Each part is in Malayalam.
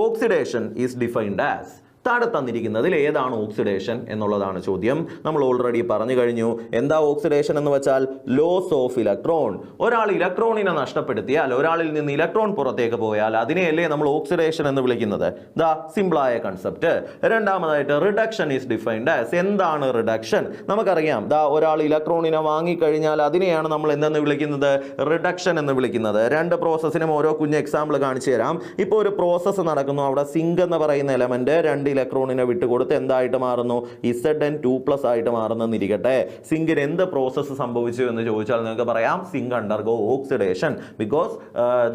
Oxidation is defined as. താഴെ തന്നിരിക്കുന്നതിൽ ഏതാണ് ഓക്സിഡേഷൻ എന്നുള്ളതാണ് ചോദ്യം. നമ്മൾ ഓൾറെഡി പറഞ്ഞു കഴിഞ്ഞു. എന്താ ഓക്സിഡേഷൻ എന്ന് വെച്ചാൽ ലോസ് ഓഫ് ഇലക്ട്രോൺ. ഒരാൾ ഇലക്ട്രോണിനെ നഷ്ടപ്പെടുത്തിയാൽ, ഒരാളിൽ നിന്ന് ഇലക്ട്രോൺ പുറത്തേക്ക് പോയാൽ അതിനെയല്ലേ നമ്മൾ ഓക്സിഡേഷൻ എന്ന് വിളിക്കുന്നത്. ദാ സിമ്പിളായ കൺസെപ്റ്റ്. രണ്ടാമതായിട്ട് റിഡക്ഷൻ ഈസ് ഡിഫൈൻഡ് ആസ്. എന്താണ് റിഡക്ഷൻ? നമുക്കറിയാം, ദാ ഒരാൾ ഇലക്ട്രോണിനെ വാങ്ങിക്കഴിഞ്ഞാൽ അതിനെയാണ് നമ്മൾ എന്തെന്ന് വിളിക്കുന്നത്? റിഡക്ഷൻ എന്ന് വിളിക്കുന്നത്. രണ്ട് പ്രോസസ്സിനും ഓരോ കുഞ്ഞ് എക്സാമ്പിൾ കാണിച്ചു തരാം. ഇപ്പോൾ ഒരു പ്രോസസ്സ് നടക്കുന്നു. അവിടെ സിങ്ക് എന്ന് പറയുന്ന എലമെന്റ് രണ്ട് ഇലക്ട്രോണിനെ വിട്ടുകൊടുത്ത് എന്തായിട്ട് മാറുന്നു? Zn2+ ആയിട്ട് മാറുന്നെന്നിരിക്കട്ടെ. സിങ്കിന് എന്ത് പ്രോസസ്സ് സംഭവിച്ചു എന്ന് ചോദിച്ചാൽ നിങ്ങൾക്ക് പറയാം zinc undergo oxidation because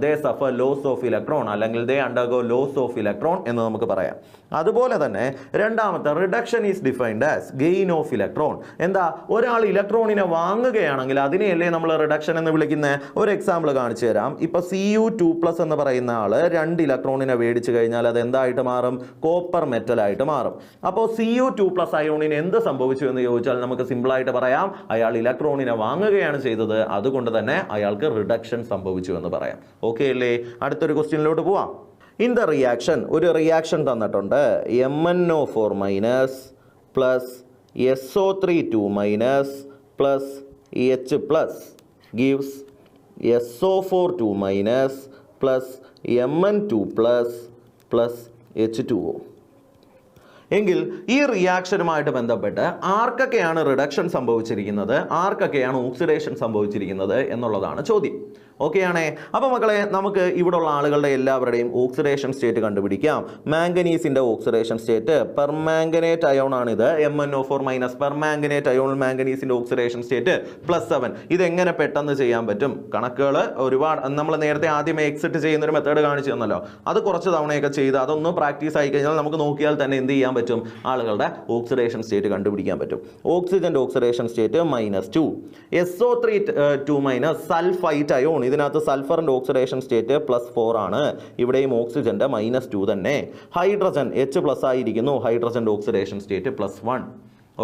they suffer loss of electron, അല്ലെങ്കിൽ they undergo loss of electron എന്ന് നമുക്ക് പറയാം. അതുപോലെ തന്നെ രണ്ടാമത്തെ reduction is defined as gain of electron. എന്താ? ഒരാൾ ഇലക്ട്രോണിനെ വാങ്ങുകയാണെങ്കിൽ അതിനെയല്ലേ നമ്മൾ റിഡക്ഷൻ എന്ന് വിളിക്കുന്നത്. ഒരു എക്സാമ്പിൾ കാണിച്ചു തരാം. ഇപ്പൊ Cu2+ എന്ന് പറയുന്ന ആള് രണ്ട് ഇലക്ട്രോണിനെ മേടിച്ചു കഴിഞ്ഞാൽ അത് എന്തായിട്ട് മാറും? കോപ്പർ മെറ്റൽ ആയിട്ട് മാറും. അപ്പോൾ Cu2+ അയോണിന് എന്ത് സംഭവിച്ചു എന്ന് ചോദിച്ചാൽ നമുക്ക് സിമ്പിളായിട്ട് പറയാം അയാൾ ഇലക്ട്രോണിനെ വാങ്ങുകയാണ് ചെയ്തത്, അതുകൊണ്ട് തന്നെ അയാൾക്ക് റിഡക്ഷൻ സംഭവിച്ചു എന്ന് പറയാം. ഓക്കെ അല്ലേ? അടുത്തൊരു ക്വസ്റ്റ്യനിലോട്ട് പോവാം. ഇൻ ദ റിയാക്ഷൻ, ഒരു റിയാക്ഷൻ തന്നിട്ടുണ്ട്. MnO4- plus SO3 2- plus H+ gives SO4 2- plus Mn2+ plus H2O. എങ്കിൽ ഈ റിയാക്ഷനുമായിട്ട് ബന്ധപ്പെട്ട് ആർക്കൊക്കെയാണ് റിഡക്ഷൻ സംഭവിച്ചിരിക്കുന്നത്, ആർക്കൊക്കെയാണ് ഓക്സിഡേഷൻ സംഭവിച്ചിരിക്കുന്നത് എന്നുള്ളതാണ് ചോദ്യം. ഓക്കെ ആണേ? അപ്പോൾ മക്കളെ, നമുക്ക് ഇവിടെയുള്ള ആളുകളുടെ എല്ലാവരുടെയും ഓക്സിഡേഷൻ സ്റ്റേറ്റ് കണ്ടുപിടിക്കാം. മാംഗനീസിന്റെ ഓക്സിഡേഷൻ സ്റ്റേറ്റ് പെർമാംഗനേറ്റ് അയോൺ ആണിത്. MnO4- പെർമാംഗനേറ്റ് അയോൺ മാംഗനീസിന്റെ ഓക്സിഡേഷൻ സ്റ്റേറ്റ് +7. ഇതെങ്ങനെ പെട്ടെന്ന് ചെയ്യാൻ പറ്റും? കണക്കുകൾ ഒരുപാട് നമ്മൾ നേരത്തെ ആദ്യമേ എക്സിറ്റ് ചെയ്യുന്ന ഒരു മെത്തേഡ് കാണിച്ചു തന്നല്ലോ. അത് കുറച്ച് തവണയൊക്കെ ചെയ്ത് അതൊന്ന് പ്രാക്ടീസ് ആയി കഴിഞ്ഞാൽ നമുക്ക് നോക്കിയാൽ തന്നെ എന്ത് ചെയ്യാൻ പറ്റും? ആളുകളുടെ ഓക്സിഡേഷൻ സ്റ്റേറ്റ് കണ്ടുപിടിക്കാൻ പറ്റും. ഓക്സിജന്റെ oxidation state -2. SO3 2- sulphite ion. ഇതിനകത്ത് സൾഫറിന്റെ ഓക്സിഡേഷൻ സ്റ്റേറ്റ് +4 ആണ്. ഇവിടെയും ഓക്സിജന്റെ -2 തന്നെ. ഹൈഡ്രജൻ H+ ആയിരിക്കുന്നു. ഹൈഡ്രജന്റെ ഓക്സിഡേഷൻ സ്റ്റേറ്റ് +1.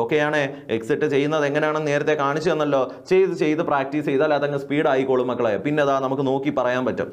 ഓക്കെയാണ്? എക്സിറ്റ് ചെയ്യുന്നത് എങ്ങനെയാണെന്ന് നേരത്തെ കാണിച്ചു തന്നല്ലോ. ചെയ്ത് പ്രാക്ടീസ് ചെയ്താൽ അതങ്ങ് സ്പീഡ് ആയിക്കോളും മക്കളെ. പിന്നെ അതാ നമുക്ക് നോക്കി പറയാൻ പറ്റും.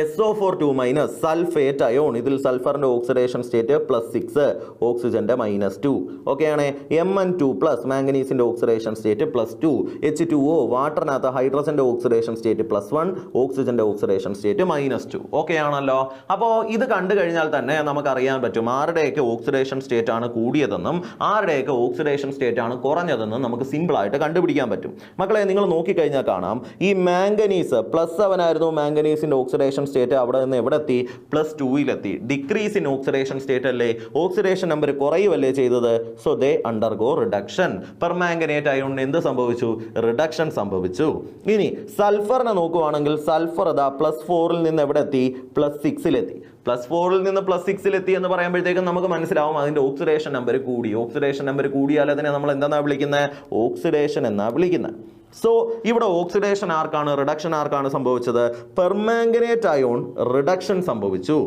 SO4 2- sulphate ion. ഇതിൽ സൾഫറിന്റെ ഓക്സിഡേഷൻ സ്റ്റേറ്റ് +6, ഓക്സിജന്റെ -2. ഓക്കെയാണ്? Mn2+ മാംഗനീസിന്റെ ഓക്സിഡേഷൻ സ്റ്റേറ്റ് +2. H2O വാട്ടറിനകത്ത് ഹൈഡ്രജന്റെ ഓക്സിഡേഷൻ സ്റ്റേറ്റ് +1, ഓക്സിജന്റെ ഓക്സിഡേഷൻ സ്റ്റേറ്റ് -2. ഓക്കെ ആണല്ലോ? അപ്പോൾ ഇത് കണ്ടു കഴിഞ്ഞാൽ തന്നെ നമുക്കറിയാൻ പറ്റും ആരുടെയൊക്കെ ഓക്സിഡേഷൻ സ്റ്റേറ്റ് ആണ് കൂടിയതെന്നും ആരുടെയൊക്കെ ഓക്സിഡേഷൻ സ്റ്റേറ്റ് ആണ് കുറഞ്ഞതെന്നും നമുക്ക് സിമ്പിൾ ആയിട്ട് കണ്ടുപിടിക്കാൻ പറ്റും. മക്കളെ, നിങ്ങൾ നോക്കിക്കഴിഞ്ഞാൽ കാണാം ഈ മാംഗനീസ് +7 ആയിരുന്നു മാംഗനീസിന്റെ ഓക്സിഡേഷൻ സ്റ്റേറ്റ്. അവിടെ നിന്ന് എവിടെ എത്തി? +2 ഡിക്രീസ് ഇൻ ഓക്സിഡേഷൻ സ്റ്റേറ്റ് അല്ലേ? ഓക്സിഡേഷൻ നമ്പർ കുറയുവല്ലേ ചെയ്തത്? So they undergo reduction. Permanganate അയോണിന് എന്ത് സംഭവിച്ചു? റിഡക്ഷൻ സംഭവിച്ചു. ഇനി സൾഫറിനെ നോക്കുവാണെങ്കിൽ സൾഫർ അതാ +4 നിന്ന് എവിടെ എത്തി? +6 +4 നിന്ന് +6 എന്ന് പറയുമ്പോഴത്തേക്കും നമുക്ക് മനസ്സിലാവും അതിന്റെ ഓക്സിഡേഷൻ നമ്പർ കൂടി. ഓക്സിഡേഷൻ നമ്പർ കൂടിയാൽ അതിനെ നമ്മൾ എന്താ വിളിക്കുന്നത്? ഓക്സിഡേഷൻ എന്നാ വിളിക്കുന്നത്. സോ ഇവിടെ ഓക്സിഡേഷൻ ആർക്കാണ്, റിഡക്ഷൻ ആർക്കാണ് സംഭവിച്ചത്? പെർമാംഗനേറ്റ് അയോൺ റിഡക്ഷൻ സംഭവിച്ചു.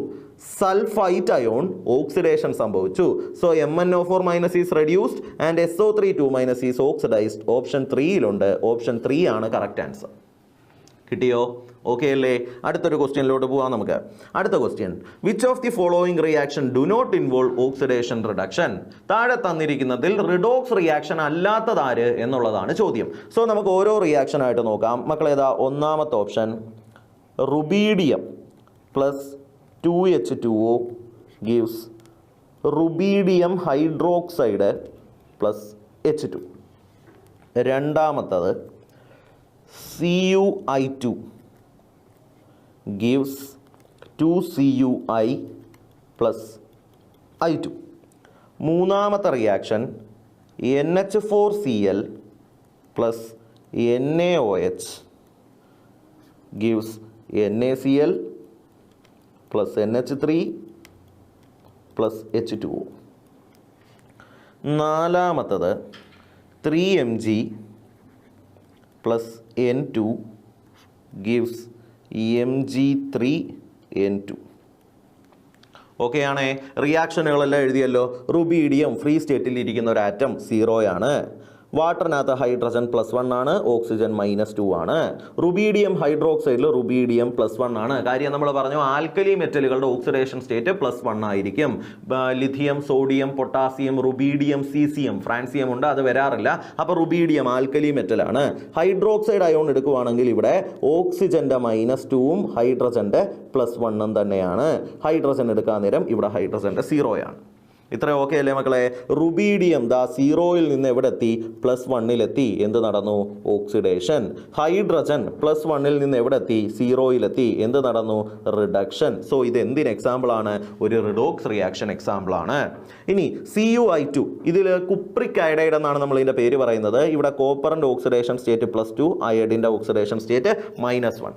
സൾഫൈറ്റ് അയോൺ ഓക്സിഡേഷൻ സംഭവിച്ചു. So MnO4- is reduced and SO3 2- is oxidised. Option 3 option 3 ആണ് കറക്റ്റ് ആൻസർ. കിട്ടിയോ? ഓക്കെ അല്ലേ? അടുത്തൊരു ക്വസ്റ്റ്യനിലോട്ട് പോവാം നമുക്ക്. അടുത്ത question, which of the following reaction do not involve oxidation reduction? താഴെ തന്നിരിക്കുന്നതിൽ റിഡോക്സ് റിയാക്ഷൻ അല്ലാത്തതാര് എന്നുള്ളതാണ് ചോദ്യം. സോ നമുക്ക് ഓരോ റിയാക്ഷൻ ആയിട്ട് നോക്കാം. മക്കളേതാ? ഒന്നാമത്തെ option rubidium +2H2O gives rubidium hydroxide +H2. രണ്ടാമത്തത് CuI2 gives 2Cui plus I2. മൂന്നാമത്തെ reaction NH4Cl plus NaOH gives NaCl plus NH3 plus H2O. നാലാമത്തത് 3Mg plus N2 gives Mg3N2. Okay ആണേ? റിയാക്ഷനുകളെല്ലാം എഴുതിയല്ലോ. റുബീഡിയം ഫ്രീ സ്റ്റേറ്റിൽ ഇരിക്കുന്ന ഒരു ആറ്റം 0 ആണ്. വാട്ടറിനകത്ത് ഹൈഡ്രജൻ +1 ആണ്, ഓക്സിജൻ -2 ആണ്. റുബീഡിയം ഹൈഡ്രോക്സൈഡിൽ റുബീഡിയം +1 ആണ്. കാര്യം നമ്മൾ പറഞ്ഞു ആൽക്കലി മെറ്റലുകളുടെ ഓക്സിഡേഷൻ സ്റ്റേറ്റ് +1 ആയിരിക്കും. Lithium, sodium, potassium, rubidium, caesium, francium ഉണ്ട്, അത് വരാറില്ല. അപ്പോൾ റുബീഡിയം ആൽക്കലി മെറ്റലാണ്. ഹൈഡ്രോക്സൈഡ് അയോൺ എടുക്കുകയാണെങ്കിൽ ഇവിടെ ഓക്സിജന്റെ -2ഉം ഹൈഡ്രജന്റെ +1ഉം തന്നെയാണ്. ഹൈഡ്രജൻ എടുക്കാൻ നേരം ഇവിടെ ഹൈഡ്രജന്റെ 0 ആണ്. ഇത്ര ഓക്കെ അല്ലേ മക്കളെ? റുബീഡിയം ദാ 0യിൽ നിന്ന് എവിടെ എത്തി? +1 എന്ത് നടന്നു? ഓക്സിഡേഷൻ. ഹൈഡ്രജൻ +1 നിന്ന് എവിടെ എത്തി? 0 എന്ത് നടന്നു? റിഡക്ഷൻ. സോ ഇത് എന്തിന് എക്സാമ്പിൾ ആണ്? ഒരു റിഡോക്സ് റിയാക്ഷൻ എക്സാമ്പിൾ ആണ്. ഇനി CuI2, ഇതിൽ കുപ്രിക് അയഡൈഡ് എന്നാണ് നമ്മൾ ഇതിന്റെ പേര് പറയുന്നത്. ഇവിടെ കോപ്പറിന്റെ ഓക്സിഡേഷൻ സ്റ്റേറ്റ് +2, അയഡിന്റെ ഓക്സിഡേഷൻ സ്റ്റേറ്റ് -1.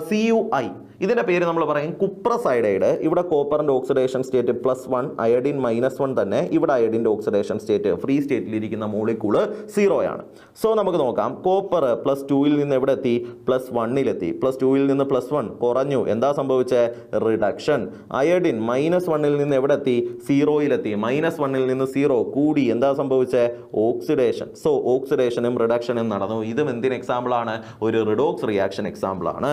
CuI ഇതിന്റെ പേര് നമ്മൾ പറയും കുപ്രസ് അയഡൈഡ്. ഇവിടെ കോപ്പറിന്റെ ഓക്സിഡേഷൻ സ്റ്റേറ്റ് +1, അയഡിൻ -1 തന്നെ. ഇവിടെ അയഡിന്റെ ഓക്സിഡേഷൻ സ്റ്റേറ്റ് ഫ്രീ സ്റ്റേറ്റിലിരിക്കുന്ന മോളിക്യൂള് 0 ആണ്. സോ നമുക്ക് നോക്കാം. കോപ്പർ +2ൽ നിന്ന് എവിടെ എത്തി? +1 +2ൽ നിന്ന് +1 കുറഞ്ഞു. എന്താ സംഭവിച്ചത്? റിഡക്ഷൻ. അയഡിൻ -1ൽ നിന്ന് എവിടെ എത്തി? 0 -1ൽ നിന്ന് 0 കൂടി. എന്താ സംഭവിച്ചത്? ഓക്സിഡേഷൻ. സോ ഓക്സിഡേഷനും റിഡക്ഷനും നടന്നു. ഇതും എന്തിന് എക്സാമ്പിൾ ആണ്? ഒരു റിഡോക്സ് റിയാക്ഷൻ എക്സാമ്പിൾ ആണ്.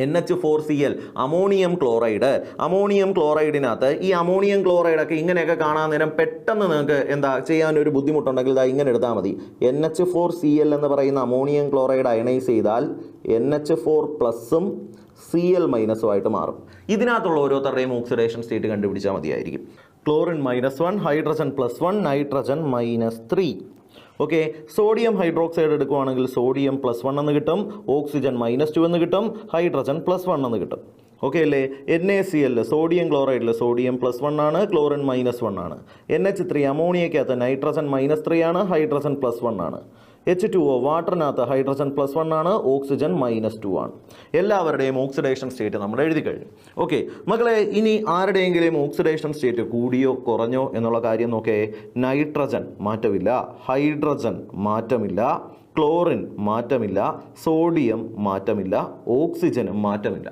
NH4Cl ammonium chloride. അമോണിയം ക്ലോറൈഡിനകത്ത് ഈ അമോണിയം ക്ലോറൈഡൊക്കെ ഇങ്ങനെയൊക്കെ കാണാൻ നേരം പെട്ടെന്ന് നിങ്ങൾക്ക് എന്താ ചെയ്യാനൊരു ബുദ്ധിമുട്ടുണ്ടെങ്കിൽ ഇതാ ഇങ്ങനെ എടുത്താൽ മതി. NH4Cl എന്ന് പറയുന്ന അമോണിയം ക്ലോറൈഡ് അയണൈസ് ചെയ്താൽ NH4+ഉം Cl- ആയിട്ട് മാറും. ഇതിനകത്തുള്ള ഓരോരുത്തരുടെയും ഓക്സിഡേഷൻ സ്റ്റേറ്റ് കണ്ടുപിടിച്ചാൽ മതിയായിരിക്കും. Chlorine -1, hydrogen +1, nitrogen -3. Okay. Sodium hydroxide എടുക്കുകയാണെങ്കിൽ സോഡിയം +1 എന്ന് കിട്ടും, ഓക്സിജൻ -2 എന്ന് കിട്ടും, ഹൈഡ്രജൻ +1 എന്ന് കിട്ടും. ഓക്കെ അല്ലേ? NaCl സോഡിയം ക്ലോറൈഡിൽ സോഡിയം +1 ആണ്, ക്ലോറിൻ -1 ആണ്. NH3 അമോണിയക്കകത്ത് നൈട്രജൻ -3 ആണ്, ഹൈഡ്രജൻ +1 ആണ്. H2O വാട്ടറിനകത്ത് ഹൈഡ്രജൻ +1 ആണ്, ഓക്സിജൻ -2 ആണ്. എല്ലാവരുടെയും ഓക്സിഡേഷൻ സ്റ്റേറ്റ് നമ്മൾ എഴുതി കഴിഞ്ഞു. ഓക്കെ മക്കളെ, ഇനി ആരുടെയെങ്കിലും ഓക്സിഡേഷൻ സ്റ്റേറ്റ് കൂടിയോ കുറഞ്ഞോ എന്നുള്ള കാര്യം നോക്കേ. നൈട്രജൻ മാറ്റമില്ല, ഹൈഡ്രജൻ മാറ്റമില്ല, ക്ലോറിൻ മാറ്റമില്ല, സോഡിയം മാറ്റമില്ല, ഓക്സിജനും മാറ്റമില്ല.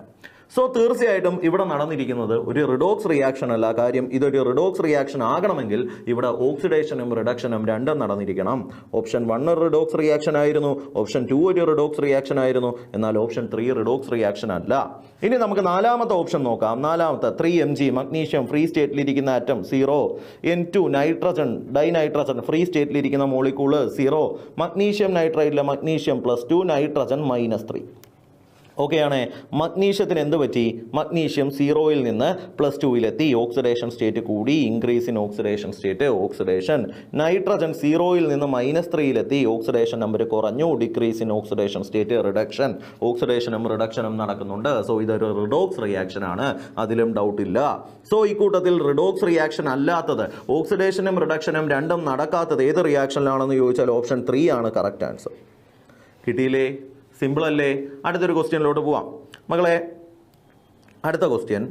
സോ തീർച്ചയായിട്ടും ഇവിടെ നടന്നിരിക്കുന്നത് ഒരു റിഡോക്സ് റിയാക്ഷൻ അല്ല. കാര്യം ഇതൊരു റിഡോക്സ് റിയാക്ഷൻ ആകണമെങ്കിൽ ഇവിടെ ഓക്സിഡേഷനും റിഡക്ഷനും രണ്ടും നടന്നിരിക്കണം. ഓപ്ഷൻ 1 റിഡോക്സ് റിയാക്ഷൻ ആയിരുന്നു, ഓപ്ഷൻ 2 ഒരു റിഡോക്സ് റിയാക്ഷൻ ആയിരുന്നു, എന്നാൽ ഓപ്ഷൻ 3 റിഡോക്സ് റിയാക്ഷൻ അല്ല. ഇനി നമുക്ക് നാലാമത്തെ ഓപ്ഷൻ നോക്കാം. നാലാമത്തെ 3Mg മഗ്നീഷ്യം ഫ്രീ സ്റ്റേറ്റിലിരിക്കുന്ന atom 0, N2 nitrogen dinitrogen free സ്റ്റേറ്റിലിരിക്കുന്ന മോളിക്യൂള് 0, മഗ്നീഷ്യം നൈട്രൈഡിലെ മഗ്നീഷ്യം +2, നൈട്രജൻ -3. ഓക്കെയാണ്. മഗ്നീഷ്യത്തിന് എന്ത് പറ്റി? മഗ്നീഷ്യം 0യിൽ നിന്ന് +2 ഓക്സിഡേഷൻ സ്റ്റേറ്റ് കൂടി, increase in oxidation state, oxidation. Nitrogen 0യിൽ നിന്ന് -3 ഓക്സിഡേഷൻ നമ്പർ കുറഞ്ഞു, decrease in oxidation state, reduction. ഓക്സിഡേഷനും റിഡക്ഷനും നടക്കുന്നുണ്ട്. സോ ഇതൊരു റിഡോക്സ് റിയാക്ഷൻ ആണ്, അതിലും ഡൗട്ട് ഇല്ല. സോ ഈ കൂട്ടത്തിൽ റിഡോക്സ് റിയാക്ഷൻ അല്ലാത്തത്, ഓക്സിഡേഷനും റിഡക്ഷനും രണ്ടും നടക്കാത്തത് ഏത് റിയാക്ഷനിലാണെന്ന് ചോദിച്ചാൽ ഓപ്ഷൻ 3 ആണ് കറക്റ്റ് ആൻസർ. കിട്ടിയില്ലേ? സിമ്പിൾ അല്ലേ? അടുത്തൊരു ക്വസ്റ്റ്യനിലോട്ട് പോവാം മക്കളെ. അടുത്ത question,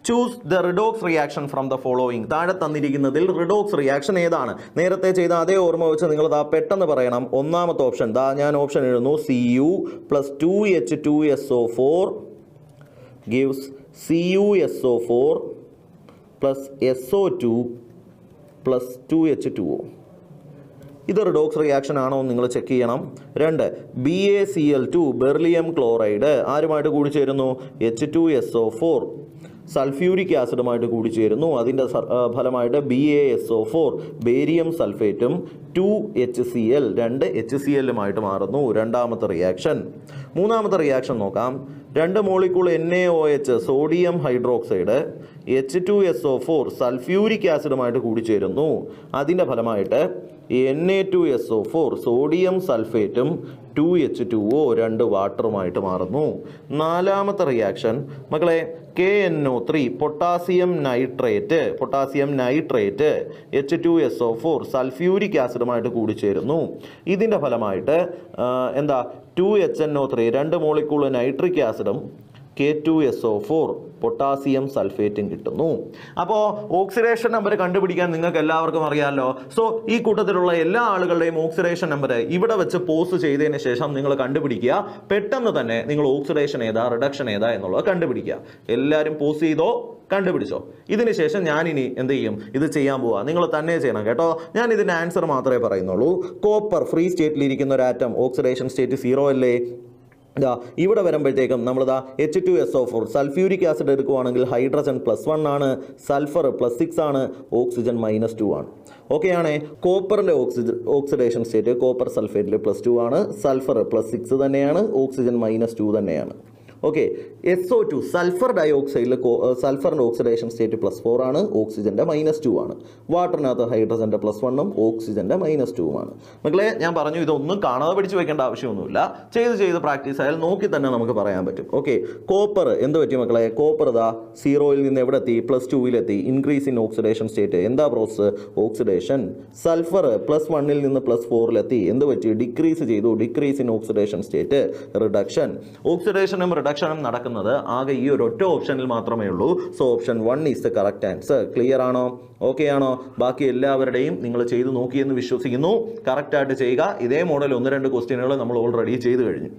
choose the redox reaction from the following. താഴെ തന്നിരിക്കുന്നതിൽ റിഡോക്സ് റിയാക്ഷൻ ഏതാണ്? നേരത്തെ ചെയ്ത അതേ ഓർമ്മ വെച്ച് നിങ്ങൾ ദാ പെട്ടെന്ന് പറയണം. ഒന്നാമത്തെ ഓപ്ഷൻ ദാ ഞാൻ ഓപ്ഷൻ എഴുതുന്നു. Cu + 2H2SO4 gives CuSO4 + SO2 + 2H2O. ഇത് റിഡോക്സ് റിയാക്ഷൻ ആണോ എന്ന് നിങ്ങൾ ചെക്ക് ചെയ്യണം. 2 BaCl2 ബെർലിയം ക്ലോറൈഡ് ആരുമായിട്ട് കൂടി ചേരുന്നു? H2SO4 സൾഫ്യൂരിക് ആസിഡുമായിട്ട് കൂടി ചേരുന്നു. അതിൻ്റെ ഫലമായിട്ട് BaSO4 ബേരിയം സൾഫേറ്റും 2HCl 2 HCl മാറുന്നു. രണ്ടാമത്തെ റിയാക്ഷൻ. മൂന്നാമത്തെ റിയാക്ഷൻ നോക്കാം. 2 molecule NaOH sodium hydroxide H2SO4 sulphuric ആസിഡുമായിട്ട് കൂടി ചേരുന്നു. അതിൻ്റെ ഫലമായിട്ട് Na2SO4 സോഡിയം സൾഫേറ്റും 2H2O 2 വാട്ടറുമായിട്ട് മാറുന്നു. നാലാമത്തെ റിയാക്ഷൻ മക്കളെ, KNO3 potassium nitrate H2SO4 sulphuric ആസിഡുമായിട്ട് കൂടി ചേരുന്നു. ഇതിൻ്റെ ഫലമായിട്ട് എന്താ 2HNO3 2 മോളിക്യൂൾ നൈട്രിക് ആസിഡും K2SO4 പൊട്ടാസ്യം സൾഫേറ്റും കിട്ടുന്നു. അപ്പോൾ ഓക്സിഡേഷൻ നമ്പർ കണ്ടുപിടിക്കാൻ നിങ്ങൾക്ക് എല്ലാവർക്കും അറിയാമല്ലോ. സോ ഈ കൂട്ടത്തിലുള്ള എല്ലാ ആളുകളുടെയും ഓക്സിഡേഷൻ നമ്പർ ഇവിടെ വെച്ച് പോസ്റ്റ് ചെയ്തതിന് ശേഷം നിങ്ങൾ കണ്ടുപിടിക്കുക. പെട്ടെന്ന് തന്നെ നിങ്ങൾ ഓക്സിഡേഷൻ ഏതാ റിഡക്ഷൻ ഏതാ എന്നുള്ളത് കണ്ടുപിടിക്കുക. എല്ലാവരും പോസ്റ്റ് ചെയ്തോ, കണ്ടുപിടിച്ചോ. ഇതിന് ശേഷം ഞാനിനി എന്ത് ചെയ്യും, ഇത് ചെയ്യാൻ പോവാ. നിങ്ങൾ തന്നെ ചെയ്യണം കേട്ടോ. ഞാൻ ഇതിൻ്റെ ആൻസർ മാത്രമേ പറയുന്നുള്ളൂ. കോപ്പർ ഫ്രീ സ്റ്റേറ്റിൽ ഇരിക്കുന്ന ഒരു ആറ്റം ഓക്സിഡേഷൻ സ്റ്റേറ്റ് 0 അല്ലേ? ഇവിടെ വരുമ്പോഴത്തേക്കും നമ്മളിതാ H2SO4 സൾഫ്യൂരിക് ആസിഡ് എടുക്കുവാണെങ്കിൽ ഹൈഡ്രജൻ +1 ആണ്, സൾഫർ +6 ആണ്, ഓക്സിജൻ -2 ആണ്. ഓക്കെ ആണേ. കോപ്പറിൻ്റെ ഓക്സിഡേഷൻ സ്റ്റേറ്റ് കോപ്പർ സൾഫേറ്റിൽ +2 ആണ്, സൾഫർ +6 തന്നെയാണ്, ഓക്സിജൻ -2 തന്നെയാണ്. ഓക്കെ. SO2 സൾഫർ ഡയോക്സൈഡിൽ സൾഫറിൻ്റെ ഓക്സിഡേഷൻ സ്റ്റേറ്റ് +4 ആണ്, ഓക്സിജൻ്റെ -2 ആണ്. വാട്ടറിനകത്ത് ഹൈഡ്രജൻ്റെ +1ഉം ഓക്സിജൻ്റെ -2ഉം ആണ്. മക്കളെ ഞാൻ പറഞ്ഞു ഇതൊന്നും കാണാതെ പഠിച്ചു വെക്കേണ്ട ആവശ്യമൊന്നുമില്ല. ചെയ്ത് പ്രാക്ടീസ് ആയാൽ നോക്കി തന്നെ നമുക്ക് പറയാൻ പറ്റും. ഓക്കെ. കോപ്പർ എന്ത് പറ്റി മക്കളെ? കോപ്പർ ഇതാ 0യിൽ നിന്ന് എവിടെ എത്തി? +2ലെത്തി. Increase in oxidation state. എന്താ പ്രോസസ്? ഓക്സിഡേഷൻ. സൾഫർ +1ൽ നിന്ന് +4ലെത്തി. എന്ത് പറ്റി? ഡിക്രീസ് ചെയ്തു. Decrease in oxidation state, reduction. ഓക്സിഡേഷനും റിഡക്ഷനും നടക്കുന്നത് ആകെ ഈ ഒരു ഒറ്റ ഓപ്ഷനിൽ മാത്രമേ ഉള്ളൂ. So option 1 is the correct answer. Clear ആണോ? ഓക്കെ ആണോ? ബാക്കി എല്ലാവരുടെയും നിങ്ങൾ ചെയ്ത് നോക്കിയെന്ന് വിശ്വസിക്കുന്നു. കറക്റ്റായിട്ട് ചെയ്യുക. ഇതേ മോഡൽ 1-2 ക്വസ്റ്റ്യനുകൾ നമ്മൾ ഓൾറെഡി ചെയ്ത് കഴിഞ്ഞു.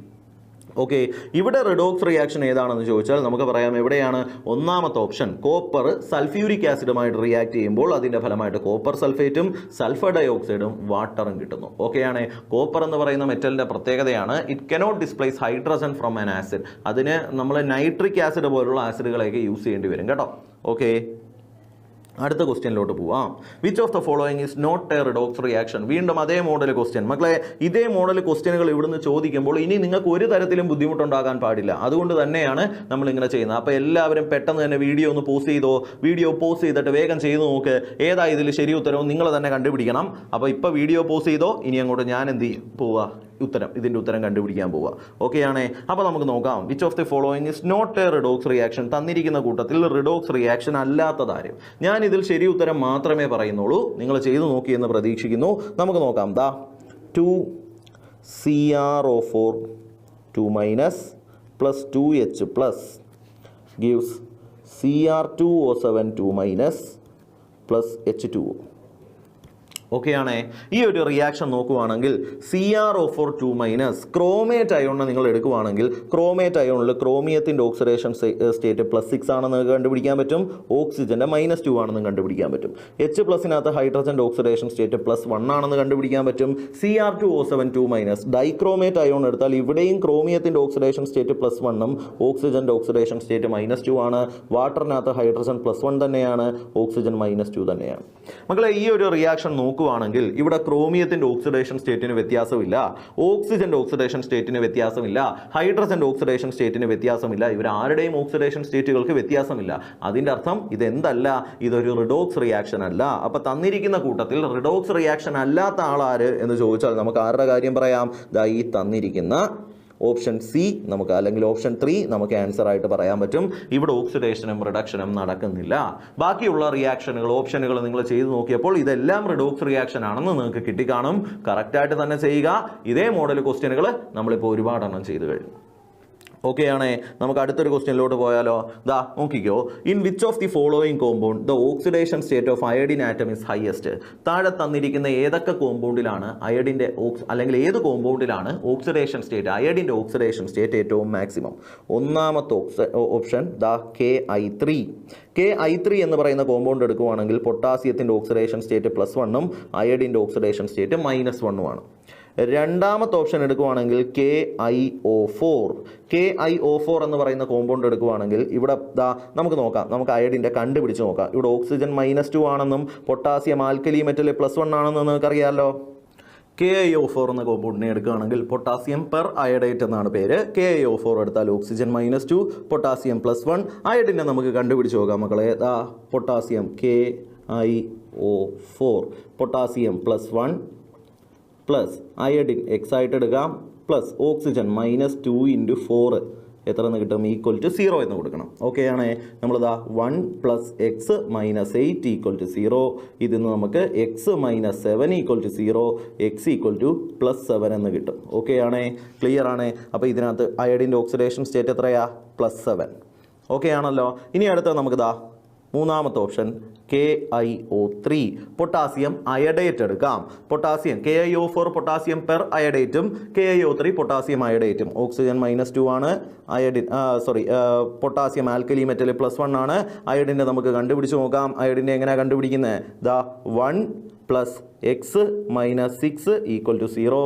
ഓക്കെ. ഇവിടെ റിഡോക്സ് റിയാക്ഷൻ ഏതാണെന്ന് ചോദിച്ചാൽ നമുക്ക് പറയാം എവിടെയാണ്? ഒന്നാമത്തെ ഓപ്ഷൻ. കോപ്പർ സൾഫ്യൂരിക് ആസിഡുമായിട്ട് റിയാക്ട് ചെയ്യുമ്പോൾ അതിൻ്റെ ഫലമായിട്ട് കോപ്പർ സൾഫേറ്റും സൾഫർ ഡയോക്സൈഡും വാട്ടറും കിട്ടുന്നു. ഓക്കെയാണ്. കോപ്പർ എന്ന് പറയുന്ന മെറ്റലിൻ്റെ പ്രത്യേകതയാണ് it cannot displace hydrogen from an acid. അതിന് നമ്മൾ നൈട്രിക് ആസിഡ് പോലുള്ള ആസിഡുകളെയൊക്കെ യൂസ് ചെയ്യേണ്ടി വരും കേട്ടോ. ഓക്കെ. അടുത്ത ക്വസ്റ്റ്യനിലോട്ട് പോവാം. Which of the following is not a redox reaction? വീണ്ടും അതേ മോഡൽ ക്വസ്റ്റ്യൻ. മക്കളെ ഇതേ മോഡൽ ക്വസ്റ്റ്യനുകൾ ഇവിടുന്ന് ചോദിക്കുമ്പോൾ ഇനി നിങ്ങൾക്ക് ഒരു തരത്തിലും ബുദ്ധിമുട്ടുണ്ടാകാൻ പാടില്ല. അതുകൊണ്ട് തന്നെയാണ് നമ്മൾ ഇങ്ങനെ ചെയ്യുന്നത്. അപ്പോൾ എല്ലാവരും പെട്ടെന്ന് തന്നെ വീഡിയോ ഒന്ന് പോസ്റ്റ് ചെയ്തോ. വീഡിയോ പോസ്റ്റ് ചെയ്തിട്ട് വേഗം ചെയ്ത് നോക്ക്. ഏതാ ഇതിൽ ശരി ഉത്തരവും നിങ്ങൾ തന്നെ കണ്ടുപിടിക്കണം. അപ്പോൾ ഇപ്പോൾ വീഡിയോ പോസ്റ്റ് ചെയ്തോ. ഇനി അങ്ങോട്ട് ഞാൻ എന്ത് ചെയ്യും? പോവാ ഇതിൻ്റെ ഉത്തരം കണ്ടുപിടിക്കാൻ പോവുക. ഓക്കെ ആണേ. അപ്പോൾ നമുക്ക് നോക്കാം. Which of the following is not a redox reaction? തന്നിരിക്കുന്ന കൂട്ടത്തിൽ റിഡോക്സ് റിയാക്ഷൻ അല്ലാത്തതാരും. ഞാൻ ഇതിൽ ശരി ഉത്തരം മാത്രമേ പറയുന്നുള്ളൂ. നിങ്ങൾ ചെയ്തു നോക്കിയെന്ന് പ്രതീക്ഷിക്കുന്നു. നമുക്ക് നോക്കാം. 2CrO4 2- plus 2H plus gives Cr2O7 2- plus H2O. Okay ആണേ. ഈ ഒരു റിയാക്ഷൻ നോക്കുവാണെങ്കിൽ CrO4 2- ക്രോമേറ്റ് അയോണിനെ നിങ്ങൾ എടുക്കുവാണെങ്കിൽ ക്രോമേറ്റ് അയോണിൽ ക്രോമിയത്തിൻ്റെ ഓക്സിഡേഷൻ സ്റ്റേറ്റ് +6 ആണെന്ന് കണ്ടുപിടിക്കാൻ പറ്റും, ഓക്സിജൻ്റെ -2 ആണെന്ന് കണ്ടുപിടിക്കാൻ പറ്റും. H+നകത്ത് ഹൈഡ്രജൻ്റെ ഓക്സിഡേഷൻ സ്റ്റേറ്റ് +1 ആണെന്ന് കണ്ടുപിടിക്കാൻ പറ്റും. Cr2O7 2- ഡൈക്രോമേറ്റ് അയോൺ എടുത്താൽ ഇവിടെയും ക്രോമിയത്തിൻ്റെ ഓക്സിഡേഷൻ സ്റ്റേറ്റ് +1ഉം ഓക്സിജൻ്റെ ഓക്സിഡേഷൻ സ്റ്റേറ്റ് -2 ആണ്. വാട്ടറിനകത്ത് ഹൈഡ്രജൻ +1 തന്നെയാണ്, ഓക്സിജൻ -2 തന്നെയാണ്. മക്കളെ ഈ ഒരു റിയാക്ഷൻ നോക്കുവാണെങ്കിൽ ഇവിടെ ക്രോമിയത്തിൻ്റെ ഓക്സിഡേഷൻ സ്റ്റേറ്റിന് വ്യത്യാസമില്ല, ഓക്സിജൻ്റെ ഓക്സിഡേഷൻ സ്റ്റേറ്റിന് വ്യത്യാസമില്ല, ഹൈഡ്രജൻ്റെ ഓക്സിഡേഷൻ സ്റ്റേറ്റിന് വ്യത്യാസമില്ല. ഇവരാരുടെയും ഓക്സിഡേഷൻ സ്റ്റേറ്റുകൾക്ക് വ്യത്യാസമില്ല. അതിൻ്റെ അർത്ഥം ഇതെന്തല്ല? ഇതൊരു റിഡോക്സ് റിയാക്ഷൻ അല്ല. അപ്പോൾ തന്നിരിക്കുന്ന കൂട്ടത്തിൽ റിഡോക്സ് റിയാക്ഷൻ അല്ലാത്ത ആളാര് എന്ന് ചോദിച്ചാൽ നമുക്ക് ആരുടെ കാര്യം പറയാം? ഈ തന്നിരിക്കുന്ന ഓപ്ഷൻ സി നമുക്ക്, അല്ലെങ്കിൽ ഓപ്ഷൻ 3 നമുക്ക് ആൻസർ ആയിട്ട് പറയാൻ പറ്റും. ഇവിടെ ഓക്സിഡേഷനും റിഡക്ഷനും നടക്കുന്നില്ല. ബാക്കിയുള്ള റിയാക്ഷനുകൾ ഓപ്ഷനുകൾ നിങ്ങൾ ചെയ്ത് നോക്കിയപ്പോൾ ഇതെല്ലാം റിഡോക്സ് റിയാക്ഷൻ ആണെന്ന് നിങ്ങൾക്ക് കിട്ടിക്കാണും. കറക്റ്റായിട്ട് തന്നെ ചെയ്യുക. ഇതേ മോഡൽ ക്വസ്റ്റ്യനുകൾ നമ്മളിപ്പോൾ ഒരുപാടെണ്ണം ചെയ്ത് കഴിഞ്ഞു. ഓക്കെ ആണേ. നമുക്ക് അടുത്തൊരു ക്വസ്റ്റ്യനിലോട്ട് പോയാലോ? നോക്കിക്കോ. In which of the following compound the oxidation state of iodine atom is highest? താഴെ തന്നിരിക്കുന്ന ഏതൊക്കെ കോമ്പൗണ്ടിലാണ് അയഡിൻ്റെ അല്ലെങ്കിൽ ഏത് കോമ്പൗണ്ടിലാണ് ഓക്സിഡേഷൻ സ്റ്റേറ്റ്, അയഡിൻ്റെ ഓക്സിഡേഷൻ സ്റ്റേറ്റ് ഏറ്റവും മാക്സിമം? ഒന്നാമത്തെ ഓപ്ഷൻ Ki3. Ki3 എന്ന് പറയുന്ന കോമ്പൗണ്ട് എടുക്കുവാണെങ്കിൽ പൊട്ടാസ്യത്തിൻ്റെ ഓക്സിഡേഷൻ സ്റ്റേറ്റ് +1ഉം അയഡിൻ്റെ ഓക്സിഡേഷൻ സ്റ്റേറ്റ് -1ഉമാണ്. രണ്ടാമത്തെ ഓപ്ഷൻ എടുക്കുവാണെങ്കിൽ KiO4 എന്ന് പറയുന്ന കോമ്പൗണ്ട് എടുക്കുവാണെങ്കിൽ ഇവിടെ നമുക്ക് നോക്കാം, നമുക്ക് അയഡിൻ്റെ കണ്ടുപിടിച്ച് നോക്കാം. ഇവിടെ ഓക്സിജൻ -2 ആണെന്നും പൊട്ടാസ്യം ആൽക്കലി മെറ്റൽ +1 ആണെന്നും നിങ്ങൾക്കറിയാമല്ലോ. KiO4 എന്ന കോമ്പൗണ്ടിനെ എടുക്കുകയാണെങ്കിൽ പൊട്ടാസ്യം പെർ അയഡേറ്റ് എന്നാണ് പേര്. KiO4 എടുത്താൽ ഓക്സിജൻ -2, പൊട്ടാസ്യം +1. അയഡിനെ നമുക്ക് കണ്ടുപിടിച്ച് നോക്കാം മക്കളെ. Potassium KiO4 potassium +1 plus iodine X ആയിട്ട് എടുക്കാം പ്ലസ് ഓക്സിജൻ -2 × 4 എത്ര എന്ന് കിട്ടും? =0 എന്ന് കൊടുക്കണം. ഓക്കെ ആണേ. നമ്മളിതാ 1 + x - 8 = 0. ഇതിന്ന് നമുക്ക് x - 7 = 0, x +7 എന്ന് കിട്ടും. ഓക്കെ ആണേ. ക്ലിയർ ആണേ. അപ്പോൾ ഇതിനകത്ത് അയഡിൻ്റെ ഓക്സിഡേഷൻ സ്റ്റേറ്റ് എത്രയാ? +7. ഓക്കെ ആണല്ലോ. ഇനി അടുത്ത നമുക്കിതാ മൂന്നാമത്തെ ഓപ്ഷൻ KiO3 പൊട്ടാസ്യം അയഡേറ്റ് എടുക്കാം. പൊട്ടാസ്യം KiO4 പൊട്ടാസ്യം പെർ അയഡേറ്റും KiO3 പൊട്ടാസ്യം അയഡേറ്റും. ഓക്സിജൻ -2 ആണ്, അയഡിൻ പൊട്ടാസ്യം ആൽക്കലി മെറ്റൽ +1 ആണ്. അയഡിൻ്റെ നമുക്ക് കണ്ടുപിടിച്ച് നോക്കാം. അയഡിൻ്റെ എങ്ങനെയാണ് കണ്ടുപിടിക്കുന്നത്? ദാ 1 + x - 6 = 0,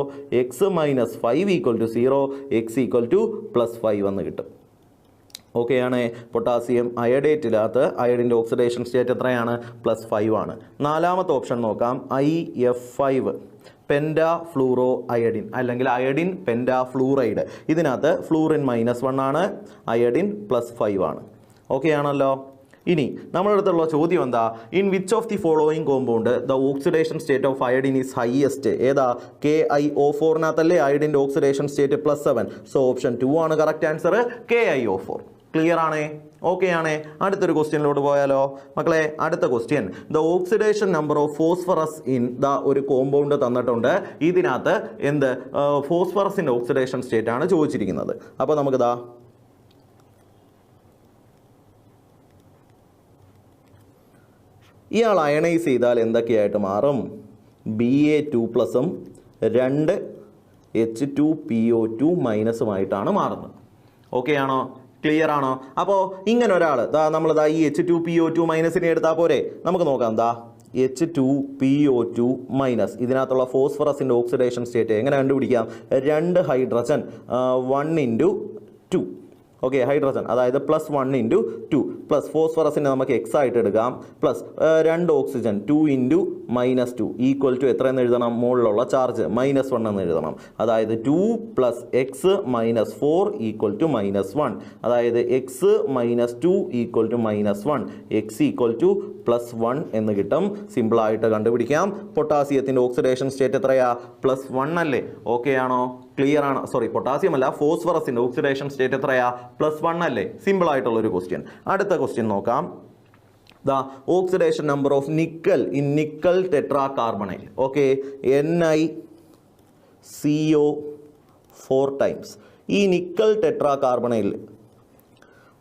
x - 5 = 0, x +5 എന്ന് കിട്ടും. ഓക്കെ ആണ്. പൊട്ടാസ്യം അയഡേറ്റിനകത്ത് അയഡിൻ്റെ ഓക്സിഡേഷൻ സ്റ്റേറ്റ് എത്രയാണ്? +5 ആണ്. നാലാമത്തെ ഓപ്ഷൻ നോക്കാം. IF5 പെൻറ്റാഫ്ലൂറോ അയഡിൻ അല്ലെങ്കിൽ അയഡിൻ പെൻറ്റാഫ്ലൂറൈഡ്. ഇതിനകത്ത് ഫ്ലൂറിൻ -1 ആണ്, അയഡിൻ +5 ആണ്. ഓക്കെ ആണല്ലോ. ഇനി നമ്മുടെ അടുത്തുള്ള ചോദ്യം എന്താ? In which of the following compound the oxidation state of iodine is highest? ഏതാ? KiO4നകത്തല്ലേ അയഡിൻ്റെ ഓക്സിഡേഷൻ സ്റ്റേറ്റ് +7. സോ ഓപ്ഷൻ 2 ആണ് കറക്റ്റ് ആൻസർ, KiO4. ക്ലിയർ ആണേ? ഓക്കെ ആണേ. അടുത്തൊരു ക്വസ്റ്റ്യനിലോട്ട് പോയാലോ മക്കളെ? അടുത്ത question, the oxidation number of phosphorus in the ഒരു കോമ്പൗണ്ട് തന്നിട്ടുണ്ട്. ഇതിനകത്ത് എന്ത് ഫോസ്ഫറസിൻ്റെ ഓക്സിഡേഷൻ സ്റ്റേറ്റ് ആണ് ചോദിച്ചിരിക്കുന്നത്. അപ്പോൾ നമുക്കിതാ ഇയാൾ അയണൈസ് ചെയ്താൽ എന്തൊക്കെയായിട്ട് മാറും? Ba2+ഉം 2 H2PO2- മാറുന്നത്. ഓക്കെ ആണോ? ക്ലിയർ ആണോ? അപ്പോൾ ഇങ്ങനെ ഒരാൾ നമ്മളിതാ ഈ H2PO2- എടുത്താൽ പോരെ? നമുക്ക് നോക്കാം. H2PO2- ഇതിനകത്തുള്ള ഫോസ്ഫറസിൻ്റെ ഓക്സിഡേഷൻ സ്റ്റേറ്റ് എങ്ങനെ കണ്ടുപിടിക്കാം? 2 ഹൈഡ്രജൻ 1 × 2. ഓക്കെ, ഹൈഡ്രജൻ അതായത് +1 × 2 പ്ലസ് ഫോസ്ഫറസിനെ നമുക്ക് x ആയിട്ട് എടുക്കാം, പ്ലസ് 2 ഓക്സിജൻ 2 × -2 ഈക്വൽ ടു എത്ര എന്ന് എഴുതണം? മുകളിലുള്ള ചാർജ് -1 എന്ന് എഴുതണം. അതായത് 2 + x - 4 = -1. അതായത് x - 2 = -1, x +1 എന്ന് കിട്ടും. സിമ്പിളായിട്ട് കണ്ടുപിടിക്കാം. പൊട്ടാസ്യത്തിൻ്റെ ഓക്സിഡേഷൻ സ്റ്റേറ്റ് എത്രയാ? +1 അല്ലേ? ഓക്കെ ആണോ? ക്ലിയർ ആണ്? സോറി, പൊട്ടാസ്യം അല്ല, ഫോസ്ഫറസിൻ്റെ ഓക്സിഡേഷൻ സ്റ്റേറ്റ് എത്രയാ? +1 അല്ലേ? സിമ്പിൾ ആയിട്ടുള്ളൊരു ക്വസ്റ്റ്യൻ. അടുത്ത ക്വസ്റ്റ്യൻ നോക്കാം. The oxidation number of nickel in nickel tetracarbonyl. Okay, NiCO4 times. ഈ നിക്കൽ ടെട്രാകാർബണൈൽ,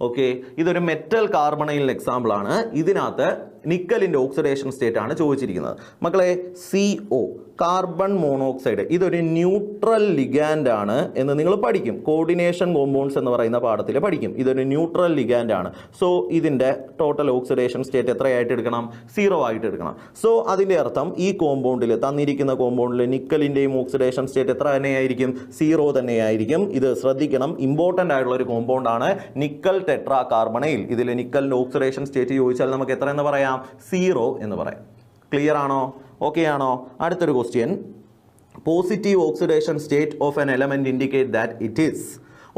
ഓക്കെ, ഇതൊരു മെറ്റൽ കാർബണൈൽ എക്സാമ്പിൾ ആണ്. ഇതിനകത്ത് നിക്കലിൻ്റെ ഓക്സിഡേഷൻ സ്റ്റേറ്റ് ആണ് ചോദിച്ചിരിക്കുന്നത്. മക്കളെ, CO കാർബൺ മോണോക്സൈഡ് ഇതൊരു ന്യൂട്രൽ ലിഗാൻഡ് ആണ് എന്ന് നിങ്ങൾ പഠിക്കും. കോർഡിനേഷൻ കോമ്പൗണ്ട്സ് എന്ന് പറയുന്ന പാഠത്തിൽ പഠിക്കും. ഇതൊരു ന്യൂട്രൽ ലിഗാൻഡ് ആണ്. സോ ഇതിൻ്റെ ടോട്ടൽ ഓക്സിഡേഷൻ സ്റ്റേറ്റ് എത്രയായിട്ട് എടുക്കണം? 0 ആയിട്ട് എടുക്കണം. സോ അതിൻ്റെ അർത്ഥം ഈ കോമ്പൗണ്ടിൽ, തന്നിരിക്കുന്ന കോമ്പൗണ്ടിൽ നിക്കലിൻ്റെയും ഓക്സിഡേഷൻ സ്റ്റേറ്റ് എത്ര തന്നെയായിരിക്കും? 0 തന്നെയായിരിക്കും. ഇത് ശ്രദ്ധിക്കണം, ഇമ്പോർട്ടൻ്റ് ആയിട്ടുള്ള ഒരു കോമ്പൗണ്ട് ആണ് നിക്കൽ ടെട്രാകാർബണൈൽ. ഇതിൽ നിക്കലിൻ്റെ ഓക്സിഡേഷൻ സ്റ്റേറ്റ് ചോദിച്ചാൽ നമുക്ക് എത്ര എന്ന് പറയാം? 0 എന്ന് പറയാം. ക്ലിയർ ആണോ? ഓക്കെ ആണോ? അടുത്തൊരു question, positive oxidation state of an element indicate that it is.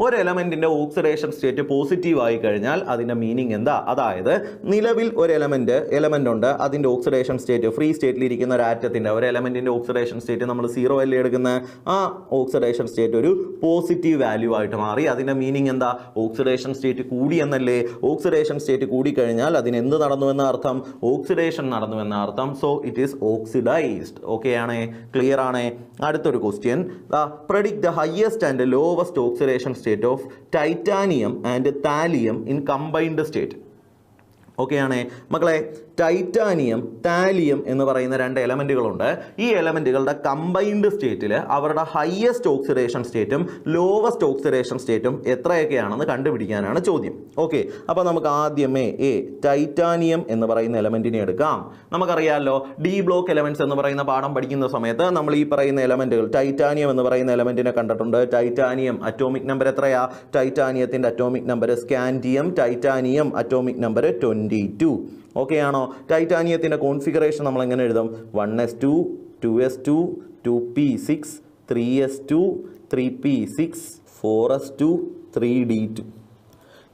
ഒരു എലമെന്റിന്റെ ഓക്സിഡേഷൻ സ്റ്റേറ്റ് പോസിറ്റീവ് ആയി കഴിഞ്ഞാൽ അതിന്റെ മീനിങ് എന്താ? അതായത് നിലവിൽ ഒരു എലമെന്റ് ഉണ്ട്, അതിന്റെ ഓക്സിഡേഷൻ സ്റ്റേറ്റ് ഫ്രീ സ്റ്റേറ്റിൽ ഇരിക്കുന്ന ഒരു ആറ്റത്തിന്റെ ഒരു എലമെന്റിന്റെ ഓക്സിഡേഷൻ സ്റ്റേറ്റ് നമ്മൾ 0 അല്ലേ എടുക്കുന്നത്? ആ ഓക്സിഡേഷൻ സ്റ്റേറ്റ് ഒരു പോസിറ്റീവ് വാല്യൂ ആയിട്ട് മാറി. അതിന്റെ മീനിങ് എന്താ? ഓക്സിഡേഷൻ സ്റ്റേറ്റ് കൂടി എന്നല്ലേ? ഓക്സിഡേഷൻ സ്റ്റേറ്റ് കൂടിക്കഴിഞ്ഞാൽ അതിന് എന്ത് നടന്നു എന്ന അർത്ഥം? ഓക്സിഡേഷൻ നടന്നു എന്ന അർത്ഥം. So it is oxidised. Okay ആണേ? ക്ലിയർ ആണേ? അടുത്തൊരു question, predict the highest and lowest oxidation state of titanium and thallium in combined state. Okay ആണേ മക്കളെ, ടൈറ്റാനിയം, താലിയം എന്ന് പറയുന്ന 2 എലമെൻറ്റുകളുണ്ട്. ഈ എലമെൻറ്റുകളുടെ കമ്പൈൻഡ് സ്റ്റേറ്റിൽ അവരുടെ ഹയസ്റ്റ് ഓക്സിഡേഷൻ സ്റ്റേറ്റും ലോവസ്റ്റ് ഓക്സിഡേഷൻ സ്റ്റേറ്റും എത്രയൊക്കെയാണെന്ന് കണ്ടുപിടിക്കാനാണ് ചോദ്യം. ഓക്കെ, അപ്പോൾ നമുക്ക് ആദ്യമേ ടൈറ്റാനിയം എന്ന് പറയുന്ന എലമെൻറ്റിനെ എടുക്കാം. നമുക്കറിയാമല്ലോ, ഡി ബ്ലോക്ക് എലമെൻറ്റ്സ് എന്ന് പറയുന്ന പാഠം പഠിക്കുന്ന സമയത്ത് നമ്മൾ ഈ പറയുന്ന എലമെൻറ്റുകൾ, ടൈറ്റാനിയം എന്ന് പറയുന്ന എലമെൻറ്റിനെ കണ്ടിട്ടുണ്ട്. ടൈറ്റാനിയം അറ്റോമിക് നമ്പർ എത്രയാ? ടൈറ്റാനിയത്തിൻ്റെ atomic number scandium. Titanium atomic number 22. Okay ആണോ? ടൈറ്റാനിയത്തിൻ്റെ കോൺഫിഗറേഷൻ നമ്മൾ എങ്ങനെ എഴുതും? 1s2 2s2 2p6 3s2 3p6 4s2 3d2.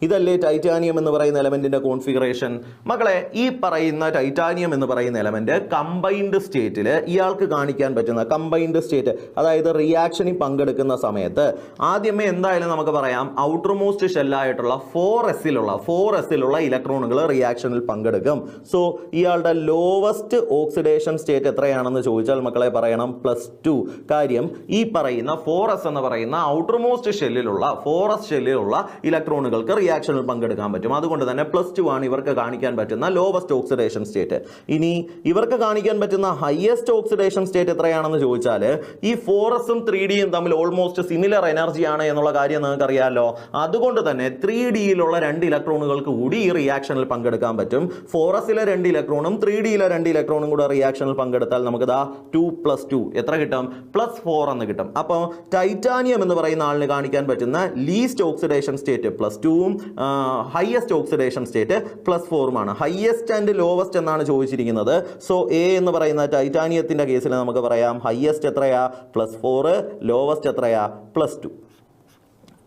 ഇതല്ലേ ടൈറ്റാനിയം എന്ന് പറയുന്ന എലമെന്റിന്റെ കോൺഫിഗറേഷൻ. മക്കളെ, ഈ പറയുന്ന ടൈറ്റാനിയം എന്ന് പറയുന്ന എലമെന്റ് കമ്പൈൻഡ് സ്റ്റേറ്റിൽ ഇയാൾക്ക് കാണിക്കാൻ പറ്റുന്ന കമ്പൈൻഡ് സ്റ്റേറ്റ്, അതായത് റിയാക്ഷനിൽ പങ്കെടുക്കുന്ന സമയത്ത് ആദ്യമേ എന്തായാലും നമുക്ക് പറയാം ഔട്ടർ മോസ്റ്റ് ഷെല്ലായിട്ടുള്ള 4sലുള്ള ഇലക്ട്രോണുകൾ റിയാക്ഷനിൽ പങ്കെടുക്കും. സോ ഇയാളുടെ ലോവസ്റ്റ് ഓക്സിഡേഷൻ സ്റ്റേറ്റ് എത്രയാണെന്ന് ചോദിച്ചാൽ മക്കളെ പറയണം +2. കാര്യം ഈ പറയുന്ന 4s എന്ന് പറയുന്ന ഔട്ടർ മോസ്റ്റ് ഷെല്ലിലുള്ള 4s ഷെല്ലിലുള്ള ഇലക്ട്രോണുകൾക്ക് റിയാക്ഷനിൽ പങ്കെടുക്കാൻ പറ്റും. അതുകൊണ്ട് തന്നെ +2 ആണ് ഇവർക്ക് കാണിക്കാൻ പറ്റുന്ന ലോവസ്റ്റ് ഓക്സിഡേഷൻ സ്റ്റേറ്റ്. ഇനി ഇവർക്ക് കാണിക്കാൻ പറ്റുന്ന ഹയസ്റ്റ് ഓക്സിഡേഷൻ സ്റ്റേറ്റ് എത്രയാണെന്ന് ചോദിച്ചാൽ ഈ 4s ഉം 3Dയും തമ്മിൽ ഓൾമോസ്റ്റ് സിമിലർ എനർജിയാണ് എന്നുള്ള കാര്യം നിങ്ങൾക്ക് അറിയാമല്ലോ. അതുകൊണ്ട് തന്നെ 3Dയിലുള്ള 2 ഇലക്ട്രോണുകൾക്ക് കൂടി ഈ റിയാക്ഷനിൽ പങ്കെടുക്കാൻ പറ്റും. 4sലെ 2 ഇലക്ട്രോണും 3Dയിലെ 2 ഇലക്ട്രോണും കൂടെ റിയാക്ഷനിൽ പങ്കെടുത്താൽ നമുക്ക് 2 + 2 എത്ര കിട്ടും? +4 എന്ന് കിട്ടും. അപ്പോൾ ടൈറ്റാനിയം എന്ന് പറയുന്ന ആളിന് കാണിക്കാൻ പറ്റുന്ന ലീസ്റ്റ് ഓക്സിഡേഷൻ സ്റ്റേറ്റ് +2ഉം ഹയസ്റ്റ് ഓക്സിഡേഷൻ സ്റ്റേറ്റ് +4ഉമാണ്. ഹയസ്റ്റ് ആൻഡ് ലോവസ്റ്റ് എന്നാണ് ചോദിച്ചിരിക്കുന്നത്. സോ എ എന്ന് പറയുന്ന ടൈറ്റാനിയത്തിന്റെ കേസിൽ നമുക്ക് പറയാം ഹയസ്റ്റ് എത്രയാ? +4, ലോവസ്റ്റ് എത്രയാ? +2.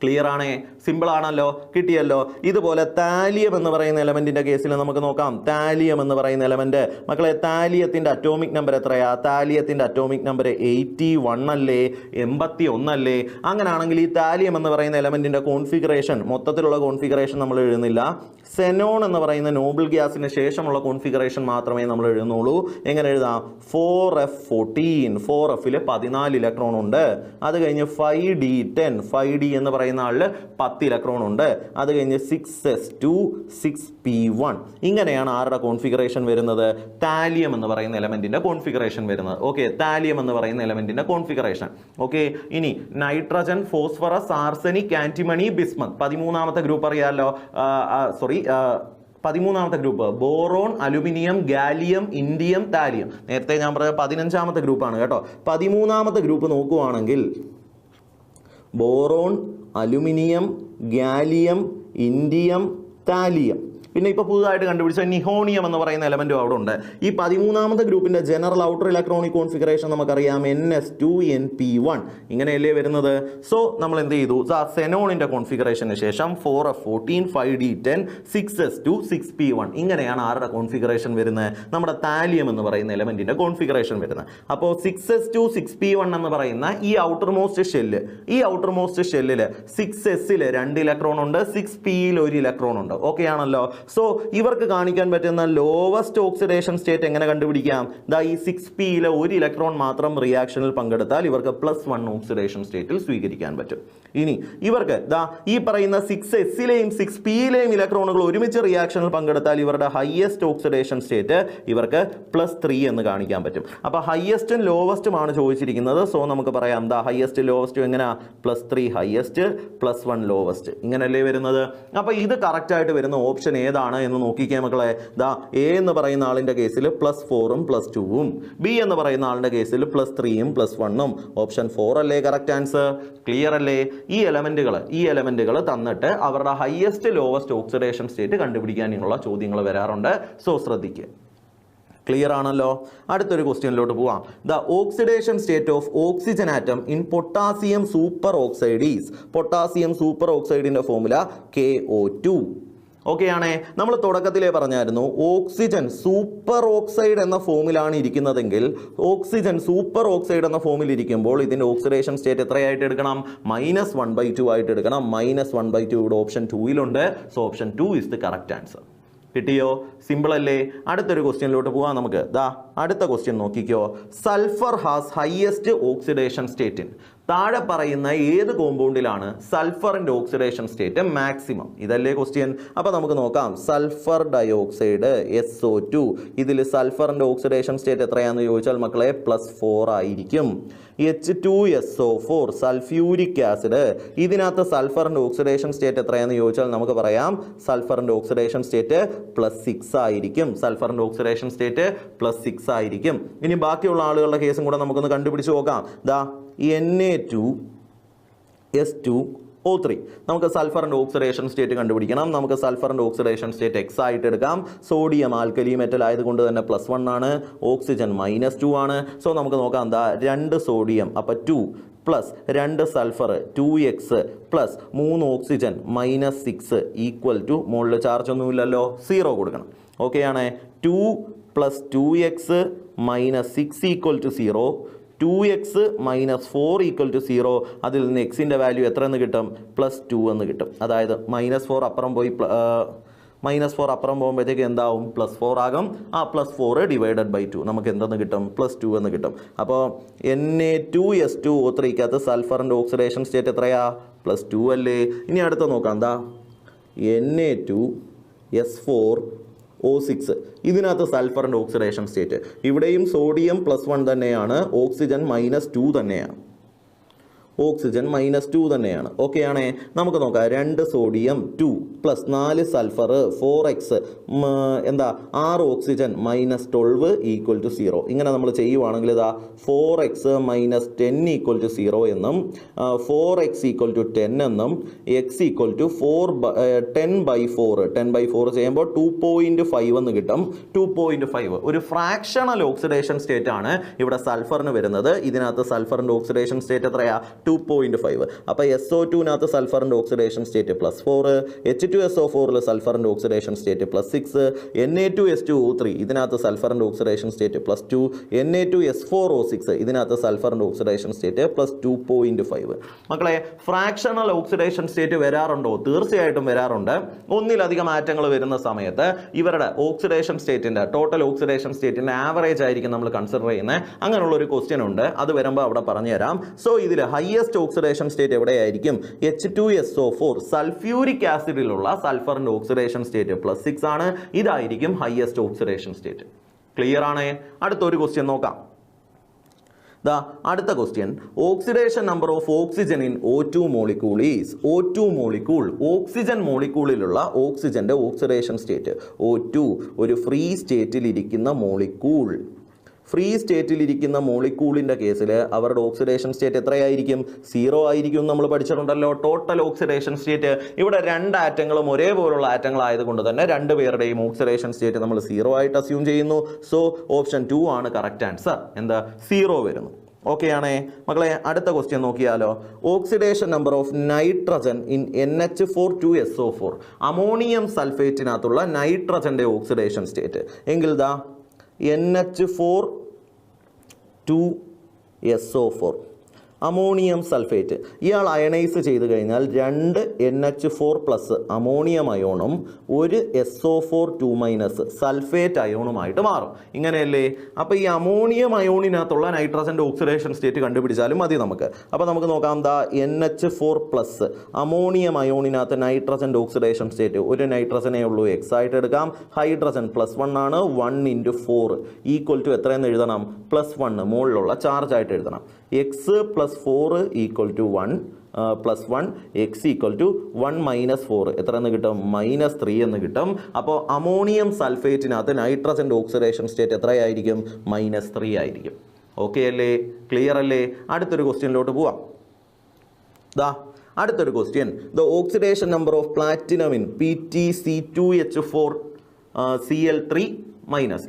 ക്ലിയർ ആണേ? സിമ്പിൾ ആണല്ലോ, കിട്ടിയല്ലോ. ഇതുപോലെ താലിയം എന്ന് പറയുന്ന എലമെന്റിന്റെ കേസിൽ നമുക്ക് നോക്കാം. താലിയം എന്ന് പറയുന്ന എലമെന്റ് മക്കളെ, താലിയത്തിന്റെ അറ്റോമിക് നമ്പർ എത്രയാ? താലിയത്തിന്റെ അറ്റോമിക് നമ്പർ 81 അല്ലേ? 81 അല്ലേ? അങ്ങനെയാണെങ്കിൽ ഈ താലിയം എന്ന് പറയുന്ന എലമെന്റിന്റെ കോൺഫിഗറേഷൻ, മൊത്തത്തിലുള്ള കോൺഫിഗറേഷൻ നമ്മൾ എഴുതുന്നില്ല. സെനോൺ എന്ന് പറയുന്ന നോബിൾ ഗ്യാസിന് ശേഷമുള്ള കോൺഫിഗറേഷൻ മാത്രമേ നമ്മൾ എഴുതുന്നുള്ളൂ. എങ്ങനെ എഴുതാം? 4f14, 4fല് 14 ഇലക്ട്രോൺ ഉണ്ട്. അത് കഴിഞ്ഞ് 5d10, 5d എന്ന് പറയുന്ന ആളിൽ 10 ഇലക്ട്രോൺ ഉണ്ട്. അത് കഴിഞ്ഞ് 6s2, 6p1. ഇങ്ങനെയാണ് ആരുടെ കോൺഫിഗറേഷൻ വരുന്നത്? താലിയം എന്ന് പറയുന്ന എലമെന്റിന്റെ കോൺഫിഗറേഷൻ വരുന്നത്. ഓക്കെ, താലിയം എന്ന് പറയുന്ന എലമെന്റിന്റെ കോൺഫിഗറേഷൻ. ഓക്കെ, ഇനി nitrogen, phosphorus, arsenic, antimony, bismuth. 13ാമത്തെ ഗ്രൂപ്പ് അറിയാമല്ലോ. 13ാമത്തെ group boron, aluminium, gallium, indium, thallium. നേരത്തെ ഞാൻ പറഞ്ഞ 15ാമത്തെ ഗ്രൂപ്പാണ് കേട്ടോ. 13ാമത്തെ ഗ്രൂപ്പ് നോക്കുവാണെങ്കിൽ boron, aluminium, gallium, indium, thallium. പിന്നെ ഇപ്പോൾ പുതുതായിട്ട് കണ്ടുപിടിച്ച നിഹോണിയം എന്ന് പറയുന്ന എലമെന്റും അവിടെ ഉണ്ട്. ഈ 13ാമത്തെ ഗ്രൂപ്പിന്റെ ജനറൽ ഔട്ടർ ഇലക്ട്രോണിക് കോൺഫിഗറേഷൻ നമുക്കറിയാം ns2 np1 ഇങ്ങനെയല്ലേ വരുന്നത്. സോ നമ്മൾ എന്ത് ചെയ്തു? സെനോണിന്റെ കോൺഫിഗറേഷന് ശേഷം 4f14, 5d10, 6s2, 6p1 ഇങ്ങനെയാണ് ആരുടെ കോൺഫിഗറേഷൻ വരുന്നത്? നമ്മുടെ താലിയം എന്ന് പറയുന്ന എലമെന്റിന്റെ കോൺഫിഗറേഷൻ വരുന്നത്. അപ്പോൾ 6s2, 6p1 എന്ന് പറയുന്ന ഈ ഔട്ടർ മോസ്റ്റ് ഷെല്ല്, ഈ ഔട്ടർ മോസ്റ്റ് ഷെല്ലില് 6sൽ 2 ഇലക്ട്രോൺ ഉണ്ട്, 6pയിൽ 1 ഇലക്ട്രോൺ ഉണ്ട്. ഓക്കെ ആണല്ലോ. സോ ഇവർക്ക് കാണിക്കാൻ പറ്റുന്ന ലോവസ്റ്റ് ഓക്സിഡേഷൻ സ്റ്റേറ്റ് എങ്ങനെ കണ്ടുപിടിക്കാം? ഈ 6pയിലെ 1 ഇലക്ട്രോൺ മാത്രം റിയാക്ഷനിൽ പങ്കെടുത്താൽ ഇവർക്ക് +1 ഓക്സിഡേഷൻ സ്റ്റേറ്റിൽ സ്വീകരിക്കാൻ പറ്റും. ഇനി ഇവർക്ക് ഈ പറയുന്ന 6sലെയും 6pയിലെയും ഇലക്ട്രോണുകൾ ഒരുമിച്ച് റിയാക്ഷനിൽ പങ്കെടുത്താൽ ഇവരുടെ ഹയസ്റ്റ് ഓക്സിഡേഷൻ സ്റ്റേറ്റ് ഇവർക്ക് +3 എന്ന് കാണിക്കാൻ പറ്റും. അപ്പോൾ ഹയസ്റ്റും ലോവസ്റ്റുമാണ് ചോദിച്ചിരിക്കുന്നത്. സോ നമുക്ക് പറയാം ഹയസ്റ്റ് ലോവസ്റ്റും എങ്ങനെയാ? +3 ഹയസ്റ്റ്, +1 ലോവസ്റ്റ്. ഇങ്ങനെയല്ലേ വരുന്നത്. അപ്പോൾ ഇത് കറക്റ്റ് ആയിട്ട് വരുന്ന ഓപ്ഷൻ ഏതാണ് എന്ന് നോക്കിക്കേ മക്കളെ. എ എന്ന് പറയുന്ന ആളിന്റെ കേസിൽ +4ഉം +2ഉം, ബി എന്ന് പറയുന്ന ആളിന്റെ കേസിൽ +3ഉം +1ഉം. ഓപ്ഷൻ 4 അല്ലേ കറക്റ്റ് ആൻസർ? ക്ലിയർ അല്ലേ? ഈ എലമെന്റുകൾ തന്നിട്ട് അവരുടെ ഹയസ്റ്റ് ലോവസ്റ്റ് ഓക്സിഡേഷൻ സ്റ്റേറ്റ് കണ്ടുപിടിക്കാനുള്ള ചോദ്യങ്ങൾ വരാറുണ്ട്. സോ ശ്രദ്ധിക്കുക. ക്ലിയർ ആണല്ലോ. അടുത്തൊരു ക്വസ്റ്റ്യനിലോട്ട് പോവാം. The oxidation state of oxygen atom in potassium superoxide is. Potassium super ഓക്സൈഡിന്റെ ഫോർമുല KO2. ഓക്കെ ആണേ. നമ്മൾ തുടക്കത്തിലേ പറഞ്ഞായിരുന്നു ഓക്സിജൻ സൂപ്പർ ഓക്സൈഡ് എന്ന ഫോമിലാണ് ഇരിക്കുന്നതെങ്കിൽ, ഓക്സിജൻ സൂപ്പർ ഓക്സൈഡ് എന്ന ഫോമിൽ ഇരിക്കുമ്പോൾ ഇതിന്റെ ഓക്സിഡേഷൻ സ്റ്റേറ്റ് എത്രയായിട്ട് എടുക്കണം? -1/2 ആയിട്ട് എടുക്കണം. -1/2 ഇവിടെ ഓപ്ഷൻ 2ലുണ്ട്. So option 2 is the correct answer. കിട്ടിയോ? സിമ്പിൾ അല്ലേ? അടുത്തൊരു ക്വസ്റ്റ്യനിലോട്ട് പോവാം നമുക്ക്. അടുത്ത ക്വസ്റ്റ്യൻ നോക്കിക്കോ. Sulphur has highest oxidation state. താഴെ പറയുന്ന ഏത് കോമ്പൗണ്ടിലാണ് സൾഫറിന്റെ ഓക്സിഡേഷൻ സ്റ്റേറ്റ് മാക്സിമം? ഇതല്ലേ ക്വസ്റ്റ്യൻ. അപ്പോൾ നമുക്ക് നോക്കാം. സൾഫർ ഡയോക്സൈഡ് SO2, ഇതിൽ സൾഫറിന്റെ ഓക്സിഡേഷൻ സ്റ്റേറ്റ് എത്രയാണെന്ന് ചോദിച്ചാൽ മക്കളെ +4 ആയിരിക്കും. H2SO4 സൾഫ്യൂരിക് ആസിഡ്, ഇതിനകത്ത് സൾഫറിന്റെ ഓക്സിഡേഷൻ സ്റ്റേറ്റ് എത്രയാണെന്ന് ചോദിച്ചാൽ നമുക്ക് പറയാം സൾഫറിന്റെ ഓക്സിഡേഷൻ സ്റ്റേറ്റ് +6 ആയിരിക്കും. സൾഫറിന്റെ ഓക്സിഡേഷൻ സ്റ്റേറ്റ് +6 ആയിരിക്കും. ഇനി ബാക്കിയുള്ള ആളുകളുടെ കേസും കൂടെ നമുക്കൊന്ന് കണ്ടുപിടിച്ച് നോക്കാം. Na2S2O3. നമുക്ക് സൾഫറിന്റെ ഓക്സിഡേഷൻ സ്റ്റേറ്റ് കണ്ടുപിടിക്കണം. നമുക്ക് സൾഫറിന്റെ ഓക്സിഡേഷൻ സ്റ്റേറ്റ് X ആയിട്ട് എടുക്കാം. സോഡിയം ആൽക്കലി മെറ്റൽ ആയതുകൊണ്ട് തന്നെ +1 ആണ്. ഓക്സിജൻ -2 ആണ്. സോ നമുക്ക് നോക്കാം. 2 സോഡിയം അപ്പോൾ 2 plus 2 sulphur 2x plus 3 oxygen -6 equal to, മുകളിൽ ചാർജ് ഒന്നുമില്ലല്ലോ, 0 കൊടുക്കണം. ഓക്കെ ആണ്. 2 + 2x -6 equal to 0. 2x -4 equal to 0. അതിൽ നിന്ന് എക്സിൻ്റെ വാല്യൂ എത്ര എന്ന് കിട്ടും? +2 എന്ന് കിട്ടും. അതായത് -4 അപ്പുറം പോയി -4 അപ്പുറം പോകുമ്പോഴത്തേക്ക് എന്താവും? +4 ആകും. ആ +4 / 2 നമുക്ക് എന്തെന്ന് കിട്ടും? +2 എന്ന് കിട്ടും. അപ്പോൾ Na2S2O3ക്കകത്ത് സൾഫറിൻ്റെ ഓക്സിഡേഷൻ സ്റ്റേറ്റ് എത്രയാ? +2 അല്ലേ. ഇനി അടുത്ത നോക്കാം. Na2S4O6. ഇതിനകത്ത് സൾഫറിൻ്റെ ഓക്സിഡേഷൻ സ്റ്റേറ്റ്. ഇവിടെയും സോഡിയം +1 തന്നെയാണ്, ഓക്സിജൻ -2 തന്നെയാണ്. ഓക്സിജൻ -2 തന്നെയാണ്. ഓക്കെ ആണേ. നമുക്ക് നോക്കാം. 2 സോഡിയം 2 + 4 സൾഫർ 4x എന്താ 6 ഓക്സിജൻ -12 = 0. ഇങ്ങനെ നമ്മൾ ചെയ്യുവാണെങ്കിൽ ഇതാ 4x - 10 = 0 എന്നും 4x = 10 എന്നും x = 10/4 10/4 ചെയ്യുമ്പോൾ 2.5 എന്ന് കിട്ടും. 2.5 ഒരു ഫ്രാക്ഷണൽ ഓക്സിഡേഷൻ സ്റ്റേറ്റ് ആണ് ഇവിടെ സൾഫറിന് വരുന്നത്. ഇതിനകത്ത് സൾഫറിൻ്റെ ഓക്സിഡേഷൻ സ്റ്റേറ്റ് എത്രയാ? 2.5. അപ്പോൾ SO2നകത്ത് സൾഫറിൻ്റെ ഓക്സിഡേഷൻ സ്റ്റേറ്റ് +4, H2SO4 സൾഫറിൻ്റെ ഓക്സിഡേഷൻ സ്റ്റേറ്റ് +6, Na2S2O3 ഇതിനകത്ത് സൾഫറിൻ്റെ ഓക്സിഡേഷൻ സ്റ്റേറ്റ് +2, Na2S4O6 ഇതിനകത്ത് സൾഫറിൻ്റെ ഓക്സിഡേഷൻ സ്റ്റേറ്റ് +2.5. മക്കളെ, ഫ്രാക്ഷണൽ ഓക്സിഡേഷൻ സ്റ്റേറ്റ് വരാറുണ്ടോ? തീർച്ചയായിട്ടും വരാറുണ്ട്. ഒന്നിലധികം ആറ്റങ്ങൾ വരുന്ന സമയത്ത് ഇവരുടെ ഓക്സിഡേഷൻ സ്റ്റേറ്റിൻ്റെ ടോട്ടൽ ഓക്സിഡേഷൻ സ്റ്റേറ്റിൻ്റെ ആവറേജ് ആയിരിക്കും നമ്മൾ കൺസിഡർ ചെയ്യുന്നത്. അങ്ങനെയുള്ള ഒരു ക്വസ്റ്റ്യൻ ഉണ്ട്, അത് വരുമ്പോൾ അവിടെ പറഞ്ഞുതരാം. സോ ഇതിൽ ഹയസ്റ്റ് ഓക്സിഡേഷൻ സ്റ്റേറ്റ് എവിടെയായിരിക്കും? H2SO4 സൾഫ്യൂരിക് ആസിഡിലുള്ള സൾഫറിൻ്റെ ഓക്സിഡേഷൻ സ്റ്റേറ്റ് +6 ആണ്. ഇതായിരിക്കും ഹയസ്റ്റ് ഓക്സിഡേഷൻ സ്റ്റേറ്റ്. ക്ലിയർ ആണ്? അടുത്തൊരു ക്വസ്റ്റ്യൻ നോക്കാം. അടുത്ത question, oxidation number of oxygen in O2 molecule is. O2 molecule oxygen മോളിക്യൂളിലുള്ള ഓക്സിജന്റെ ഓക്സിഡേഷൻ സ്റ്റേറ്റ്. O2 ഒരു ഫ്രീ സ്റ്റേറ്റിൽ ഇരിക്കുന്ന മോളിക്യൂൾ. ഫ്രീ സ്റ്റേറ്റിലിരിക്കുന്ന മോളിക്യൂളിൻ്റെ കേസിൽ അവരുടെ ഓക്സിഡേഷൻ സ്റ്റേറ്റ് എത്രയായിരിക്കും? 0 ആയിരിക്കും. നമ്മൾ പഠിച്ചിട്ടുണ്ടല്ലോ ടോട്ടൽ ഓക്സിഡേഷൻ സ്റ്റേറ്റ്. ഇവിടെ 2 ആറ്റങ്ങളും ഒരേപോലുള്ള ആറ്റങ്ങളായതുകൊണ്ട് തന്നെ 2 പേരുടെയും ഓക്സിഡേഷൻ സ്റ്റേറ്റ് നമ്മൾ 0 ആയിട്ട് അസ്യൂം ചെയ്യുന്നു. സോ ഓപ്ഷൻ 2 ആണ് കറക്റ്റ് ആൻസർ. എന്താ? 0 വരുന്നു. ഓക്കെ ആണേ. മക്കളെ, അടുത്ത ക്വസ്റ്റ്യൻ നോക്കിയാലോ. Oxidation number of nitrogen in NH4 ammonium സൾഫേറ്റിനകത്തുള്ള നൈട്രജൻ്റെ ഓക്സിഡേഷൻ സ്റ്റേറ്റ് എങ്കിൽ NH4 അമോണിയം സൾഫേറ്റ്. ഇയാൾ അയണൈസ് ചെയ്ത് കഴിഞ്ഞാൽ 2 NH4+ അമോണിയം അയോണും 1 SO4 സൾഫേറ്റ് അയോണുമായിട്ട് മാറും. ഇങ്ങനെയല്ലേ? അപ്പോൾ ഈ അമോണിയം അയോണിനകത്തുള്ള നൈട്രജൻ്റെ ഓക്സിഡേഷൻ സ്റ്റേറ്റ് കണ്ടുപിടിച്ചാലും മതി നമുക്ക്. അപ്പോൾ നമുക്ക് നോക്കാം. NH4+ അമോണിയം അയോണിനകത്ത് നൈട്രജൻ്റെ ഓക്സിഡേഷൻ സ്റ്റേറ്റ്, ഒരു നൈട്രജനേ ഉള്ളൂ, X ആയിട്ട് എടുക്കാം. ഹൈഡ്രജൻ +1 ആണ്. 1 × 4 = എത്രയെന്ന് എഴുതണം? +1 മുകളിലുള്ള ചാർജ് ആയിട്ട് എഴുതണം. X +4 = 1 +1, X = 1 - 4 എത്രയെന്ന് കിട്ടും? -3 എന്ന് കിട്ടും. അപ്പോൾ അമോണിയം സൾഫേറ്റിനകത്ത് നൈട്രജൻ്റെ ഓക്സിഡേഷൻ സ്റ്റേറ്റ് എത്രയായിരിക്കും? -3 ആയിരിക്കും. ഓക്കെ അല്ലേ? ക്ലിയർ അല്ലേ? അടുത്തൊരു ക്വസ്റ്റ്യനിലോട്ട് പോവാം. അടുത്തൊരു question, the oxidation number of platinum in PtC2H4Cl3-.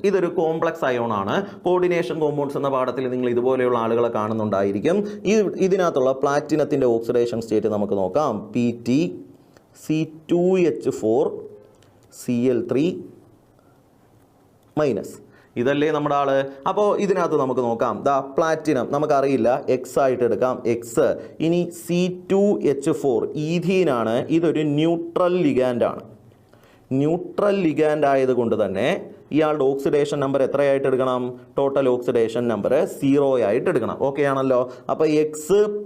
ഇതൊരു കോംപ്ലക്സ് അയോൺ ആണ്. കോർഡിനേഷൻ കോമ്പൗണ്ട്സ് എന്ന പാഠത്തിൽ നിങ്ങൾ ഇതുപോലെയുള്ള ആളുകളെ കാണുന്നുണ്ടായിരിക്കും. ഇതിനകത്തുള്ള പ്ലാറ്റിനത്തിൻ്റെ ഓക്സിഡേഷൻ സ്റ്റേറ്റ് നമുക്ക് നോക്കാം. PtC2H4Cl3-. ഇതല്ലേ നമ്മുടെ ആള്. അപ്പോൾ ഇതിനകത്ത് നമുക്ക് നോക്കാം. പ്ലാറ്റിനം നമുക്കറിയില്ല, X ആയിട്ട് എടുക്കാം. X. ഇനി C2H4 ഈഥീനാണ്. ഇതൊരു ന്യൂട്രൽ ലിഗാൻഡ് ആണ്. ന്യൂട്രൽ ലിഗാൻഡ് ആയതുകൊണ്ട് തന്നെ ഇയാളുടെ ഓക്സിഡേഷൻ നമ്പർ എത്രയായിട്ട് എടുക്കണം? ടോട്ടൽ ഓക്സിഡേഷൻ നമ്പർ 0 ആയിട്ട് എടുക്കണം. ഓക്കെ ആണല്ലോ. അപ്പോൾ X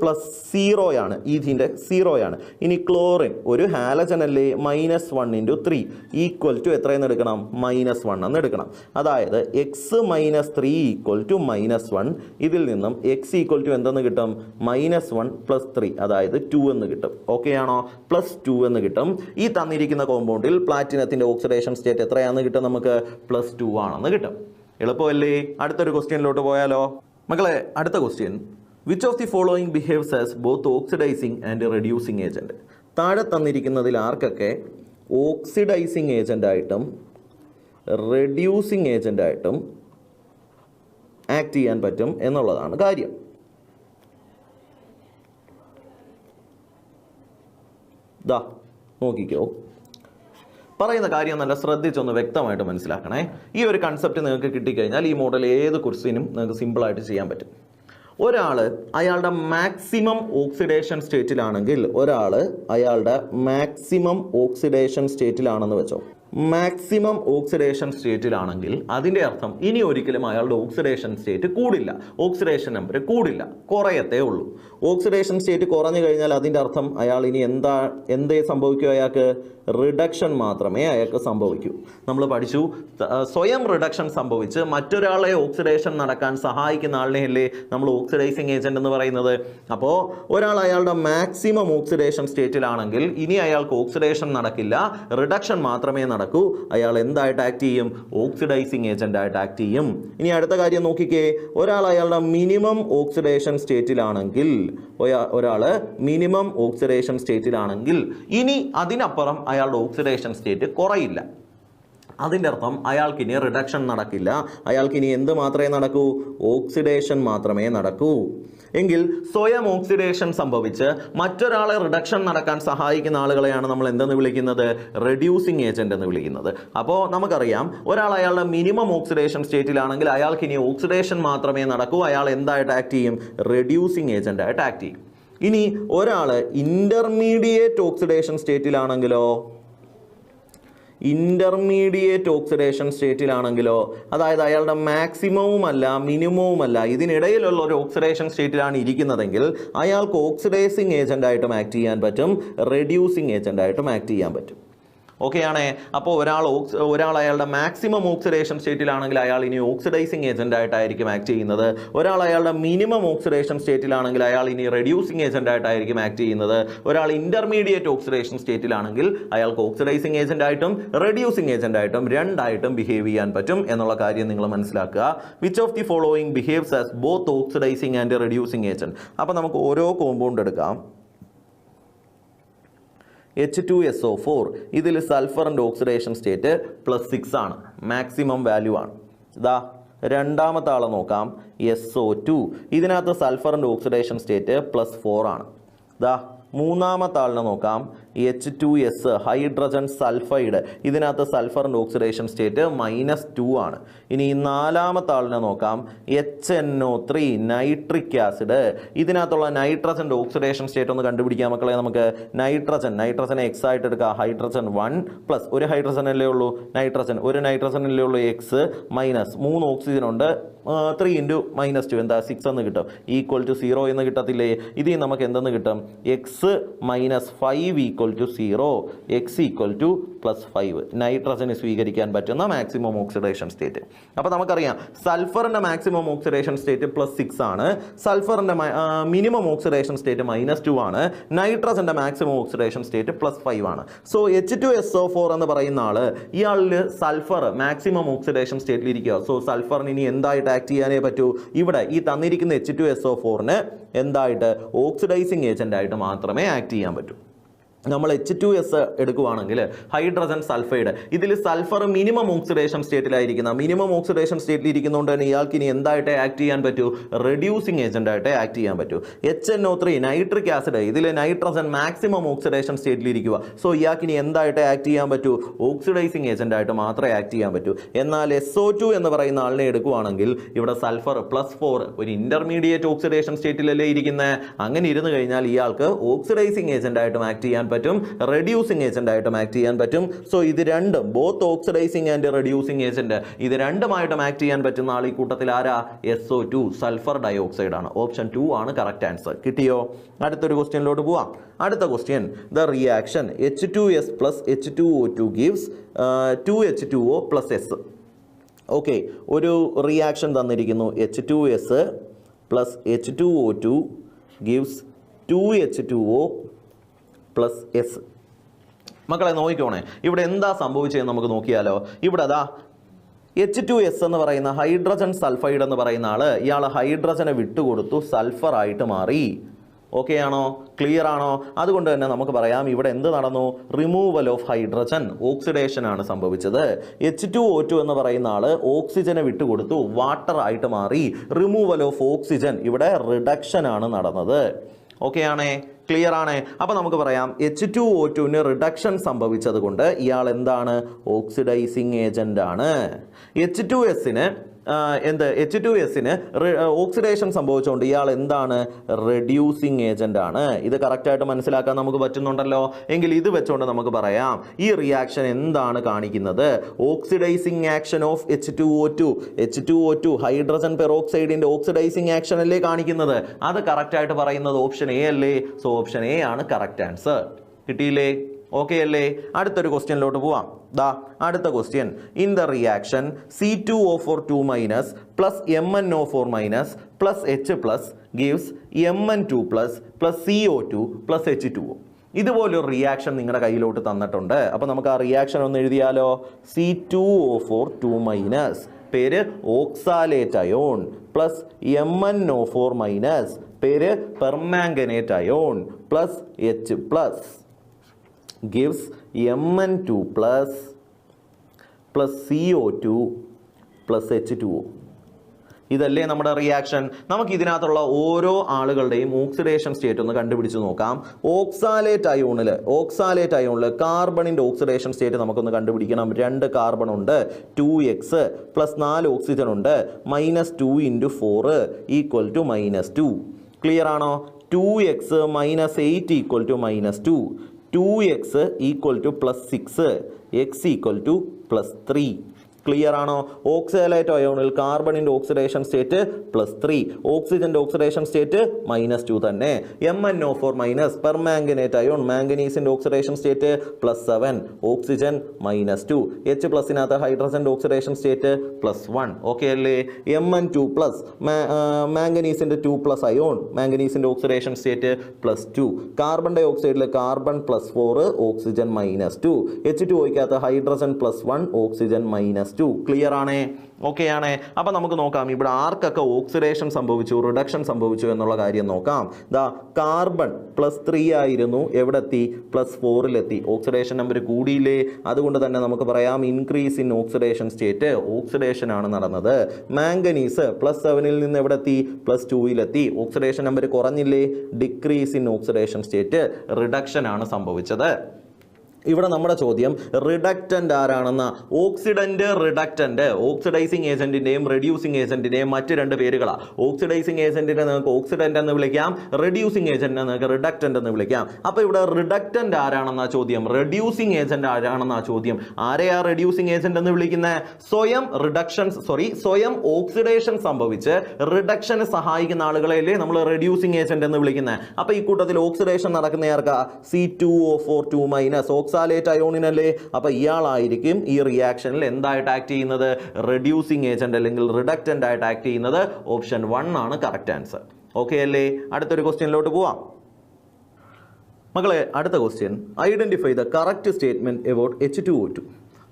+ 0 ആണ്. ഈഥീൻ്റെ 0 ആണ്. ഇനി ക്ലോറിൻ ഒരു ഹാലജൻ അല്ലേ? -1 × 3 = എത്രയെന്ന് എടുക്കണം? -1 എന്ന് എടുക്കണം. അതായത് X - 3 = -1. ഇതിൽ നിന്നും X = എന്തെന്ന് കിട്ടും? -1 + 3 അതായത് 2 എന്ന് കിട്ടും. ഓക്കെ ആണോ? +2 എന്ന് കിട്ടും. ഈ തന്നിരിക്കുന്ന കോമ്പൗണ്ടിൽ പ്ലാറ്റിനത്തിൻ്റെ ഓക്സിഡേഷൻ സ്റ്റേറ്റ് എത്രയാണെന്ന് കിട്ടും? നമുക്ക് +2 ആണെന്ന് കിട്ടും. എളുപ്പമല്ലേ? അടുത്തൊരു ക്വസ്റ്റ്യനിലോട്ട് പോയാലോ. മക്കളെ, അടുത്ത question, which of the following behaves as both oxidising and reducing agent? താഴെ തന്നിരിക്കുന്നതിൽ ആർക്കൊക്കെ ഓക്സിഡൈസിങ് ഏജൻ്റായിട്ടും റെഡ്യൂസിങ് ഏജൻ്റായിട്ടും ആക്ട് ചെയ്യാൻ പറ്റും എന്നുള്ളതാണ് കാര്യം. നോക്കിക്കോ. പറയുന്ന കാര്യം നല്ല ശ്രദ്ധിച്ചൊന്ന് വ്യക്തമായിട്ട് മനസ്സിലാക്കണേ. ഈ ഒരു കൺസെപ്റ്റ് നിങ്ങൾക്ക് കിട്ടിക്കഴിഞ്ഞാൽ ഈ മോഡൽ ഏത് ക്വസ്റ്റ്യനും നിങ്ങൾക്ക് സിമ്പിളായിട്ട് ചെയ്യാൻ പറ്റും. ഒരാൾ അയാളുടെ മാക്സിമം ഓക്സിഡേഷൻ സ്റ്റേറ്റിലാണെങ്കിൽ, ഒരാൾ അയാളുടെ മാക്സിമം ഓക്സിഡേഷൻ സ്റ്റേറ്റിലാണെന്ന് വെച്ചോ. മാക്സിമം ഓക്സിഡേഷൻ സ്റ്റേറ്റിലാണെങ്കിൽ അതിൻ്റെ അർത്ഥം ഇനി ഒരിക്കലും അയാളുടെ ഓക്സിഡേഷൻ സ്റ്റേറ്റ് കൂടില്ല, ഓക്സിഡേഷൻ നമ്പർ കൂടില്ല, കുറയത്തേ ഉള്ളൂ. ഓക്സിഡേഷൻ സ്റ്റേറ്റ് കുറഞ്ഞു കഴിഞ്ഞാൽ അതിൻ്റെ അർത്ഥം അയാൾ ഇനി എന്തേ സംഭവിക്കൂ? അയാൾക്ക് റിഡക്ഷൻ മാത്രമേ അയാൾക്ക് സംഭവിക്കൂ. നമ്മൾ പഠിച്ചു, സ്വയം റിഡക്ഷൻ സംഭവിച്ച് മറ്റൊരാളെ ഓക്സിഡേഷൻ നടക്കാൻ സഹായിക്കുന്ന ആളിനെയല്ലേ നമ്മൾ ഓക്സിഡൈസിങ് ഏജന്റ് എന്ന് പറയുന്നത്. അപ്പോൾ ഒരാൾ അയാളുടെ മാക്സിമം ഓക്സിഡേഷൻ സ്റ്റേറ്റിലാണെങ്കിൽ ഇനി അയാൾക്ക് ഓക്സിഡേഷൻ നടക്കില്ല, റിഡക്ഷൻ മാത്രമേ നടക്കൂ. അയാൾ എന്തായിട്ട് ആക്ട് ചെയ്യും? ഓക്സിഡൈസിങ് ഏജന്റ് ആയിട്ട് ആക്ട് ചെയ്യും. ഇനി അടുത്ത കാര്യം നോക്കിക്കേ, ഒരാൾ അയാളുടെ മിനിമം ഓക്സിഡേഷൻ സ്റ്റേറ്റിലാണെങ്കിൽ ഇനി അതിനപ്പുറം അയാളുടെ ഓക്സിഡേഷൻ സ്റ്റേറ്റ് കുറയില്ല. അതിൻ്റെ അർത്ഥം അയാൾക്കിനി റിഡക്ഷൻ നടക്കില്ല, അയാൾക്കിനി എന്ത് മാത്രമേ നടക്കൂ? ഓക്സിഡേഷൻ മാത്രമേ നടക്കൂ. എങ്കിൽ സ്വയം ഓക്സിഡേഷൻ സംഭവിച്ച് മറ്റൊരാളെ റിഡക്ഷൻ നടക്കാൻ സഹായിക്കുന്ന ആളുകളെയാണ് നമ്മൾ എന്തെന്ന് വിളിക്കുന്നത്? റെഡ്യൂസിങ് ഏജന്റ് എന്ന് വിളിക്കുന്നത്. അപ്പോൾ നമുക്കറിയാം, ഒരാൾ അയാളുടെ മിനിമം ഓക്സിഡേഷൻ സ്റ്റേറ്റിലാണെങ്കിൽ അയാൾക്കിനി ഓക്സിഡേഷൻ മാത്രമേ നടക്കൂ. അയാൾ എന്തായിട്ട് ആക്ട് ചെയ്യും? റെഡ്യൂസിങ് ഏജന്റ് ആയിട്ട് ആക്ട് ചെയ്യും. ഇനി ഒരാൾ ഇന്റർമീഡിയറ്റ് ഓക്സിഡേഷൻ സ്റ്റേറ്റിലാണെങ്കിലോ, അതായത് അയാളുടെ മാക്സിമവും അല്ല മിനിമവും അല്ല, ഇതിനിടയിലുള്ള ഒരു ഓക്സിഡേഷൻ സ്റ്റേറ്റിലാണ് ഇരിക്കുന്നതെങ്കിൽ അയാൾക്ക് ഓക്സിഡൈസിങ് ഏജന്റ് ആയിട്ടും ആക്ട് ചെയ്യാൻ പറ്റും, റെഡ്യൂസിങ് ഏജന്റ് ആയിട്ടും ആക്ട് ചെയ്യാൻ പറ്റും. ഓക്കെ ആണേ. അപ്പോൾ ഒരാൾ അയാളുടെ മാക്സിമം ഓക്സിഡേഷൻ സ്റ്റേറ്റിലാണെങ്കിൽ അയാൾ ഇനി ഓക്സിഡൈസിങ് ഏജന്റ് ആയിട്ടായിരിക്കും ആക്ട് ചെയ്യുന്നത്. ഒരാൾ അയാളുടെ മിനിമം ഓക്സിഡേഷൻ സ്റ്റേറ്റിലാണെങ്കിൽ അയാൾ ഇനി റെഡ്യൂസിങ് ഏജന്റ് ആയിട്ടായിരിക്കും ആക്ട് ചെയ്യുന്നത്. ഒരാൾ ഇന്റർമീഡിയറ്റ് ഓക്സിഡേഷൻ സ്റ്റേറ്റിലാണെങ്കിൽ അയാൾക്ക് ഓക്സിഡൈസിങ് ഏജന്റ് ആയിട്ടും റെഡ്യൂസിങ് ഏജന്റ് ആയിട്ടും രണ്ടായിട്ടും ബിഹേവ് ചെയ്യാൻ പറ്റും എന്നുള്ള കാര്യം നിങ്ങൾ മനസ്സിലാക്കുക. Which of the following behaves as both oxidising and reducing agent? അപ്പോൾ നമുക്ക് ഓരോ കോമ്പൗണ്ട് എടുക്കാം. H2SO4, ഇതിൽ സൾഫറിൻ്റെ ഓക്സിഡേഷൻ സ്റ്റേറ്റ് +6 ആണ്, മാക്സിമം വാല്യൂ ആണ്. ഇതാ രണ്ടാമത്തെ ആളെ നോക്കാം, SO2, ഇതിനകത്ത് സൾഫറിൻ്റെ ഓക്സിഡേഷൻ സ്റ്റേറ്റ് +4 ആണ്. ഇതാ മൂന്നാമത്തെ ആളിനെ നോക്കാം, H2S, ഹൈഡ്രജൻ സൾഫൈഡ്, ഇതിനകത്ത് സൾഫറിൻ്റെ ഓക്സിഡേഷൻ സ്റ്റേറ്റ് -2 ആണ്. ഇനി നാലാമത്തെ ആളിനെ നോക്കാം, HNO3, നൈട്രിക് ആസിഡ്, ഇതിനകത്തുള്ള നൈട്രജൻ്റെ ഓക്സിഡേഷൻ സ്റ്റേറ്റ് ഒന്ന് കണ്ടുപിടിക്കാം മക്കളെ. നമുക്ക് നൈട്രജനെ X ആയിട്ട് എടുക്കാം. ഹൈഡ്രജൻ 1 + ഒരു ഹൈഡ്രജൻ അല്ലേ ഉള്ളൂ, ഒരു നൈട്രജൻ അല്ലേ ഉള്ളൂ, X - 3 ഓക്സിജൻ ഉണ്ട്, 3 × -2 എന്താ 6 എന്ന് കിട്ടും, =0 എന്ന് കിട്ടത്തില്ലേ? ഇതിൽ നമുക്ക് എന്തെന്ന് കിട്ടും? X - 5 = 0, X = +5. നൈട്രജന് സ്വീകരിക്കാൻ പറ്റുന്ന മാക്സിമം ഓക്സിഡേഷൻ സ്റ്റേറ്റ്. അപ്പോൾ നമുക്കറിയാം സൾഫറിൻ്റെ മാക്സിമം ഓക്സിഡേഷൻ സ്റ്റേറ്റ് +6 ആണ്, സൾഫറിൻ്റെ മിനിമം ഓക്സിഡേഷൻ സ്റ്റേറ്റ് -2 ആണ്, നൈട്രജൻ്റെ മാക്സിമം ഓക്സിഡേഷൻ സ്റ്റേറ്റ് +5 ആണ്. സോ H2SO4 എന്ന് പറയുന്ന ആള്, ഇയാളിൽ സൾഫർ മാക്സിമം ഓക്സിഡേഷൻ സ്റ്റേറ്റിൽ ഇരിക്കുക. സോ സൾഫറിന് ഇനി എന്തായിട്ട് ആക്ട് ചെയ്യാനേ പറ്റൂ? ഇവിടെ ഈ തന്നിരിക്കുന്ന H2SO4ന് എന്തായിട്ട്? ഓക്സിഡൈസിങ് ഏജന്റ് ആയിട്ട് മാത്രമേ ആക്ട് ചെയ്യാൻ പറ്റൂ. നമ്മൾ H2S എടുക്കുകയാണെങ്കിൽ ഹൈഡ്രജൻ സൾഫൈഡ്, ഇതിൽ സൾഫർ മിനിമം ഓക്സിഡേഷൻ സ്റ്റേറ്റിലായിരിക്കുന്ന, മിനിമം ഓക്സിഡേഷൻ സ്റ്റേറ്റിൽ ഇരിക്കുന്നതുകൊണ്ട് തന്നെ ഇയാൾക്ക് ഇനി എന്തായിട്ട് ആക്ട് ചെയ്യാൻ പറ്റൂ? റെഡ്യൂസിങ് ഏജന്റ് ആയിട്ട് ആക്ട് ചെയ്യാൻ പറ്റൂ. HNO3, നൈട്രിക് ആസിഡ്, ഇതിൽ നൈട്രജൻ മാക്സിമം ഓക്സിഡേഷൻ സ്റ്റേറ്റിൽ ഇരിക്കുക. സോ ഇയാൾക്ക് ഇനി എന്തായിട്ട് ആക്ട് ചെയ്യാൻ പറ്റൂ? ഓക്സിഡൈസിങ് ഏജന്റ് ആയിട്ട് മാത്രമേ ആക്ട് ചെയ്യാൻ പറ്റൂ. എന്നാൽ SO2 എന്ന് പറയുന്ന ആളിനെ എടുക്കുകയാണെങ്കിൽ ഇവിടെ സൾഫർ +4, ഒരു ഇന്റർമീഡിയറ്റ് ഓക്സിഡേഷൻ സ്റ്റേറ്റിലല്ലേ ഇരിക്കുന്നത്. അങ്ങനെ ഇരുന്ന് കഴിഞ്ഞാൽ ഇയാൾക്ക് ഓക്സിഡൈസിങ് ഏജന്റ് ആയിട്ടും ആക്ട് ചെയ്യാൻ പറ്റും, റെഡ്യൂസിങ് ഏജന്റ് ആയിട്ടും ആക്ട് ചെയ്യാൻ പറ്റും. സോ ഇത് രണ്ടും, both oxidising and reducing agent, ഇത് രണ്ടുമായിട്ടും ആക്ട് ചെയ്യാൻ പറ്റുന്ന ആൾ ഈ കൂട്ടത്തിൽ ആരാ? SO2, സൾഫർ ഡയോക്സൈഡ് ആണ്. ഓപ്ഷൻ 2 ആണ് കറക്റ്റ് ആൻസർ. കിട്ടിയോ? അടുത്തൊരു ക്വസ്റ്റ്യനിലോട്ട് പോവാം. അടുത്ത question, the reaction H2S + H2O2 gives 2H2O + S. Okay, ഒരു റിയാക്ഷൻ തന്നിരിക്കുന്നു, H2S + H2O2 gives 2H2O + S. മക്കളെ നോക്കിക്കോണേ, ഇവിടെ എന്താ സംഭവിച്ചതെന്ന് നമുക്ക് നോക്കിയാലോ. ഇവിടെ അതാ H2S എന്ന് പറയുന്ന ഹൈഡ്രജൻ സൾഫൈഡ് എന്ന് പറയുന്ന ആള്, ഇയാൾ ഹൈഡ്രജനെ വിട്ടുകൊടുത്തു, സൾഫർ ആയിട്ട് മാറി. ഓക്കെ ആണോ? ക്ലിയർ ആണോ? അതുകൊണ്ട് തന്നെ നമുക്ക് പറയാം ഇവിടെ എന്ത് നടന്നു? റിമൂവൽ ഓഫ് ഹൈഡ്രജൻ, ഓക്സിഡേഷൻ ആണ് സംഭവിച്ചത്. H2O2 എന്ന് പറയുന്ന ആള് ഓക്സിജനെ വിട്ടുകൊടുത്തു, വാട്ടർ ആയിട്ട് മാറി. റിമൂവൽ ഓഫ് ഓക്സിജൻ, ഇവിടെ റിഡക്ഷൻ ആണ് നടന്നത്. ഓക്കെ ആണേ? ക്ലിയർ ആണ്? അപ്പോൾ നമുക്ക് പറയാം H2O2ന് റിഡക്ഷൻ സംഭവിച്ചത് കൊണ്ട് ഇയാൾ എന്താണ്? ഓക്സിഡൈസിങ് ഏജന്റ് ആണ്. H2Sന് എന്ത് H2S-ന് ഓക്സിഡേഷൻ സംഭവിച്ചുകൊണ്ട് ഇയാൾ എന്താണ്? റെഡ്യൂസിങ് ഏജന്റ് ആണ്. ഇത് കറക്റ്റായിട്ട് മനസ്സിലാക്കാൻ നമുക്ക് പറ്റുന്നുണ്ടല്ലോ. എങ്കിൽ ഇത് വെച്ചുകൊണ്ട് നമുക്ക് പറയാം ഈ റിയാക്ഷൻ എന്താണ് കാണിക്കുന്നത്? Oxidising action of H2O2 hydrogen പെറോക്സൈഡിന്റെ ഓക്സിഡൈസിങ് ആക്ഷൻ അല്ലേ കാണിക്കുന്നത്? അത് കറക്റ്റായിട്ട് പറയുന്നത് ഓപ്ഷൻ എ അല്ലേ? സോ ഓപ്ഷൻ എ ആണ് കറക്റ്റ് ആൻസർ. കിട്ടിയില്ലേ? ഓക്കെ അല്ലേ? അടുത്തൊരു ക്വസ്റ്റ്യനിലോട്ട് പോവാം. അടുത്ത question, in the reaction C2O4 2- plus MnO4- plus H plus gives Mn2 plus CO2 plus H2O. ഇതുപോലൊരു റിയാക്ഷൻ നിങ്ങളുടെ കയ്യിലോട്ട് തന്നിട്ടുണ്ട്. അപ്പോൾ നമുക്ക് ആ റിയാക്ഷൻ ഒന്ന് എഴുതിയാലോ? C2O4 2- പേര് ഓക്സാലേറ്റ് അയോൺ പ്ലസ് MnO4- പേര് permanganate ion plus H plus gives Mn2 plus CO2 plus H2O. ഇതല്ലേ നമ്മുടെ റിയാക്ഷൻ. നമുക്ക് ഇതിനകത്തുള്ള ഓരോ ആളുകളുടെയും ഓക്സിഡേഷൻ സ്റ്റേറ്റ് ഒന്ന് കണ്ടുപിടിച്ച് നോക്കാം. ഓക്സാലേറ്റ് അയോണിൽ കാർബണിന്റെ ഓക്സിഡേഷൻ സ്റ്റേറ്റ് നമുക്കൊന്ന് കണ്ടുപിടിക്കണം. 2 കാർബൺ ഉണ്ട്, 2x പ്ലസ് 4 ഓക്സിജൻ ഉണ്ട്, -2 × 4 = -2. ക്ലിയർ ആണോ? 2x - 8 = -2, 2x = +6, x = +3. ക്ലിയർ ആണോ? ഓക്സാലേറ്റ് അയോണിൽ കാർബണിന്റെ ഓക്സിഡേഷൻ സ്റ്റേറ്റ് +3, ഓക്സിജന്റെ ഓക്സിഡേഷൻ സ്റ്റേറ്റ് -2 തന്നെ. MnO4- പെർമാംഗനേറ്റ് അയോൺ മാംഗനീസിന്റെ ഓക്സിഡേഷൻ സ്റ്റേറ്റ് +7, ഓക്സിജൻ -2, H പ്ലസിനകത്ത് ഹൈഡ്രജന്റെ ഓക്സിഡേഷൻ സ്റ്റേറ്റ് +1. ഓക്കെ അല്ലേ? Mn2 പ്ലസ് മാംഗനീസിന്റെ 2+ അയോൺ മാംഗനീസിന്റെ ഓക്സിഡേഷൻ സ്റ്റേറ്റ് +2, കാർബൺ ഡൈ ഓക്സൈഡിൽ കാർബൺ +4, ഓക്സിജൻ -2, H2O-ക്കകത്ത് ഹൈഡ്രജൻ +1, ഓക്സിജൻ -2. ക്ലിയർ ആണേ? ഓക്കെ ആണേ? അപ്പം നമുക്ക് നോക്കാം ഇവിടെ ആർക്കൊക്കെ ഓക്സിഡേഷൻ സംഭവിച്ചു, റിഡക്ഷൻ സംഭവിച്ചു എന്നുള്ള കാര്യം നോക്കാം. കാർബൺ +3 ആയിരുന്നു, എവിടെത്തി? +4-ലെത്തി. Oxidation number കൂടിയില്ലേ? അതുകൊണ്ട് തന്നെ നമുക്ക് പറയാം increase in oxidation state, oxidation ആണ് നടന്നത്. മാംഗനീസ് +7-ൽ നിന്ന് എവിടെത്തി? +2-ലെത്തി. ഓക്സിഡേഷൻ നമ്പർ കുറഞ്ഞില്ലേ? Decrease in oxidation state, reduction ആണ് സംഭവിച്ചത്. ഇവിടെ നമ്മുടെ ചോദ്യം റിഡക്റ്റൻ്റ് ആരാണെന്ന. ഓക്സിഡന്റ് റിഡക്റ്റന്റ് ഓക്സിഡൈസിങ് ഏജന്റിന്റെയും റെഡ്യൂസിങ് ഏജന്റിന്റെയും മറ്റ് 2 പേരുകളാണ്. ഓക്സിഡൈസിങ് ഏജന്റിനെ നിങ്ങൾക്ക് ഓക്സിഡന്റ് എന്ന് വിളിക്കാം, റെഡ്യൂസിങ് ഏജന്റിനെ നിങ്ങൾക്ക് റിഡക്റ്റന്റ് എന്ന് വിളിക്കാം. അപ്പോൾ ഇവിടെ റിഡക്റ്റന്റ് ആരാണെന്ന ചോദ്യം, റെഡ്യൂസിങ് ഏജന്റ് ആരാണെന്ന ചോദ്യം. ആരെയാ റെഡ്യൂസിങ് ഏജന്റ് എന്ന് വിളിക്കുന്നത്? സ്വയം ഓക്സിഡേഷൻ സംഭവിച്ച് റിഡക്ഷന് സഹായിക്കുന്ന ആളുകളെയല്ലേ നമ്മൾ റെഡ്യൂസിങ് ഏജന്റ് എന്ന് വിളിക്കുന്നത്. അപ്പോൾ ഈ കൂട്ടത്തിൽ ഓക്സിഡേഷൻ നടക്കുന്ന ആർക്കാ? C2O4 2- ഓക്സാലേറ്റ് അയോണിനല്ലേ. അപ്പോൾ ഇയാളായിരിക്കും ഈ റിയാക്ഷനിൽ എന്തായിട്ട് ആക്ട് ചെയ്യുന്നത്? റെഡ്യൂസിങ് ഏജന്റ് അല്ലെങ്കിൽ റിഡക്റ്റന്റ് ആയിട്ട് ആക്ട് ചെയ്യുന്നത്. ഓപ്ഷൻ 1 ആണ് കറക്റ്റ് ആൻസർ. ഓക്കെ അല്ലേ? അടുത്തൊരു ക്വസ്റ്റ്യനിലോട്ട് പോവാം മക്കളെ. അടുത്ത question, identify the correct statement about H2O2.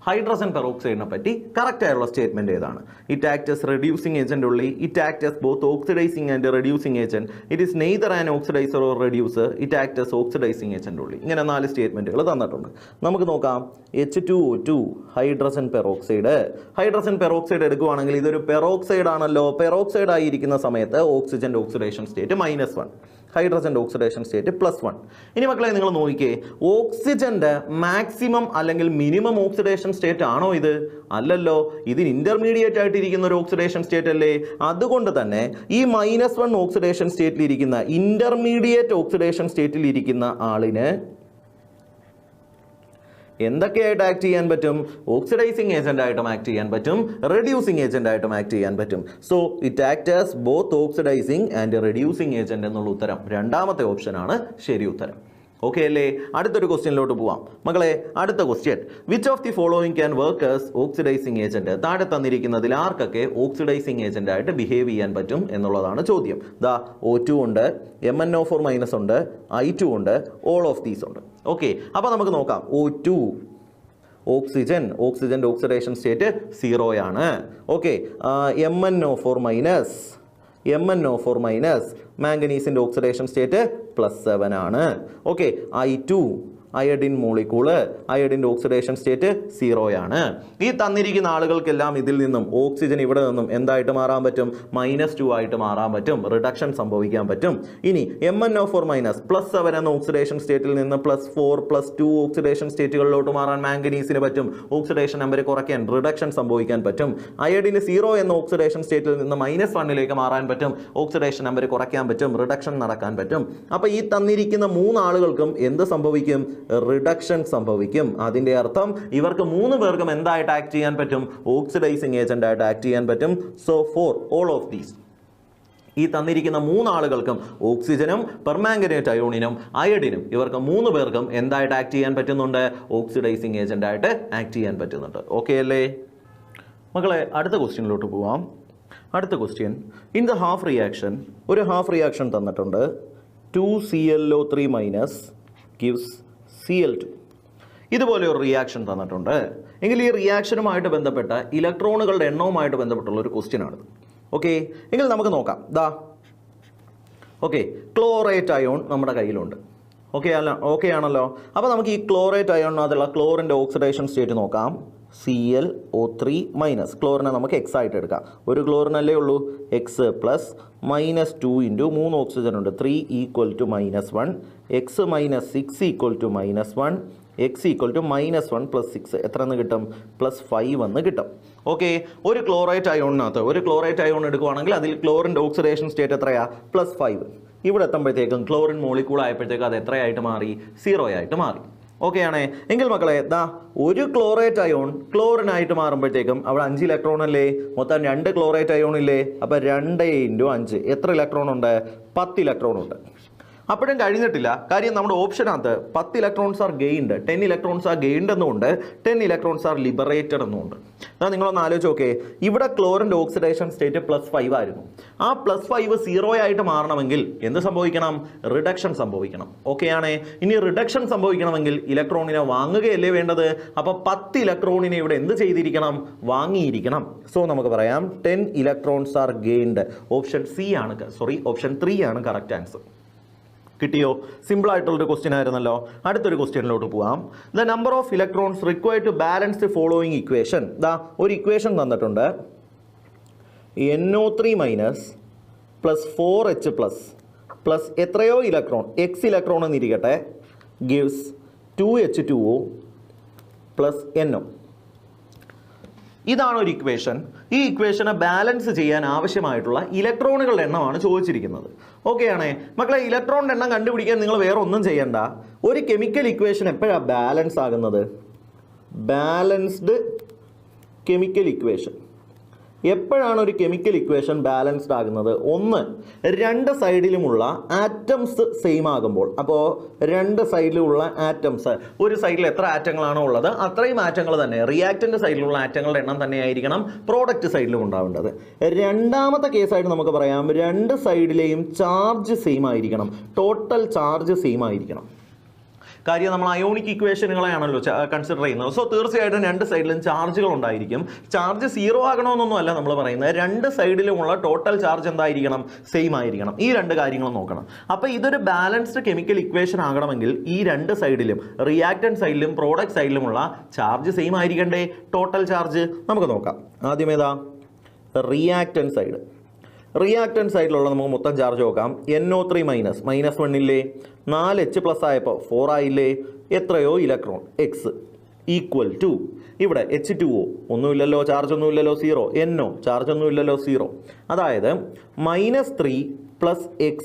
Hydrogen പെറോക്സൈഡിനെ പറ്റി കറക്റ്റ് ആയിട്ടുള്ള സ്റ്റേറ്റ്മെന്റ് ഏതാണ്? It act as reducing agent only, it act as both oxidising and reducing agent, it is neither an oxidiser or reducer, it act as oxidising agent only. ഇങ്ങനെ 4 സ്റ്റേറ്റ്മെന്റുകൾ തന്നിട്ടുണ്ട്. നമുക്ക് നോക്കാം. H2O2 ഹൈഡ്രജൻ പെറോക്സൈഡ് എടുക്കുകയാണെങ്കിൽ ഇതൊരു പെറോക്സൈഡ് ആണല്ലോ. പെറോക്സൈഡ് ആയിരിക്കുന്ന സമയത്ത് ഓക്സിജന്റെ ഓക്സിഡേഷൻ സ്റ്റേറ്റ് -1, ഹൈഡ്രജന്റെ ഓക്സിഡേഷൻ സ്റ്റേറ്റ് +1. ഇനി മക്കളെ നിങ്ങൾ നോക്കിക്കേ, ഓക്സിജന്റെ മാക്സിമം അല്ലെങ്കിൽ മിനിമം ഓക്സിഡേഷൻ സ്റ്റേറ്റ് ആണോ ഇത്? അല്ലല്ലോ. ഇതിന് ഇന്റർമീഡിയറ്റ് ആയിട്ടിരിക്കുന്ന ഒരു ഓക്സിഡേഷൻ സ്റ്റേറ്റ് അല്ലേ. അതുകൊണ്ട് തന്നെ ഈ -1 ഓക്സിഡേഷൻ സ്റ്റേറ്റിലിരിക്കുന്ന ഇന്റർമീഡിയറ്റ് ഓക്സിഡേഷൻ സ്റ്റേറ്റിലിരിക്കുന്ന ആളിന് എന്തൊക്കെയായിട്ട് ആക്ട് ചെയ്യാൻ പറ്റും? ഓക്സിഡൈസിങ് ഏജന്റ് ആയിട്ടും ആക്ട് ചെയ്യാൻ പറ്റും, റെഡ്യൂസിങ് ഏജന്റ് ആയിട്ടും ആക്ട് ചെയ്യാൻ പറ്റും. So it act as both oxidising and reducing agent എന്നുള്ള ഉത്തരം രണ്ടാമത്തെ ഓപ്ഷനാണ് ശരി ഉത്തരം. ഓക്കെ അല്ലേ? അടുത്തൊരു ക്വസ്റ്റ്യനിലോട്ട് പോവാം മക്കളെ. അടുത്ത question, which of the following can work as oxidising agent? താഴെ തന്നിരിക്കുന്നതിൽ ആർക്കൊക്കെ ഓക്സിഡൈസിങ് ഏജന്റ് ആയിട്ട് ബിഹേവ് ചെയ്യാൻ പറ്റും എന്നുള്ളതാണ് ചോദ്യം. O2 ഉണ്ട്, MnO4- ഉണ്ട്, I2 ഉണ്ട്, ഓൾ ഓഫ് ദീസ് ഉണ്ട്. ഓക്കെ, അപ്പോൾ നമുക്ക് നോക്കാം. O2 ഓക്സിജന്റെ ഓക്സിഡേഷൻ സ്റ്റേറ്റ് 0 ആണ്. ഓക്കെ, MnO4- മാംഗനീസിന്റെ ഓക്സിഡേഷൻ സ്റ്റേറ്റ് +7 ആണ്. ഓക്കെ, I2 അയഡിൻ മോളിക്യൂള്, അയഡിൻ്റെ ഓക്സിഡേഷൻ സ്റ്റേറ്റ് 0 ആണ്. ഈ തന്നിരിക്കുന്ന ആളുകൾക്കെല്ലാം ഇതിൽ നിന്നും ഓക്സിജൻ ഇവിടെ നിന്നും എന്തായിട്ട് മാറാൻ പറ്റും? -2 ആയിട്ട് മാറാൻ പറ്റും, റിഡക്ഷൻ സംഭവിക്കാൻ പറ്റും. ഇനി MnO4 മൈനസ് +7 എന്ന ഓക്സിഡേഷൻ സ്റ്റേറ്റിൽ നിന്ന് +4 +2 ഓക്സിഡേഷൻ സ്റ്റേറ്റുകളിലോട്ട് മാറാൻ മാംഗനീസിന് പറ്റും, ഓക്സിഡേഷൻ നമ്പർ കുറയ്ക്കാൻ, റിഡക്ഷൻ സംഭവിക്കാൻ പറ്റും. അയഡിന് 0 എന്ന ഓക്സിഡേഷൻ സ്റ്റേറ്റിൽ നിന്ന് -1 മാറാൻ പറ്റും, ഓക്സിഡേഷൻ നമ്പർ കുറയ്ക്കാൻ പറ്റും, റിഡക്ഷൻ നടക്കാൻ പറ്റും. അപ്പോൾ ഈ തന്നിരിക്കുന്ന 3 ആളുകൾക്കും എന്ത് സംഭവിക്കും? റിഡക്ഷൻ സംഭവിക്കും. അതിൻ്റെ അർത്ഥം ഇവർക്ക് 3 പേർക്കും എന്തായിട്ട് ആക്ട് ചെയ്യാൻ പറ്റും? ഓക്സിഡൈസിങ് ഏജന്റ് ആയിട്ട് ആക്ട് ചെയ്യാൻ പറ്റും. So for all of these, ഈ തന്നിരിക്കുന്ന 3 ആളുകൾക്കും ഓക്സിജനും പെർമാംഗനേറ്റ് അയോണിനും അയഡിനും ഇവർക്ക് 3 പേർക്കും എന്തായിട്ട് ആക്ട് ചെയ്യാൻ പറ്റുന്നുണ്ട്? ഓക്സിഡൈസിങ് ഏജന്റ് ആയിട്ട് ആക്ട് ചെയ്യാൻ പറ്റുന്നുണ്ട്. ഓക്കെ അല്ലേ മക്കളെ? അടുത്ത ക്വസ്റ്റ്യനിലോട്ട് പോവാം. അടുത്ത question, in the half reaction, ഒരു ഹാഫ് റിയാക്ഷൻ തന്നിട്ടുണ്ട്. 2ClO3 minus gives Cl2. ഇതുപോലെ ഒരു റിയാക്ഷൻ തന്നിട്ടുണ്ട് എങ്കിൽ ഈ റിയാക്ഷനുമായിട്ട് ബന്ധപ്പെട്ട ഇലക്ട്രോണുകളുടെ എണ്ണവുമായിട്ട് ബന്ധപ്പെട്ടുള്ള ഒരു ക്വസ്റ്റ്യൻ ആണ്. ഓക്കെ, എങ്കിൽ നമുക്ക് നോക്കാം. ഓക്കെ, ക്ലോറേറ്റ് അയോൺ നമ്മുടെ കയ്യിലുണ്ട്. ഓക്കെ ആണല്ലോ. അപ്പോൾ നമുക്ക് ഈ ക്ലോറേറ്റ് അയോണിനകത്തുള്ള ക്ലോറിൻ്റെ ഓക്സിഡേഷൻ സ്റ്റേറ്റ് നോക്കാം. ClO3 മൈനസ്, ക്ലോറിനെ നമുക്ക് എക്സ് ആയിട്ട് എടുക്കാം. ഒരു ക്ലോറിനല്ലേ ഉള്ളൂ, എക്സ് പ്ലസ് -2 ഇൻറ്റു 3 ഓക്സിജൻ ഉണ്ട്, 3 = -1, എക്സ് - 6 = -1, x = -1 + 6 എത്ര എന്ന് കിട്ടും? +5 എന്ന് കിട്ടും. ഓക്കെ, ഒരു ക്ലോറേറ്റ് അയോണിനകത്ത് ഒരു ക്ലോറേറ്റ് അയോൺ എടുക്കുവാണെങ്കിൽ അതിൽ ക്ലോറിൻ്റെ ഓക്സിഡേഷൻ സ്റ്റേറ്റ് എത്രയാ? +5. ഇവിടെ എത്തുമ്പോഴത്തേക്കും ക്ലോറിൻ മോളിക്യൂൾ ആയപ്പോഴത്തേക്കും അത് എത്രയായിട്ട് മാറി? 0 ആയിട്ട് മാറി. ഓക്കെ ആണേ? എങ്കിൽ മക്കളെ ഒരു ക്ലോറേറ്റ് അയോൺ ക്ലോറിനായിട്ട് മാറുമ്പോഴത്തേക്കും അവിടെ 5 ഇലക്ട്രോൺ അല്ലേ? മൊത്തം 2 ക്ലോറേറ്റ് അയോൺ ഇല്ലേ? അപ്പോൾ 2 × 5 എത്ര ഇലക്ട്രോൺ ഉണ്ട്? 10 ഇലക്ട്രോൺ ഉണ്ട്. അപ്പോഴും കഴിഞ്ഞിട്ടില്ല. കാര്യം നമ്മുടെ ഓപ്ഷനകത്ത് 10 electrons are gained, 10 electrons are gained എന്നുണ്ട്, 10 ഇലക്ട്രോൺസ് ആർ ലിബറേറ്റഡ് എന്നുണ്ട്. അതാ നിങ്ങളൊന്ന് ആലോചിച്ച് നോക്കേ, ഇവിടെ ക്ലോറിൻ്റെ ഓക്സിഡേഷൻ സ്റ്റേറ്റ് +5 ആയിരുന്നു. ആ +5 0 ആയിട്ട് മാറണമെങ്കിൽ എന്ത് സംഭവിക്കണം? റിഡക്ഷൻ സംഭവിക്കണം. ഓക്കെ ആണേ? ഇനി റിഡക്ഷൻ സംഭവിക്കണമെങ്കിൽ ഇലക്ട്രോണിനെ വാങ്ങുകയല്ലേ വേണ്ടത്? അപ്പോൾ 10 ഇലക്ട്രോണിനെ ഇവിടെ എന്ത് ചെയ്തിരിക്കണം? വാങ്ങിയിരിക്കണം. സോ നമുക്ക് പറയാം 10 ഇലക്ട്രോൺസ് ആർ ഗെയിൻഡ്. ഓപ്ഷൻ 3 ആണ് കറക്റ്റ് ആൻസർ. കിട്ടിയോ? സിമ്പിൾ ആയിട്ടുള്ളൊരു ക്വസ്റ്റ്യൻ ആയിരുന്നല്ലോ. അടുത്തൊരു ക്വസ്റ്റ്യനിലോട്ട് പോവാം. The number of electrons required to balance the following equation. ഒരു ഇക്വേഷൻ തന്നിട്ടുണ്ട്. NO3 മൈനസ് +4H പ്ലസ് എത്രയോ ഇലക്ട്രോൺ, X ഇലക്ട്രോൺ എന്നിരിക്കട്ടെ, ഗിവ്സ് 2H2O + NO. ഇതാണ് ഒരു ഇക്വേഷൻ. ഈ ഇക്വേഷനെ ബാലൻസ് ചെയ്യാൻ ആവശ്യമായിട്ടുള്ള ഇലക്ട്രോണുകളുടെ എണ്ണമാണ് ചോദിച്ചിരിക്കുന്നത്. ഓക്കെ ആണേ മക്കളെ? ഇലക്ട്രോണിൻ്റെ എണ്ണം കണ്ടുപിടിക്കാൻ നിങ്ങൾ വേറെ ഒന്നും ചെയ്യണ്ട. ഒരു കെമിക്കൽ ഇക്വേഷൻ എപ്പോഴാണ് ബാലൻസ് ആകുന്നത്? ബാലൻസ്ഡ് കെമിക്കൽ ഇക്വേഷൻ എപ്പോഴാണ് ഒരു കെമിക്കൽ ഇക്വേഷൻ ബാലൻസ്ഡ് ആകുന്നത്? ഒന്ന്, 2 സൈഡിലുമുള്ള ആറ്റംസ് സെയിം ആകുമ്പോൾ. അപ്പോൾ 2 സൈഡിലുള്ള ആറ്റംസ്, ഒരു സൈഡിൽ എത്ര ആറ്റങ്ങളാണോ ഉള്ളത് അത്രയും ആറ്റങ്ങൾ തന്നെ, റിയാക്റ്റൻ്റ് സൈഡിലുള്ള ആറ്റങ്ങളുടെ എണ്ണം തന്നെയായിരിക്കണം പ്രോഡക്റ്റ് സൈഡിലും ഉണ്ടാവേണ്ടത്. രണ്ടാമത്തെ കേസായിട്ട് നമുക്ക് പറയാം 2 സൈഡിലെയും ചാർജ് സെയിം ആയിരിക്കണം, ടോട്ടൽ ചാർജ് സെയിം ആയിരിക്കണം. കാര്യം നമ്മൾ അയോണിക് ഇക്വേഷനുകളെയാണല്ലോ കൺസിഡർ ചെയ്യുന്നത്. സോ തീർച്ചയായിട്ടും 2 സൈഡിലും ചാർജുകൾ ഉണ്ടായിരിക്കും. ചാർജ് 0 ആകണമെന്നൊന്നും അല്ല നമ്മൾ പറയുന്നത്, 2 സൈഡിലുമുള്ള ടോട്ടൽ ചാർജ് എന്തായിരിക്കണം? സെയിം ആയിരിക്കണം. ഈ 2 കാര്യങ്ങൾ നോക്കണം. അപ്പോൾ ഇതൊരു ബാലൻസ്ഡ് കെമിക്കൽ ഇക്വേഷൻ ആകണമെങ്കിൽ ഈ 2 സൈഡിലും, റിയാക്റ്റൻ്റ് സൈഡിലും പ്രോഡക്റ്റ് സൈഡിലുമുള്ള ചാർജ് സെയിം ആയിരിക്കണ്ടേ? ടോട്ടൽ ചാർജ് നമുക്ക് നോക്കാം. ആദ്യം ഏതാ? Reactant side. റിയാക്റ്റൻ്റ് സൈഡിലുള്ള നമുക്ക് മൊത്തം ചാർജ് നോക്കാം. NO3 മൈനസ് -1 ഇല്ലേ? 4H+ ആയപ്പോൾ 4 ആയില്ലേ? എത്രയോ ഇലക്ട്രോൺ, X = ഇവിടെ H2O ഒന്നുമില്ലല്ലോ, ചാർജ് ഒന്നുമില്ലല്ലോ, 0. NO ചാർജ് ഒന്നുമില്ലല്ലോ, 0. അതായത് -3 + X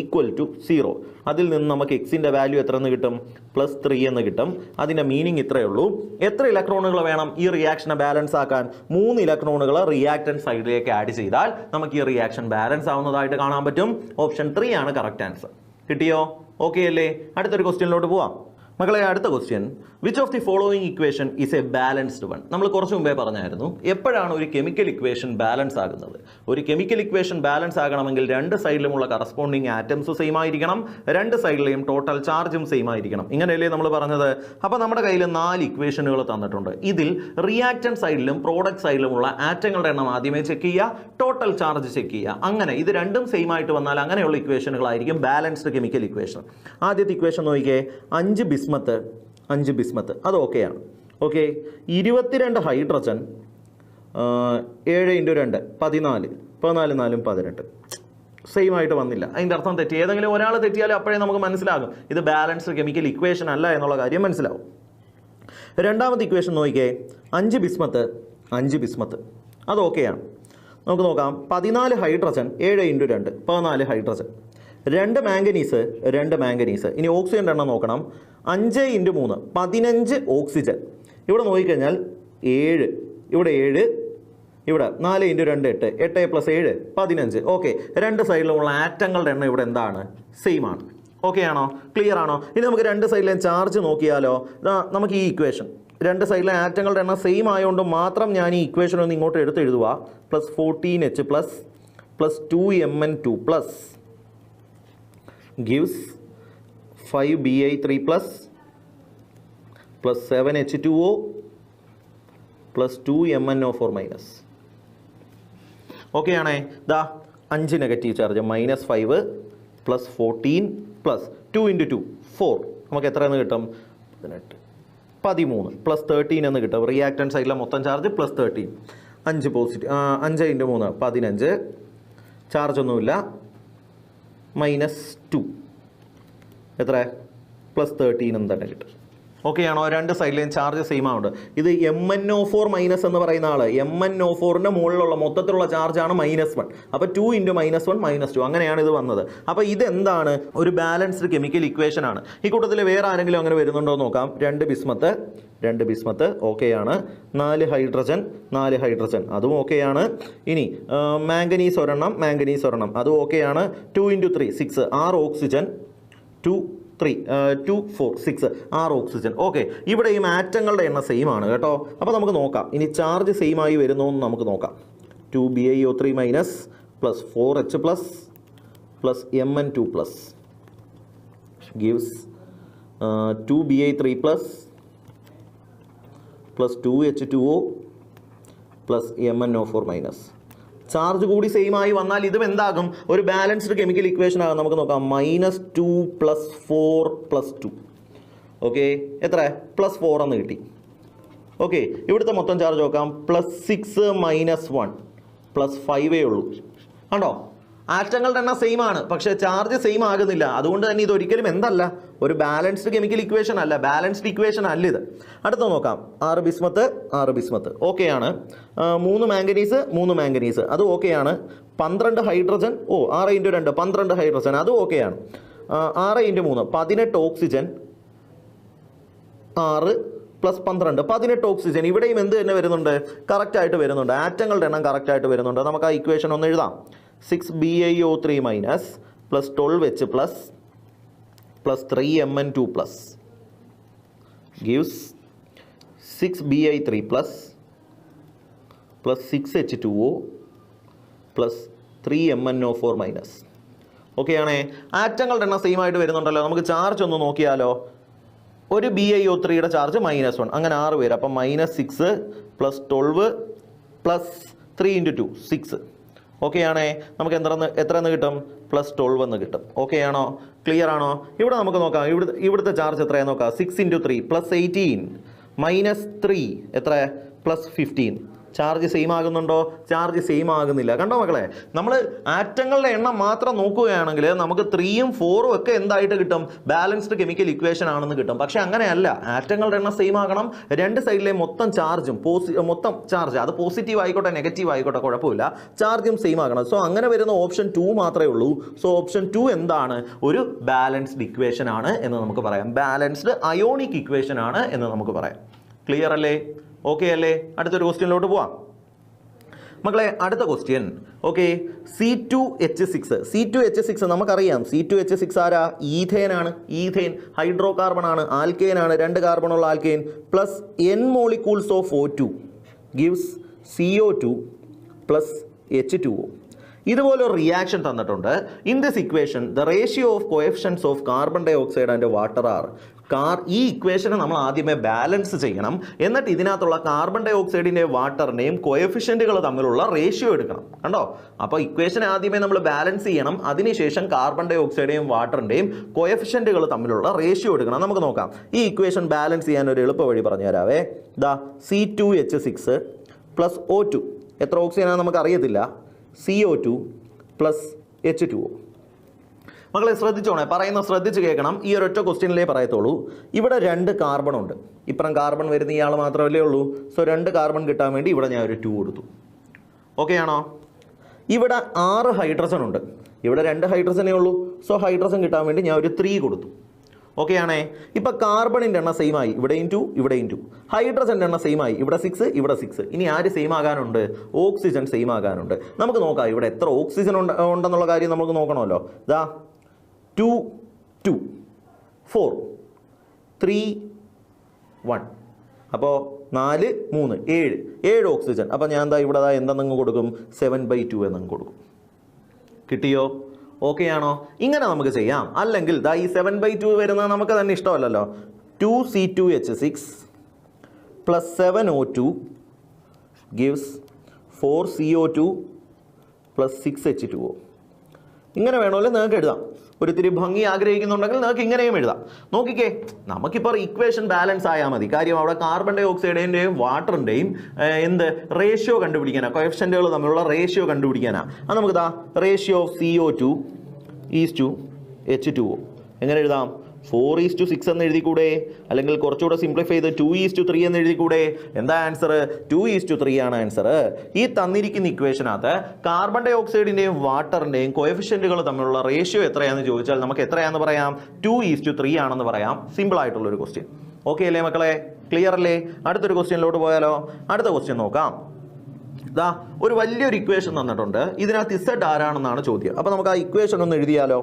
= 0. അതിൽ നിന്ന് നമുക്ക് എക്സിൻ്റെ വാല്യൂ എത്ര എന്ന് കിട്ടും? +3 എന്ന് കിട്ടും. അതിൻ്റെ മീനിങ് ഇത്രയേ ഉള്ളൂ. എത്ര ഇലക്ട്രോണുകൾ വേണം ഈ റിയാക്ഷനെ ബാലൻസ് ആക്കാൻ? 3 ഇലക്ട്രോണുകൾ റിയാക്റ്റൻ്റ് സൈഡിലേക്ക് ആഡ് ചെയ്താൽ നമുക്ക് ഈ റിയാക്ഷൻ ബാലൻസ് ആവുന്നതായിട്ട് കാണാൻ പറ്റും. ഓപ്ഷൻ 3 ആണ് കറക്റ്റ് ആൻസർ. കിട്ടിയോ? ഓക്കെ അല്ലേ? അടുത്തൊരു ക്വസ്റ്റ്യനിലോട്ട് പോവാം. മക്കളെ അടുത്ത question, which of the following equation is A balanced one? നമ്മൾ കുറച്ച് മുമ്പേ പറഞ്ഞായിരുന്നു എപ്പോഴാണ് ഒരു കെമിക്കൽ ഇക്വേഷൻ ബാലൻസ് ആകുന്നത്. ഒരു കെമിക്കൽ ഇക്വേഷൻ ബാലൻസ് ആകണമെങ്കിൽ 2 സൈഡിലുമുള്ള കറസ്പോണ്ടിങ് ആറ്റംസ് സെയിം ആയിരിക്കണം, 2 സൈഡിലെയും ടോട്ടൽ ചാർജും സെയിം ആയിരിക്കണം. ഇങ്ങനെയല്ലേ നമ്മൾ പറഞ്ഞത്? അപ്പോൾ നമ്മുടെ കയ്യിൽ 4 ഇക്വേഷനുകൾ തന്നിട്ടുണ്ട്. ഇതിൽ റിയാക്റ്റൻ്റ് സൈഡിലും പ്രോഡക്റ്റ് സൈഡിലുമുള്ള ആറ്റങ്ങളുടെ എണ്ണം ആദ്യമേ ചെക്ക് ചെയ്യുക, ടോട്ടൽ ചാർജ് ചെക്ക് ചെയ്യുക. അങ്ങനെ ഇത് രണ്ടും സെയിം ആയിട്ട് വന്നാൽ അങ്ങനെയുള്ള ഇക്വേഷനുകളായിരിക്കും ബാലൻസ്ഡ് കെമിക്കൽ ഇക്വേഷൻ. ആദ്യത്തെ ഇക്വേഷൻ നോക്കിയേ, 5 ബിസ്മത്ത് ബിസ്മത്ത് 5 ബിസ്മത്ത് അത് ഓക്കെയാണ്. ഓക്കെ, 22 ഹൈഡ്രജൻ 7 × 2 14 14 4 18 സെയിം ആയിട്ട് വന്നില്ല. അതിൻ്റെ അർത്ഥം തെറ്റി. ഏതെങ്കിലും ഒരാൾ തെറ്റിയാലും അപ്പോഴേ നമുക്ക് മനസ്സിലാകും ഇത് ബാലൻസ്ഡ് കെമിക്കൽ ഇക്വേഷൻ അല്ല എന്നുള്ള കാര്യം മനസ്സിലാവും. രണ്ടാമത്തെ ഇക്വേഷൻ നോക്കിക്കേ, 5 ബിസ്മത്ത് 5 ബിസ്മത്ത് അത് ഓക്കെയാണ്. നമുക്ക് നോക്കാം, 14 ഹൈഡ്രജൻ 7 × 2 14 ഹൈഡ്രജൻ, 2 മാംഗനീസ് 2 മാംഗനീസ്. ഇനി ഓക്സിജൻ്റെ എണ്ണം നോക്കണം, 5 × 3 15 ഓക്സിജൻ. ഇവിടെ നോക്കിക്കഴിഞ്ഞാൽ 7, ഇവിടെ 7, ഇവിടെ 4 × 2 8 8 + 7 15. ഓക്കെ, രണ്ട് സൈഡിലുമുള്ള ആറ്റങ്ങളുടെ എണ്ണം ഇവിടെ എന്താണ്? സെയിം ആണ്. ഓക്കെ ആണോ? ക്ലിയർ ആണോ? ഇനി നമുക്ക് രണ്ട് സൈഡിലെയും ചാർജ് നോക്കിയാലോ. നമുക്ക് ഈ ഇക്വേഷൻ രണ്ട് സൈഡിലെ ആറ്റങ്ങളുടെ എണ്ണം സെയിം ആയതുകൊണ്ട് മാത്രം ഞാൻ ഈ ഇക്വേഷൻ ഒന്ന് ഇങ്ങോട്ട് എടുത്ത് എഴുതുക. +14H + +2Mn2 gives 5Bi3 + 7H2O + 2MnO4-. Okay ആണേ. 5 നെഗറ്റീവ് ചാർജ് -5 + 14 + 2 × 2 4 നമുക്ക് എത്രയെന്ന് കിട്ടും? 18 13 + 13 എന്ന് കിട്ടും. റിയാക്ടൻറ്റ് സൈഡിലെ മൊത്തം ചാർജ് +13. 5 പോസിറ്റീവ് 5 × 3 15 ചാർജ് ഒന്നുമില്ല. -2 എത്ര? +13 എന്ന് തന്നെ കിട്ടും. ഓക്കെ ആണോ? രണ്ട് സൈഡിലെയും ചാർജ് സെയിം ആവുന്നുണ്ട്. ഇത് MnO4- എന്ന് പറയുന്ന ആൾ, MnO4ൻ്റെ മുകളിലുള്ള മൊത്തത്തിലുള്ള ചാർജാണ് -1. അപ്പോൾ 2 × -1 -2 അങ്ങനെയാണ് ഇത് വന്നത്. അപ്പോൾ ഇതെന്താണ്? ഒരു ബാലൻസ്ഡ് കെമിക്കൽ ഇക്വേഷൻ ആണ്. ഈ കൂട്ടത്തിൽ വേറെ ആരെങ്കിലും അങ്ങനെ വരുന്നുണ്ടോ എന്ന് നോക്കാം. 2 ബിസ്മത്ത് ഓക്കെയാണ്. 4 ഹൈഡ്രജൻ അതും ഓക്കെയാണ്. ഇനി മാംഗനീസ് ഒരെണ്ണം അതും ഓക്കെയാണ്. 2 × 3 6 6 ഓക്സിജൻ 2 3 2 4 6 6 ഓക്സിജൻ. ഓക്കെ, ഇവിടെയും ആറ്റങ്ങളുടെ എണ്ണം സെയിം ആണ് കേട്ടോ. അപ്പോൾ നമുക്ക് നോക്കാം ഇനി ചാർജ് സെയിം ആയി വരുന്നു എന്ന് നമുക്ക് നോക്കാം. 2BiO3- + 4H + Mn2 gives 2Bi3 + 2H2O + MnO4-. Charge കൂടി സെയിം ആയി വന്നാൽ ഇതും എന്താകും? ഒരു ബാലൻസ്ഡ് കെമിക്കൽ ഇക്വേഷൻ ആകും. നമുക്ക് നോക്കാം, -2 + 4 + 2. ഓക്കെ, എത്ര? +4 എന്ന് കിട്ടി. ഓക്കെ, ഇവിടുത്തെ മൊത്തം ചാർജ് നോക്കാം, +6 - 1 +5 ഉള്ളൂ. കണ്ടോ? ആറ്റങ്ങളുടെ എണ്ണം സെയിം ആണ്, പക്ഷേ ചാർജ് സെയിം ആകുന്നില്ല. അതുകൊണ്ട് തന്നെ ഇത് ഒരിക്കലും എന്തല്ല? ഒരു ബാലൻസ്ഡ് കെമിക്കൽ ഇക്വേഷൻ അല്ല, ബാലൻസ്ഡ് ഇക്വേഷൻ അല്ല ഇത്. അടുത്ത നോക്കാം, 6 ബിസ്മത്ത് ഓക്കെയാണ്. 3 മാംഗനീസ് അത് ഓക്കെയാണ്. 12 ഹൈഡ്രജൻ 6 × 2 12 ഹൈഡ്രജൻ അത് ഓക്കെയാണ്. 6 × 3 18 ഓക്സിജൻ 6 + 12 18 ഓക്സിജൻ. ഇവിടെയും എന്ത് തന്നെ വരുന്നുണ്ട്? കറക്റ്റായിട്ട് വരുന്നുണ്ട്. ആറ്റങ്ങളുടെ എണ്ണം കറക്റ്റായിട്ട് വരുന്നുണ്ട്. നമുക്ക് ആ ഇക്വേഷൻ ഒന്ന് എഴുതാം. 6BiO3- + 12H + 3Mn2 gives 6Bi3 + 6H2O + 3MnO4-. ഓക്കെയാണേ. ആറ്റങ്ങളുടെ എണ്ണം സെയിം ആയിട്ട് വരുന്നുണ്ടല്ലോ. നമുക്ക് ചാർജ് ഒന്ന് നോക്കിയാലോ. ഒരു BiO3യുടെ ചാർജ് -1, അങ്ങനെ 6 പേര്. അപ്പം -6 + 12 + 3 × 2 6. ഓക്കെയാണേ. നമുക്ക് എത്രയെന്ന് കിട്ടും? +12 എന്ന് കിട്ടും. ഓക്കെയാണോ? ക്ലിയർ ആണോ? ഇവിടെ നമുക്ക് നോക്കാം, ഇവിടുത്തെ ചാർജ് എത്രയാണെന്ന് നോക്കാം. 6 × 3 +18 -3 എത്ര? +15. ചാർജ് സെയിം ആകുന്നുണ്ടോ? ചാർജ് സെയിം ആകുന്നില്ല. കണ്ടോ മക്കളെ? നമ്മൾ ആറ്റങ്ങളുടെ എണ്ണം മാത്രം നോക്കുകയാണെങ്കിൽ നമുക്ക് 3ഉം 4ഉം ഒക്കെ എന്തായിട്ട് കിട്ടും? ബാലൻസ്ഡ് കെമിക്കൽ ഇക്വേഷൻ ആണെന്ന് കിട്ടും. പക്ഷെ അങ്ങനെയല്ല. ആറ്റങ്ങളുടെ എണ്ണം സെയിം ആകണം. രണ്ട് സൈഡിലെ മൊത്തം ചാർജും അത് പോസിറ്റീവ് ആയിക്കോട്ടെ നെഗറ്റീവ് ആയിക്കോട്ടെ കുഴപ്പമില്ല, ചാർജും സെയിം ആകണം. സോ അങ്ങനെ വരുന്ന ഓപ്ഷൻ 2 മാത്രമേ ഉള്ളൂ. സോ ഓപ്ഷൻ 2 എന്താണ്? ഒരു ബാലൻസ്ഡ് ഇക്വേഷൻ ആണ് എന്ന് നമുക്ക് പറയാം. ബാലൻസ്ഡ് അയോണിക് ഇക്വേഷൻ ആണ് എന്ന് നമുക്ക് പറയാം. ക്ലിയർ അല്ലേ? ഓക്കെ അല്ലേ? അടുത്തൊരു ക്വസ്റ്റ്യനിലോട്ട് പോവാം മക്കളെ. അടുത്ത ക്വസ്റ്റ്യൻ ഓക്കെ, C2H6 നമുക്കറിയാം. C2H6 ആരാ? ഈഥേൻ ആണ്. ഈഥേൻ ഹൈഡ്രോ കാർബൺ ആണ്, ആൽക്കെയിൻ ആണ്, 2 കാർബണുള്ള alkane + N molecules of O2 gives CO2 + H2O. ഇതുപോലെ ഒരു റിയാക്ഷൻ തന്നിട്ടുണ്ട്. In this equation the ratio of coefficients of carbon dioxide and water are ഈ ഇക്വേഷനെ നമ്മൾ ആദ്യമേ ബാലൻസ് ചെയ്യണം. എന്നിട്ട് ഇതിനകത്തുള്ള കാർബൺ ഡൈ ഓക്സൈഡിൻ്റെയും വാട്ടറിൻ്റെയും കോഎഫിഷ്യൻറ്റുകൾ തമ്മിലുള്ള റേഷ്യോ എടുക്കണം. കണ്ടോ? അപ്പോൾ ഇക്വേഷൻ ആദ്യമേ നമ്മൾ ബാലൻസ് ചെയ്യണം. അതിനുശേഷം കാർബൺ ഡൈ ഓക്സൈഡിൻ്റെയും വാട്ടറിൻ്റെയും കോഎഫിഷ്യൻറ്റുകൾ തമ്മിലുള്ള റേഷ്യോ എടുക്കണം. നമുക്ക് നോക്കാം. ഈ ഇക്വേഷൻ ബാലൻസ് ചെയ്യാൻ ഒരു എളുപ്പ വഴി പറഞ്ഞു തരാവേ. ദാ C2H6 പ്ലസ് O2, എത്ര ഓക്സിജനാണെന്ന് നമുക്ക് അറിയത്തില്ല, CO2 പ്ലസ് H2O. മക്കളെ ശ്രദ്ധിച്ചോണേ, പറയുന്ന ശ്രദ്ധിച്ച് കേൾക്കണം. ഈ ഒരൊറ്റ ക്വസ്റ്റ്യനിലേ പറയത്തുള്ളൂ. ഇവിടെ 2 കാർബൺ ഉണ്ട്. ഇപ്പുറം കാർബൺ വരുന്ന ഇയാൾ മാത്രമല്ലേ ഉള്ളൂ. സോ 2 കാർബൺ കിട്ടാൻ വേണ്ടി ഇവിടെ ഞാൻ ഒരു 2 കൊടുത്തു. ഓക്കെ ആണോ? ഇവിടെ 6 ഹൈഡ്രജൻ ഉണ്ട്. ഇവിടെ 2 ഹൈഡ്രജനേ ഉള്ളൂ. സോ ഹൈഡ്രജൻ കിട്ടാൻ വേണ്ടി ഞാൻ ഒരു 3 കൊടുത്തു. ഓക്കെ ആണേ? ഇപ്പം കാർബണിൻ്റെ എണ്ണം സെയിം ആയി. ഇവിടെയും 2, ഇവിടെയും 2. ഹൈഡ്രജൻ്റെ എണ്ണം സെയിം ആയി. ഇവിടെ 6, ഇവിടെ 6. ഇനി ആര് സെയിം ആകാനുണ്ട്? ഓക്സിജൻ സെയിം ആകാനുണ്ട്. നമുക്ക് നോക്കാം ഇവിടെ എത്ര ഓക്സിജൻ ഉണ്ടെന്നുള്ള കാര്യം നമുക്ക് നോക്കണമല്ലോ. ദാ 2, 2, 4, 3, 1. അപ്പോൾ 4, 3, 7 ഓക്സിജൻ. അപ്പോൾ ഞാൻ എന്താ ഇവിടെ എന്തെന്നങ്ങ് കൊടുക്കും? 7/2 എന്നങ്ങ് കൊടുക്കും. കിട്ടിയോ? ഓക്കെ ആണോ? ഇങ്ങനെ നമുക്ക് ചെയ്യാം. അല്ലെങ്കിൽ ദാ ഈ 7/2 വരുന്നത് നമുക്ക് തന്നെ ഇഷ്ടമല്ലല്ലോ. 2C2H6 plus 7O2 gives 4CO2 plus 6H2O. ഇങ്ങനെ വേണമല്ലോ നിങ്ങൾക്ക് എഴുതാം. ഒരിത്തിരി ഭംഗി ആഗ്രഹിക്കുന്നുണ്ടെങ്കിൽ നിങ്ങൾക്ക് ഇങ്ങനെയും എഴുതാം. നോക്കിക്കേ, നമുക്കിപ്പോൾ ഇക്വേഷൻ ബാലൻസ് ആയാൽ മതി. കാര്യം അവിടെ കാർബൺ ഡൈ ഓക്സൈഡിൻ്റെയും വാട്ടറിൻ്റെയും റേഷ്യോ കണ്ടുപിടിക്കാനാണ്, കോഎഫിഷ്യൻറ്റുകൾ തമ്മിലുള്ള റേഷ്യോ കണ്ടുപിടിക്കാനാണ്. അത് നമുക്ക് ratio of CO2 is to H2O എങ്ങനെ എഴുതാം? 4:6 എന്ന് എഴുതിക്കൂടെ? അല്ലെങ്കിൽ കുറച്ചുകൂടെ സിംപ്ലിഫൈ ചെയ്ത് 2:3 എന്ന് എഴുതിക്കൂടെ? എന്താ ആൻസർ? 2:3 ആണ് ആൻസർ. ഈ തന്നിരിക്കുന്ന ഇക്വേഷനകത്ത് കാർബൺ ഡൈ ഓക്സൈഡിൻ്റെയും വാട്ടറിൻ്റെയും കോഎഫിഷ്യൻറ്റുകൾ തമ്മിലുള്ള റേഷ്യോ എത്രയാണെന്ന് ചോദിച്ചാൽ നമുക്ക് എത്രയാണെന്ന് പറയാം? 2:3 ആണെന്ന് പറയാം. സിമ്പിൾ ആയിട്ടുള്ളൊരു ക്വസ്റ്റ്യൻ. ഓക്കെ അല്ലേ മക്കളെ? ക്ലിയർ അല്ലേ? അടുത്തൊരു ക്വസ്റ്റ്യനിലോട്ട് പോയാലോ? അടുത്ത ക്വസ്റ്റ്യൻ നോക്കാം. ഇതാ ഒരു വലിയൊരു ഇക്വേഷൻ തന്നിട്ടുണ്ട്. ഇതിനകത്ത് Z ആരാണെന്നാണ് ചോദ്യം. അപ്പോൾ നമുക്ക് ആ ഇക്വേഷൻ ഒന്ന് എഴുതിയാലോ?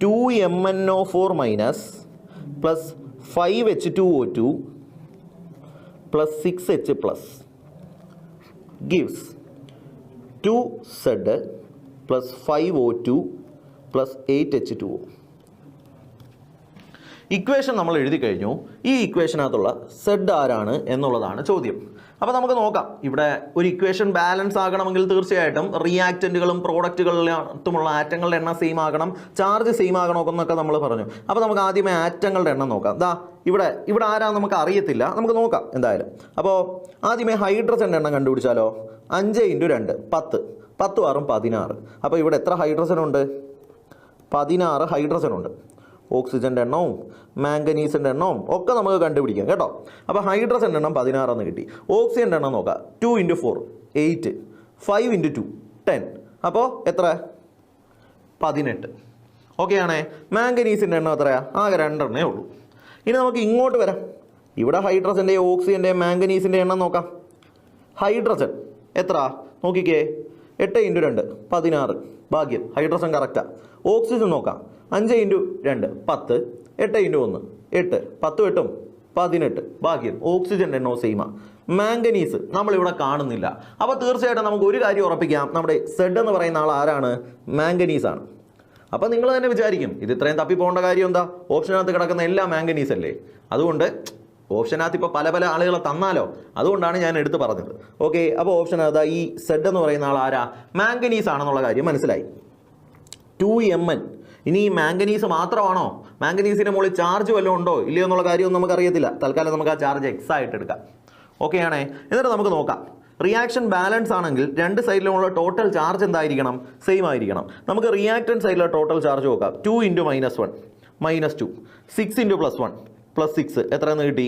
2MnO4 minus plus 5H2O2 plus 6H plus gives 2Z plus 5O2 plus 8H2O. Equation നമ്മൾ എഴുതി കഴിഞ്ഞു. ഈ ഇക്വേഷനകത്തുള്ള Z ആരാണ് എന്നുള്ളതാണ് ചോദ്യം. അപ്പോൾ നമുക്ക് നോക്കാം. ഇവിടെ ഒരു ഇക്വേഷൻ ബാലൻസ് ആകണമെങ്കിൽ തീർച്ചയായിട്ടും റിയാക്റ്റൻറ്റുകളും പ്രോഡക്റ്റുകളിലുമുള്ള ആറ്റങ്ങളുടെ എണ്ണം സെയിം ആകണം, ചാർജ് സെയിം ആകണമെന്നൊക്കെ നമ്മൾ പറഞ്ഞു. അപ്പോൾ നമുക്ക് ആദ്യമേ ആറ്റങ്ങളുടെ എണ്ണം നോക്കാം. ദാ ഇവിടെ ആരാന്ന് നമുക്ക് അറിയത്തില്ല, നമുക്ക് നോക്കാം എന്തായാലും. അപ്പോൾ ആദ്യമേ ഹൈഡ്രജൻ്റെ എണ്ണം കണ്ടുപിടിച്ചാലോ? 5 × 2 10, 10 6 16. അപ്പോൾ ഇവിടെ എത്ര ഹൈഡ്രജൻ ഉണ്ട്? 16 ഹൈഡ്രജൻ ഉണ്ട്. ഓക്സിജൻ്റെ എണ്ണവും മാംഗനീസിൻ്റെ എണ്ണവും ഒക്കെ നമുക്ക് കണ്ടുപിടിക്കാം കേട്ടോ. അപ്പോൾ ഹൈഡ്രജൻ്റെ എണ്ണം 16 എന്ന് കിട്ടി. ഓക്സിജൻ്റെ എണ്ണം നോക്കാം. 2 × 4 8, 5 × 2 10. അപ്പോൾ എത്ര? 18. ഓക്കെ ആണേ? മാംഗനീസിൻ്റെ എണ്ണം എത്രയാ? ആകെ 2 എണ്ണേ ഉള്ളൂ. ഇനി നമുക്ക് ഇങ്ങോട്ട് വരാം. ഇവിടെ ഹൈഡ്രജൻ്റെയും ഓക്സിജൻ്റെയും മാംഗനീസിൻ്റെ എണ്ണം നോക്കാം. ഹൈഡ്രജൻ എത്ര നോക്കിക്കേ? 8 × 2 16. ഭാഗ്യം, ഹൈഡ്രജൻ കറക്റ്റാ. ഓക്സിജൻ നോക്കാം. 5 × 2 10, 8 × 1 8, 10 8 18. ഭാഗ്യം, ഓക്സിജൻ്റെ എണ്ണോ സെയിമാ. മാംഗനീസ് നമ്മളിവിടെ കാണുന്നില്ല. അപ്പോൾ തീർച്ചയായിട്ടും നമുക്ക് ഒരു കാര്യം ഉറപ്പിക്കാം, നമ്മുടെ Z എന്ന് പറയുന്ന ആൾ ആരാണ്? മാംഗനീസ് ആണ്. അപ്പോൾ നിങ്ങൾ തന്നെ വിചാരിക്കും ഇത് ഇത്രയും തപ്പി പോകേണ്ട കാര്യം എന്താ? ഓപ്ഷനകത്ത് കിടക്കുന്ന എല്ലാം മാംഗനീസ് അല്ലേ? അതുകൊണ്ട് ഓപ്ഷനകത്ത് ഇപ്പോൾ പല ആളുകളെ തന്നാലോ, അതുകൊണ്ടാണ് ഞാൻ എടുത്ത് പറഞ്ഞത്. ഓക്കെ, അപ്പോൾ ഓപ്ഷൻ അതാ ഈ Z എന്ന് പറയുന്ന ആൾ ആരാ? മാംഗനീസ് ആണെന്നുള്ള കാര്യം മനസ്സിലായി. 2Mn. ഇനി ഈ മാംഗനീസ് മാത്രമാണോ? മാംഗനീസിൻ്റെ മുകളിൽ ചാർജ് വല്ലതും ഉണ്ടോ ഇല്ലയോ എന്നുള്ള കാര്യമൊന്നും നമുക്കറിയത്തില്ല. തൽക്കാലം നമുക്ക് ആ ചാർജ് X ആയിട്ട് എടുക്കാം. ഓക്കെ ആണേ? എന്നിട്ട് നമുക്ക് നോക്കാം. റിയാക്ഷൻ ബാലൻസ് ആണെങ്കിൽ 2 സൈഡിലുമുള്ള ടോട്ടൽ ചാർജ് എന്തായിരിക്കണം? സെയിം ആയിരിക്കണം. നമുക്ക് റിയാക്ടൻ സൈഡിലെ ടോട്ടൽ ചാർജ് നോക്കാം. 2 × -1 -2, 6 × +1 +6. എത്ര എന്ന് കിട്ടി?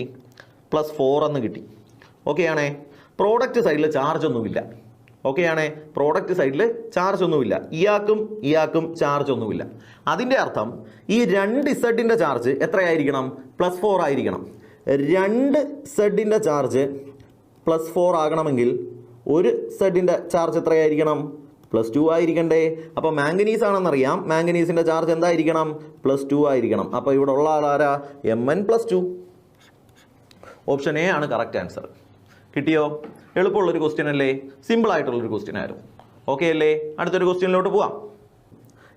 +4 എന്ന് കിട്ടി. ഓക്കെ ആണേ? പ്രോഡക്റ്റ് സൈഡിൽ ചാർജ് ഒന്നുമില്ല. ഓക്കെ ആണേ? പ്രോഡക്റ്റ് സൈഡിൽ ചാർജ് ഒന്നുമില്ല. ഇയാൾക്കും ചാർജ് ഒന്നുമില്ല. അതിൻ്റെ അർത്ഥം ഈ 2Z ചാർജ് എത്രയായിരിക്കണം? +4 ആയിരിക്കണം. 2Z ചാർജ് +4 ആകണമെങ്കിൽ 1Z ചാർജ് എത്രയായിരിക്കണം? +2 ആയിരിക്കണ്ടേ? അപ്പോൾ മാംഗനീസ് ആണെന്നറിയാം. മാംഗനീസിൻ്റെ ചാർജ് എന്തായിരിക്കണം? +2 ആയിരിക്കണം. അപ്പോൾ ഇവിടെ ഉള്ള ആളാരാ? Mn +2. ഓപ്ഷൻ എ ആണ് കറക്റ്റ് ആൻസർ. കിട്ടിയോ? എളുപ്പമുള്ളൊരു ക്വസ്റ്റ്യൻ അല്ലേ? സിമ്പിളായിട്ടുള്ളൊരു ക്വസ്റ്റ്യൻ ആയിരുന്നു. ഓക്കെ അല്ലേ? അടുത്തൊരു ക്വസ്റ്റ്യനിലോട്ട് പോവാം.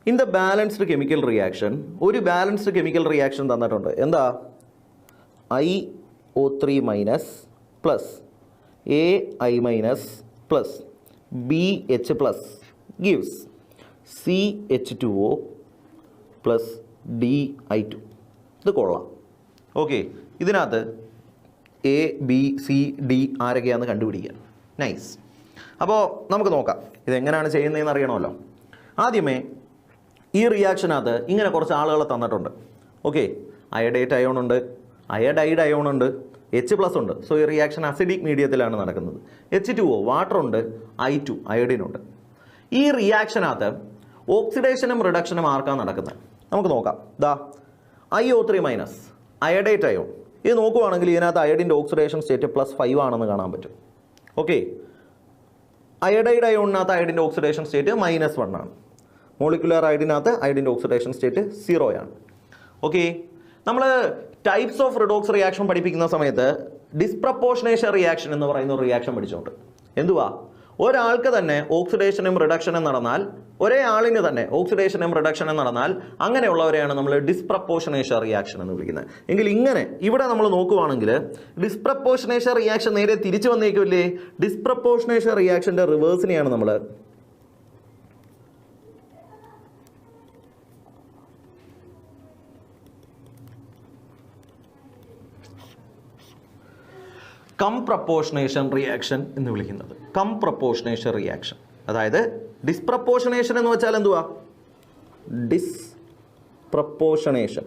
In the balanced chemical reaction, ഒരു ബാലൻസ്ഡ് കെമിക്കൽ റിയാക്ഷൻ തന്നിട്ടുണ്ട്. എന്താ? IO3 minus plus AI minus plus BH plus gives CH2O plus DI2. ഇത് കൊള്ളാം. ഓക്കെ, ഇതിനകത്ത് ABCD ആരൊക്കെയാണെന്ന് കണ്ടുപിടിക്കുക. നൈസ്. അപ്പോൾ നമുക്ക് നോക്കാം ഇതെങ്ങനെയാണ് ചെയ്യുന്നതെന്ന് അറിയണമല്ലോ. ആദ്യമേ ഈ റിയാക്ഷനകത്ത് ഇങ്ങനെ കുറച്ച് ആളുകളെ തന്നിട്ടുണ്ട്. ഓക്കെ, അയഡേറ്റ് അയോൺ ഉണ്ട്, അയഡൈഡ് അയോൺ ഉണ്ട്, H+ ഉണ്ട്. സോ ഈ റിയാക്ഷൻ അസിഡിക് മീഡിയത്തിലാണ് നടക്കുന്നത്. H2O വാട്ടർ ഉണ്ട്, I2 അയഡിൻ ഉണ്ട്. ഈ റിയാക്ഷനകത്ത് ഓക്സിഡേഷനും റിഡക്ഷനും ആർക്കാണ് നടക്കുന്നത് നമുക്ക് നോക്കാം. ദാ IO3 മൈനസ് അയഡേറ്റ് അയോൺ. ഇത് നോക്കുവാണെങ്കിൽ ഇതിനകത്ത് അയഡിൻ്റെ ഓക്സിഡേഷൻ സ്റ്റേറ്റ് +5 ആണെന്ന് കാണാൻ പറ്റും. ഓക്കെ, അയഡൈഡ് അയോണിനകത്ത് അയഡിൻ്റെ ഓക്സിഡേഷൻ സ്റ്റേറ്റ് -1 ആണ്. മോളിക്കുലർ അയഡിനകത്ത് അയഡിൻ്റെ ഓക്സിഡേഷൻ സ്റ്റേറ്റ് 0 ആണ്. ഓക്കെ, നമ്മൾ ടൈപ്സ് ഓഫ് റിഡോക്സ് റിയാക്ഷൻ പഠിപ്പിക്കുന്ന സമയത്ത് ഡിസ്പ്രപ്പോർഷനേഷൻ റിയാക്ഷൻ എന്ന് പറയുന്ന ഒരു റിയാക്ഷൻ പഠിച്ചുകൊണ്ട് എന്തുവാ, ഒരാൾക്ക് തന്നെ ഓക്സിഡേഷനും റിഡക്ഷനും നടന്നാൽ, ഒരേ ആളിന് തന്നെ ഓക്സിഡേഷനും റിഡക്ഷനും നടന്നാൽ അങ്ങനെയുള്ളവരെയാണ് നമ്മൾ ഡിസ്പ്രപ്പോർഷനേഷൻ റിയാക്ഷൻ എന്ന് വിളിക്കുന്നത്. എങ്കിൽ ഇങ്ങനെ ഇവിടെ നമ്മൾ നോക്കുവാണെങ്കിൽ ഡിസ്പ്രപ്പോർഷനേഷൻ റിയാക്ഷൻ നേരെ തിരിച്ചു വന്നേക്കില്ലേ. ഡിസ്പ്രപ്പോർഷനേഷൻ റിയാക്ഷൻ്റെ റിവേഴ്സിനെയാണ് നമ്മൾ കംപ്രപ്പോർഷനേഷൻ റിയാക്ഷൻ എന്ന് വിളിക്കുന്നത്. കംപ്രപ്പോർഷനേഷൻ റിയാക്ഷൻ, അതായത് ഡിസ്പ്രപ്പോർഷനേഷൻ എന്ന് വെച്ചാൽ എന്തുവാ, ഡിസ്പ്രപ്പോർഷനേഷൻ.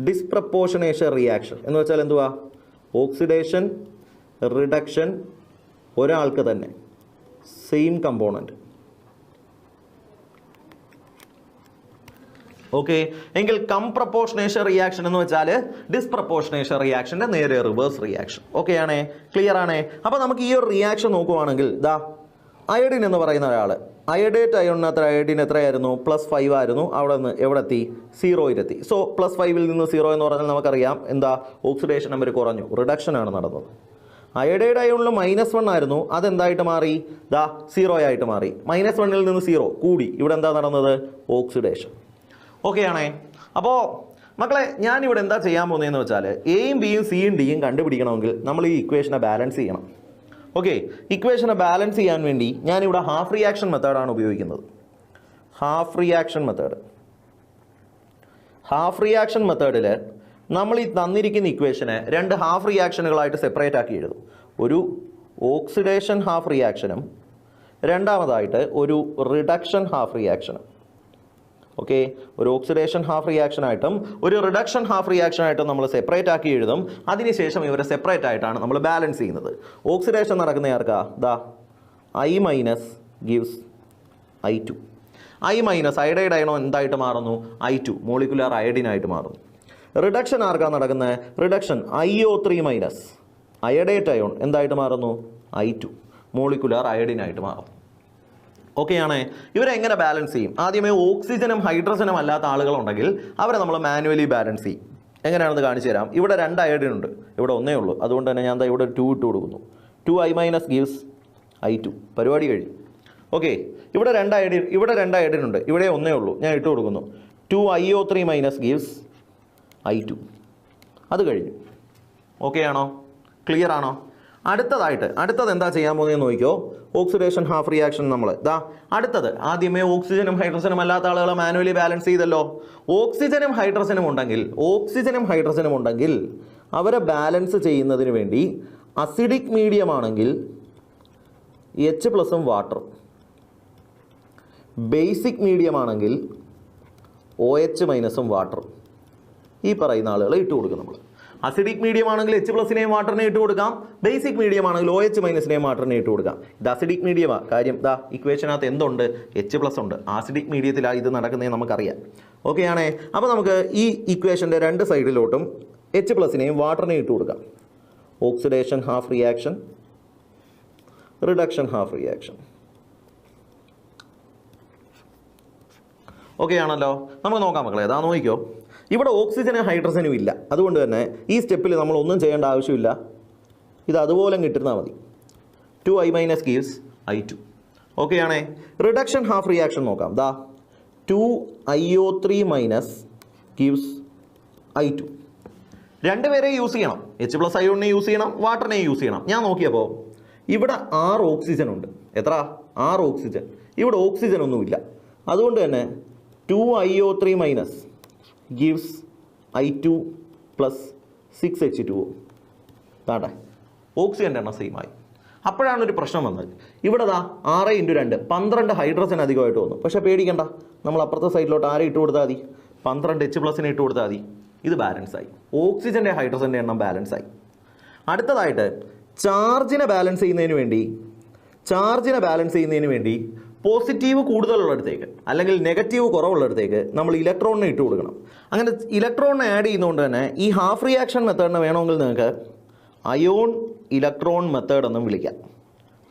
ഡിസ്പ്രപ്പോർഷനേഷൻ റിയാക്ഷൻ എന്ന് വെച്ചാൽ എന്തുവാ, ഓക്സിഡേഷൻ റിഡക്ഷൻ ഒരാൾക്ക് തന്നെ, സെയിം കമ്പോണൻറ്റ്. ഓക്കെ, എങ്കിൽ കംപ്രപ്പോർഷനേഷൻ റിയാക്ഷൻ എന്ന് വെച്ചാൽ ഡിസ്പ്രപ്പോർഷനേഷൻ റിയാക്ഷൻ്റെ നേരെ റിവേഴ്സ് റിയാക്ഷൻ. ഓക്കെ ആണേ, ക്ലിയർ ആണേ. അപ്പോൾ നമുക്ക് ഈ ഒരു റിയാക്ഷൻ നോക്കുവാണെങ്കിൽ ദാ അയഡിൻ എന്ന് പറയുന്ന ഒരാൾ, അയഡേറ്റ് അയോണിനകത്ത് അയഡിൻ എത്രയായിരുന്നു, +5 ആയിരുന്നു. അവിടെ നിന്ന് എവിടെ എത്തി, 0 സോ +5 നിന്ന് 0 എന്ന് പറഞ്ഞാൽ നമുക്കറിയാം എന്താ, ഓക്സിഡേഷൻ നമ്പർ കുറഞ്ഞു, റിഡക്ഷൻ ആണ് നടന്നത്. അയഡൈഡ് അയോണിൽ -1 ആയിരുന്നു, അതെന്തായിട്ട് മാറി, ദാ 0 ആയിട്ട് മാറി. -1 നിന്ന് 0 കൂടി, ഇവിടെ എന്താ നടന്നത്, ഓക്സിഡേഷൻ. ഓക്കെ ആണേ. അപ്പോൾ മക്കളെ ഞാനിവിടെ എന്താ ചെയ്യാൻ പോകുന്നതെന്ന് വെച്ചാൽ എയും ബിയും സിയും ഡിയും കണ്ടുപിടിക്കണമെങ്കിൽ നമ്മൾ ഈ ഇക്വേഷനെ ബാലൻസ് ചെയ്യണം. ഓക്കെ, ഇക്വേഷനെ ബാലൻസ് ചെയ്യാൻ വേണ്ടി ഞാനിവിടെ ഹാഫ് റിയാക്ഷൻ മെത്തേഡാണ് ഉപയോഗിക്കുന്നത്. Half reaction method. Half reaction മെത്തേഡിൽ നമ്മൾ ഈ തന്നിരിക്കുന്ന ഇക്വേഷനെ 2 ഹാഫ് റിയാക്ഷനുകളായിട്ട് സെപ്പറേറ്റ് ആക്കി എഴുതും. ഒരു ഓക്സിഡേഷൻ ഹാഫ് റിയാക്ഷനും രണ്ടാമതായിട്ട് ഒരു റിഡക്ഷൻ ഹാഫ് റിയാക്ഷനും. ഓക്കെ, ഒരു ഓക്സിഡേഷൻ ഹാഫ് റിയാക്ഷനായിട്ടും ഒരു റിഡക്ഷൻ ഹാഫ് റിയാക്ഷനായിട്ടും നമ്മൾ സെപ്പറേറ്റ് ആക്കി എഴുതും. അതിനുശേഷം ഇവരെ സെപ്പറേറ്റ് ആയിട്ടാണ് നമ്മൾ ബാലൻസ് ചെയ്യുന്നത്. ഓക്സിഡേഷൻ നടക്കുന്ന ആർക്കാ, ദാ I- gives I2. I- iodide അയണോ എന്തായിട്ട് മാറുന്നു, I2 മോളിക്കുലർ അയഡിനായിട്ട് മാറുന്നു. റിഡക്ഷൻ ആർക്കാ നടക്കുന്നത്, റിഡക്ഷൻ IO3- അയഡേറ്റ് അയോൺ എന്തായിട്ട് മാറുന്നു, I2 മോളിക്കുലർ അയഡിനായിട്ട് മാറും. ഓക്കെ ആണേ. ഇവരെങ്ങനെ ബാലൻസ് ചെയ്യും, ആദ്യമേ ഓക്സിജനും ഹൈഡ്രജനും അല്ലാത്ത ആളുകളുണ്ടെങ്കിൽ അവരെ നമ്മൾ മാനുവലി ബാലൻസ് ചെയ്യും. എങ്ങനെയാണെന്ന് കാണിച്ചു തരാം. ഇവിടെ 2 അയഡിൻ ഉണ്ട്, ഇവിടെ ഒന്നേ ഉള്ളൂ. അതുകൊണ്ട് തന്നെ ഞാൻ ഇവിടെ 2 ഇട്ട് കൊടുക്കുന്നു. 2I- ഗീവ്സ് I2, പരിപാടി കഴിഞ്ഞു. ഓക്കെ, ഇവിടെ 2 അയഡിൻ ഉണ്ട്, ഇവിടെ ഒന്നേ ഉള്ളൂ, ഞാൻ ഇട്ട് കൊടുക്കുന്നു. 2IO3- ഗീവ്സ് I2, അത് കഴിഞ്ഞു. ഓക്കെ ആണോ, ക്ലിയർ ആണോ? അടുത്തത് എന്താ ചെയ്യാൻ പോകുന്നതെന്ന് നോക്കിയോ. ഓക്സിഡേഷൻ ഹാഫ് റിയാക്ഷൻ നമ്മൾ ദാ അടുത്തത് ആദ്യമേ ഓക്സിജനും ഹൈഡ്രജനും അല്ലാത്ത ആളുകളെ മാനുവലി ബാലൻസ് ചെയ്തല്ലോ. ഓക്സിജനും ഹൈഡ്രജനും ഉണ്ടെങ്കിൽ അവരെ ബാലൻസ് ചെയ്യുന്നതിന് വേണ്ടി അസിഡിക് മീഡിയം ആണെങ്കിൽ H+ വാട്ടറും, ബേസിക് മീഡിയം ആണെങ്കിൽ OH- വാട്ടറും ഈ പറയുന്ന ആളുകളെ ഇട്ട് കൊടുക്കും നമ്മൾ. അസിഡിക് മീഡിയം ആണെങ്കിൽ H+നെയും വാട്ടറിനെ ഇട്ട് കൊടുക്കാം, ബേസിക് മീഡിയം ആണെങ്കിൽ OH- വാട്ടറിനെ ഇട്ട് കൊടുക്കാം. ഇത് അസിഡിക് മീഡിയമാണ്. കാര്യം ദാ ഇക്വേഷനകത്ത് എന്തുണ്ട്, H+ ഉണ്ട്. ആസിഡിക് മീഡിയത്തിലാണ് ഇത് നടക്കുന്നതെന്ന് നമുക്കറിയാം. ഓക്കെ ആണേ. അപ്പോൾ നമുക്ക് ഈ ഇക്വേഷൻ്റെ 2 സൈഡിലോട്ടും H+നെയും വാട്ടറിനെയും ഇട്ട് കൊടുക്കാം. Oxidation half reaction, reduction half reaction. Okay ആണല്ലോ. നമുക്ക് നോക്കാം മക്കളെ, അതാ നോക്കിക്കോ. ഇവിടെ ഓക്സിജനും ഹൈഡ്രജനും ഇല്ല, അതുകൊണ്ട് തന്നെ ഈ സ്റ്റെപ്പിൽ നമ്മൾ ഒന്നും ചെയ്യേണ്ട ആവശ്യമില്ല. ഇത് അതുപോലെ കിട്ടുന്നാൽ മതി. 2I- gives I2. ഓക്കെ ആണേ. റിഡക്ഷൻ ഹാഫ് റിയാക്ഷൻ നോക്കാം. ദാ 2IO3 മൈനസ് ഗീവ്സ് I2. രണ്ടുപേരെ യൂസ് ചെയ്യണം. H+ അയോണിനെ യൂസ് ചെയ്യണം, വാട്ടറിനെ യൂസ് ചെയ്യണം. ഞാൻ നോക്കിയപ്പോൾ ഇവിടെ 6 ഓക്സിജൻ ഉണ്ട്. എത്ര? 6 ഓക്സിജൻ. ഇവിടെ ഓക്സിജൻ ഒന്നുമില്ല. അതുകൊണ്ട് തന്നെ 2IO3 minus gives I2 plus 6H2O. താട്ടെ ഓക്സിജൻ്റെ എണ്ണം സെയിം ആയി. അപ്പോഴാണ് ഒരു പ്രശ്നം വന്നത്. ഇവിടെ 6 × 2 12 ഹൈഡ്രജൻ അധികമായിട്ട് വന്നു. പക്ഷേ പേടിക്കണ്ട, നമ്മൾ അപ്പുറത്തെ സൈഡിലോട്ട് ആരെ ഇട്ട് കൊടുത്താൽ മതി? 12 H+ ഇട്ട് കൊടുത്താൽ മതി. ഇത് ബാലൻസ് ആയി. ഓക്സിജൻ്റെ ഹൈഡ്രജൻ്റെ എണ്ണം ബാലൻസ് ആയി. അടുത്തതായിട്ട് ചാർജിനെ ബാലൻസ് ചെയ്യുന്നതിന് വേണ്ടി പോസിറ്റീവ് കൂടുതലുള്ളിടത്തേക്ക് അല്ലെങ്കിൽ നെഗറ്റീവ് കുറവുള്ളിടത്തേക്ക് നമ്മൾ ഇലക്ട്രോണിനെ ഇട്ട് കൊടുക്കണം. അങ്ങനെ ഇലക്ട്രോണിനെ ആഡ് ചെയ്യുന്നതുകൊണ്ട് തന്നെ ഈ ഹാഫ് റിയാക്ഷൻ മെത്തേഡിനെ വേണമെങ്കിൽ നിങ്ങൾക്ക് അയോൺ ഇലക്ട്രോൺ മെത്തേഡ് എന്നും വിളിക്കാം.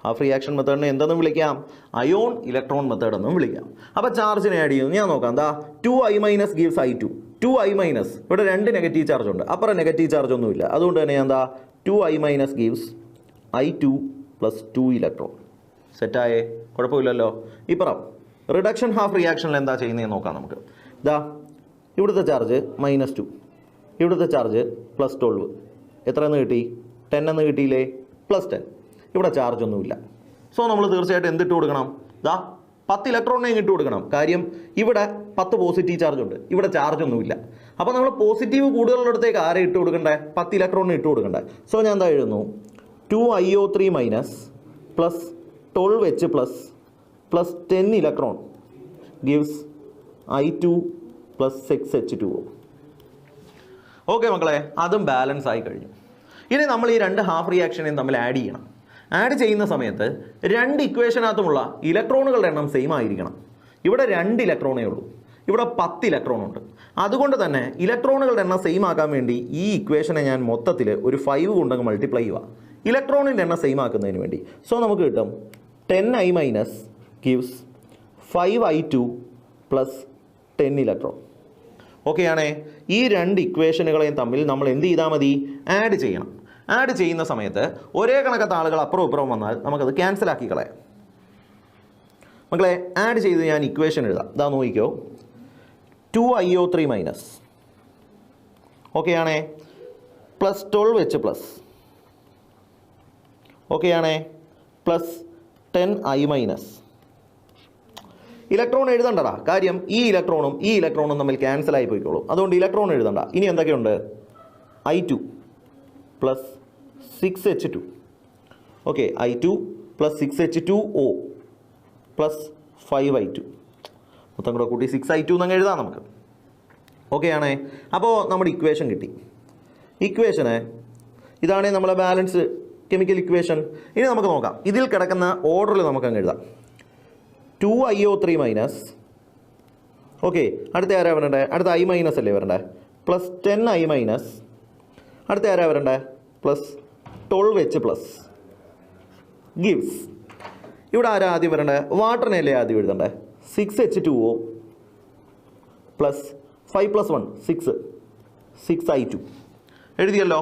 ഹാഫ് റിയാക്ഷൻ മെത്തേഡിനെ എന്തെന്നും വിളിക്കാം? അയോൺ ഇലക്ട്രോൺ മെത്തേഡ് എന്നും വിളിക്കാം. അപ്പോൾ ചാർജിനെ ആഡ് ചെയ്യുന്നു. ഞാൻ നോക്കാം. 2I- gives I2. 2I- ഇവിടെ 2 നെഗറ്റീവ് ചാർജ് ഉണ്ട്, അപ്പുറം നെഗറ്റീവ് ചാർജ് ഒന്നുമില്ല. അതുകൊണ്ട് തന്നെ ഞാൻ 2I- gives I2 plus 2 electron. സെറ്റായേ? കുഴപ്പമില്ലല്ലോ. ഇപ്പുറം റിഡക്ഷൻ ഹാഫ് റിയാക്ഷനിൽ എന്താ ചെയ്യുന്നതെന്ന് നോക്കാം നമുക്ക്. ഇവിടുത്തെ ചാർജ് -2, ഇവിടുത്തെ ചാർജ് +12. എത്ര എന്ന് കിട്ടി? 10 എന്ന് കിട്ടിയില്ലേ? +10. ഇവിടെ ചാർജ് ഒന്നുമില്ല. സോ നമ്മൾ തീർച്ചയായിട്ടും എന്തിട്ട് കൊടുക്കണം? 10 ഇലക്ട്രോണിനെ ഇട്ട് കൊടുക്കണം. കാര്യം ഇവിടെ 10 പോസിറ്റീവ് ചാർജ് ഉണ്ട്, ഇവിടെ ചാർജ് ഒന്നുമില്ല. അപ്പോൾ നമ്മൾ പോസിറ്റീവ് കൂടുതലുള്ളിടത്തേക്ക് ആരെ ഇട്ട് കൊടുക്കണ്ടേ? 10 ഇലക്ട്രോണിനെ ഇട്ട് കൊടുക്കണ്ടേ. സോ ഞാൻ എന്താ എഴുതുന്നു? 2IO3 minus plus 12H plus 10 electron gives I2 plus 6H2O. Okay മക്കളെ, അതും ബാലൻസ് ആയി കഴിഞ്ഞു. ഇനി നമ്മൾ ഈ 2 ഹാഫ് റിയാക്ഷനെയും തമ്മിൽ ആഡ് ചെയ്യണം. ആഡ് ചെയ്യുന്ന സമയത്ത് 2 ഇക്വേഷനകത്തുമുള്ള ഇലക്ട്രോണുകളുടെ എണ്ണം സെയിം ആയിരിക്കണം. ഇവിടെ 2 ഇലക്ട്രോണേ ഉള്ളൂ, ഇവിടെ 10 ഇലക്ട്രോൺ ഉണ്ട്. അതുകൊണ്ട് തന്നെ ഇലക്ട്രോണുകളുടെ എണ്ണം സെയിം ആക്കാൻ വേണ്ടി ഈ ഇക്വേഷനെ ഞാൻ മൊത്തത്തിൽ ഒരു 5 കൊണ്ടങ്ങ് മൾട്ടിപ്ലൈ ചെയ്യുക, ഇലക്ട്രോണിൻ്റെ എണ്ണം സെയിം ആക്കുന്നതിന് വേണ്ടി. സോ നമുക്ക് കിട്ടും 10I- gives 5I2 plus 10 electron. Okay ആണേ. ഈ 2 ഇക്വേഷനുകളെയും തമ്മിൽ നമ്മൾ എന്ത് ചെയ്താൽ മതി? ആഡ് ചെയ്യണം. ആഡ് ചെയ്യുന്ന സമയത്ത് ഒരേ കണക്കത്തെ ആളുകൾ അപ്പുറം ഇപ്പുറം വന്നാൽ നമുക്കത് ക്യാൻസൽ ആക്കി കളയാം. മക്കളെ, ആഡ് ചെയ്ത് ഞാൻ ഇക്വേഷൻ എഴുതാം. നോക്കിക്കോ. 2IO3 മൈനസ് ഓക്കെ ആണേ പ്ലസ് 12H+. ഓക്കെ ആണേ പ്ലസ് 10I-. ഇലക്ട്രോൺ എഴുതണ്ടടാ, കാര്യം ഈ ഇലക്ട്രോണും തമ്മിൽ ക്യാൻസൽ ആയി പോയിക്കോളൂ. അതുകൊണ്ട് ഇലക്ട്രോൺ എഴുതണ്ട. ഇനി എന്തൊക്കെയുണ്ട്? I2 plus 6H2. Okay, I2 plus 6H2O plus 5I2. മൊത്തം കൂടെ കൂട്ടി 6I2 എന്നങ്ങ് എഴുതാം നമുക്ക്. ഓക്കെ ആണേ. അപ്പോൾ നമ്മുടെ ഇക്വേഷൻ കിട്ടി. ഇക്വേഷന് ഇതാണ് നമ്മളെ ബാലൻസ് കെമിക്കൽ ഇക്വേഷൻ. ഇനി നമുക്ക് നോക്കാം, ഇതിൽ കിടക്കുന്ന ഓർഡറിൽ നമുക്കങ്ങ് എഴുതാം. 2IO3 മൈനസ് ഓക്കെ, അടുത്ത ആരാ വരണ്ടേ? അടുത്ത I- അല്ലേ വരണ്ടേ? Plus 10I-. അടുത്ത ആരാ വരണ്ടേ? Plus 12H+ gives. ഇവിടെ ആരാ ആദ്യം വരണ്ടേ? വാട്ടറിനെയല്ലേ ആദ്യം എഴുതണ്ടേ? 6H2O plus 5 + 1 6 6I2 എഴുതിയല്ലോ.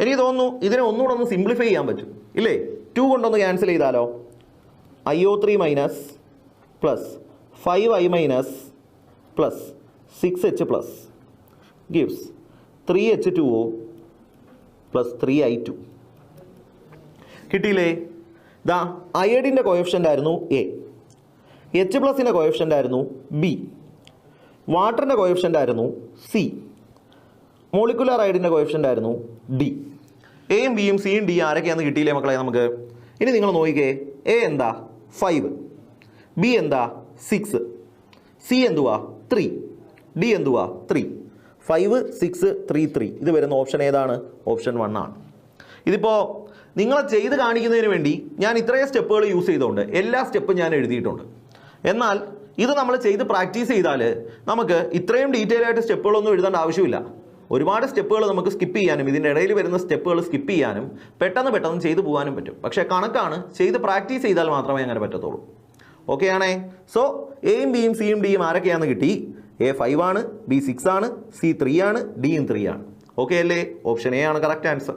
എനിക്ക് തോന്നുന്നു ഇതിനെ ഒന്നുകൂടെ ഒന്ന് സിംപ്ലിഫൈ ചെയ്യാൻ പറ്റും ഇല്ലേ? 2 കൊണ്ടൊന്ന് ക്യാൻസൽ ചെയ്താലോ? IO3 minus plus 5I- plus 6H+ gives 3H2O plus 3I2. കിട്ടിയില്ലേ? അയഡിൻ്റെ കോഎഫിഷ്യൻ്റ് ആയിരുന്നു A, H+ൻ്റെ കോഎഫിഷ്യൻ്റ് ആയിരുന്നു B, വാട്ടറിൻ്റെ കോഎഫിഷ്യൻ്റ് ആയിരുന്നു C, മോളിക്കുലർ അയഡിൻ്റെ കോഎഫിഷ്യൻ്റ് ആയിരുന്നു D. എയും ബിയും സിയും ഡി ആരൊക്കെയാണെന്ന് കിട്ടിയില്ലേ മക്കളെ നമുക്ക്? ഇനി നിങ്ങൾ നോക്കിക്കേ. A എന്താ? 5, B എന്താ? 6, C എന്തുവാ? 3, D എന്തുവാ? 3. 5, 6, 3, 3. ഇത് വരുന്ന ഓപ്ഷൻ ഏതാണ്? ഓപ്ഷൻ 1 ആണ്. ഇതിപ്പോൾ നിങ്ങളെ ചെയ്ത് കാണിക്കുന്നതിന് വേണ്ടി ഞാൻ ഇത്രയും സ്റ്റെപ്പുകൾ യൂസ് ചെയ്തുകൊണ്ട് എല്ലാ സ്റ്റെപ്പും ഞാൻ എഴുതിയിട്ടുണ്ട്. എന്നാൽ ഇത് നമ്മൾ ചെയ്ത് പ്രാക്ടീസ് ചെയ്താൽ നമുക്ക് ഇത്രയും ഡീറ്റെയിൽ ആയിട്ട് സ്റ്റെപ്പുകളൊന്നും എഴുതേണ്ട ആവശ്യമില്ല. ഒരുപാട് സ്റ്റെപ്പുകൾ നമുക്ക് സ്കിപ്പ് ചെയ്യാനും ഇതിൻ്റെ ഇടയിൽ വരുന്ന സ്റ്റെപ്പുകൾ സ്കിപ്പ് ചെയ്യാനും പെട്ടെന്ന് ചെയ്തു പോകാനും പറ്റും. പക്ഷേ കണക്കാണ്, ചെയ്ത് പ്രാക്ടീസ് ചെയ്താൽ മാത്രമേ അങ്ങനെ പറ്റത്തുള്ളൂ. ഓക്കെ ആണേ. സോ എയും ബിയും സിയും ഡിയും ആരൊക്കെയാണെന്ന് കിട്ടി? A 5 ആണ്, B 6 ആണ്, C 3 ആണ്, D 3 ആണ്. ഓക്കെ അല്ലേ? ഓപ്ഷൻ എ ആണ് കറക്റ്റ് ആൻസർ.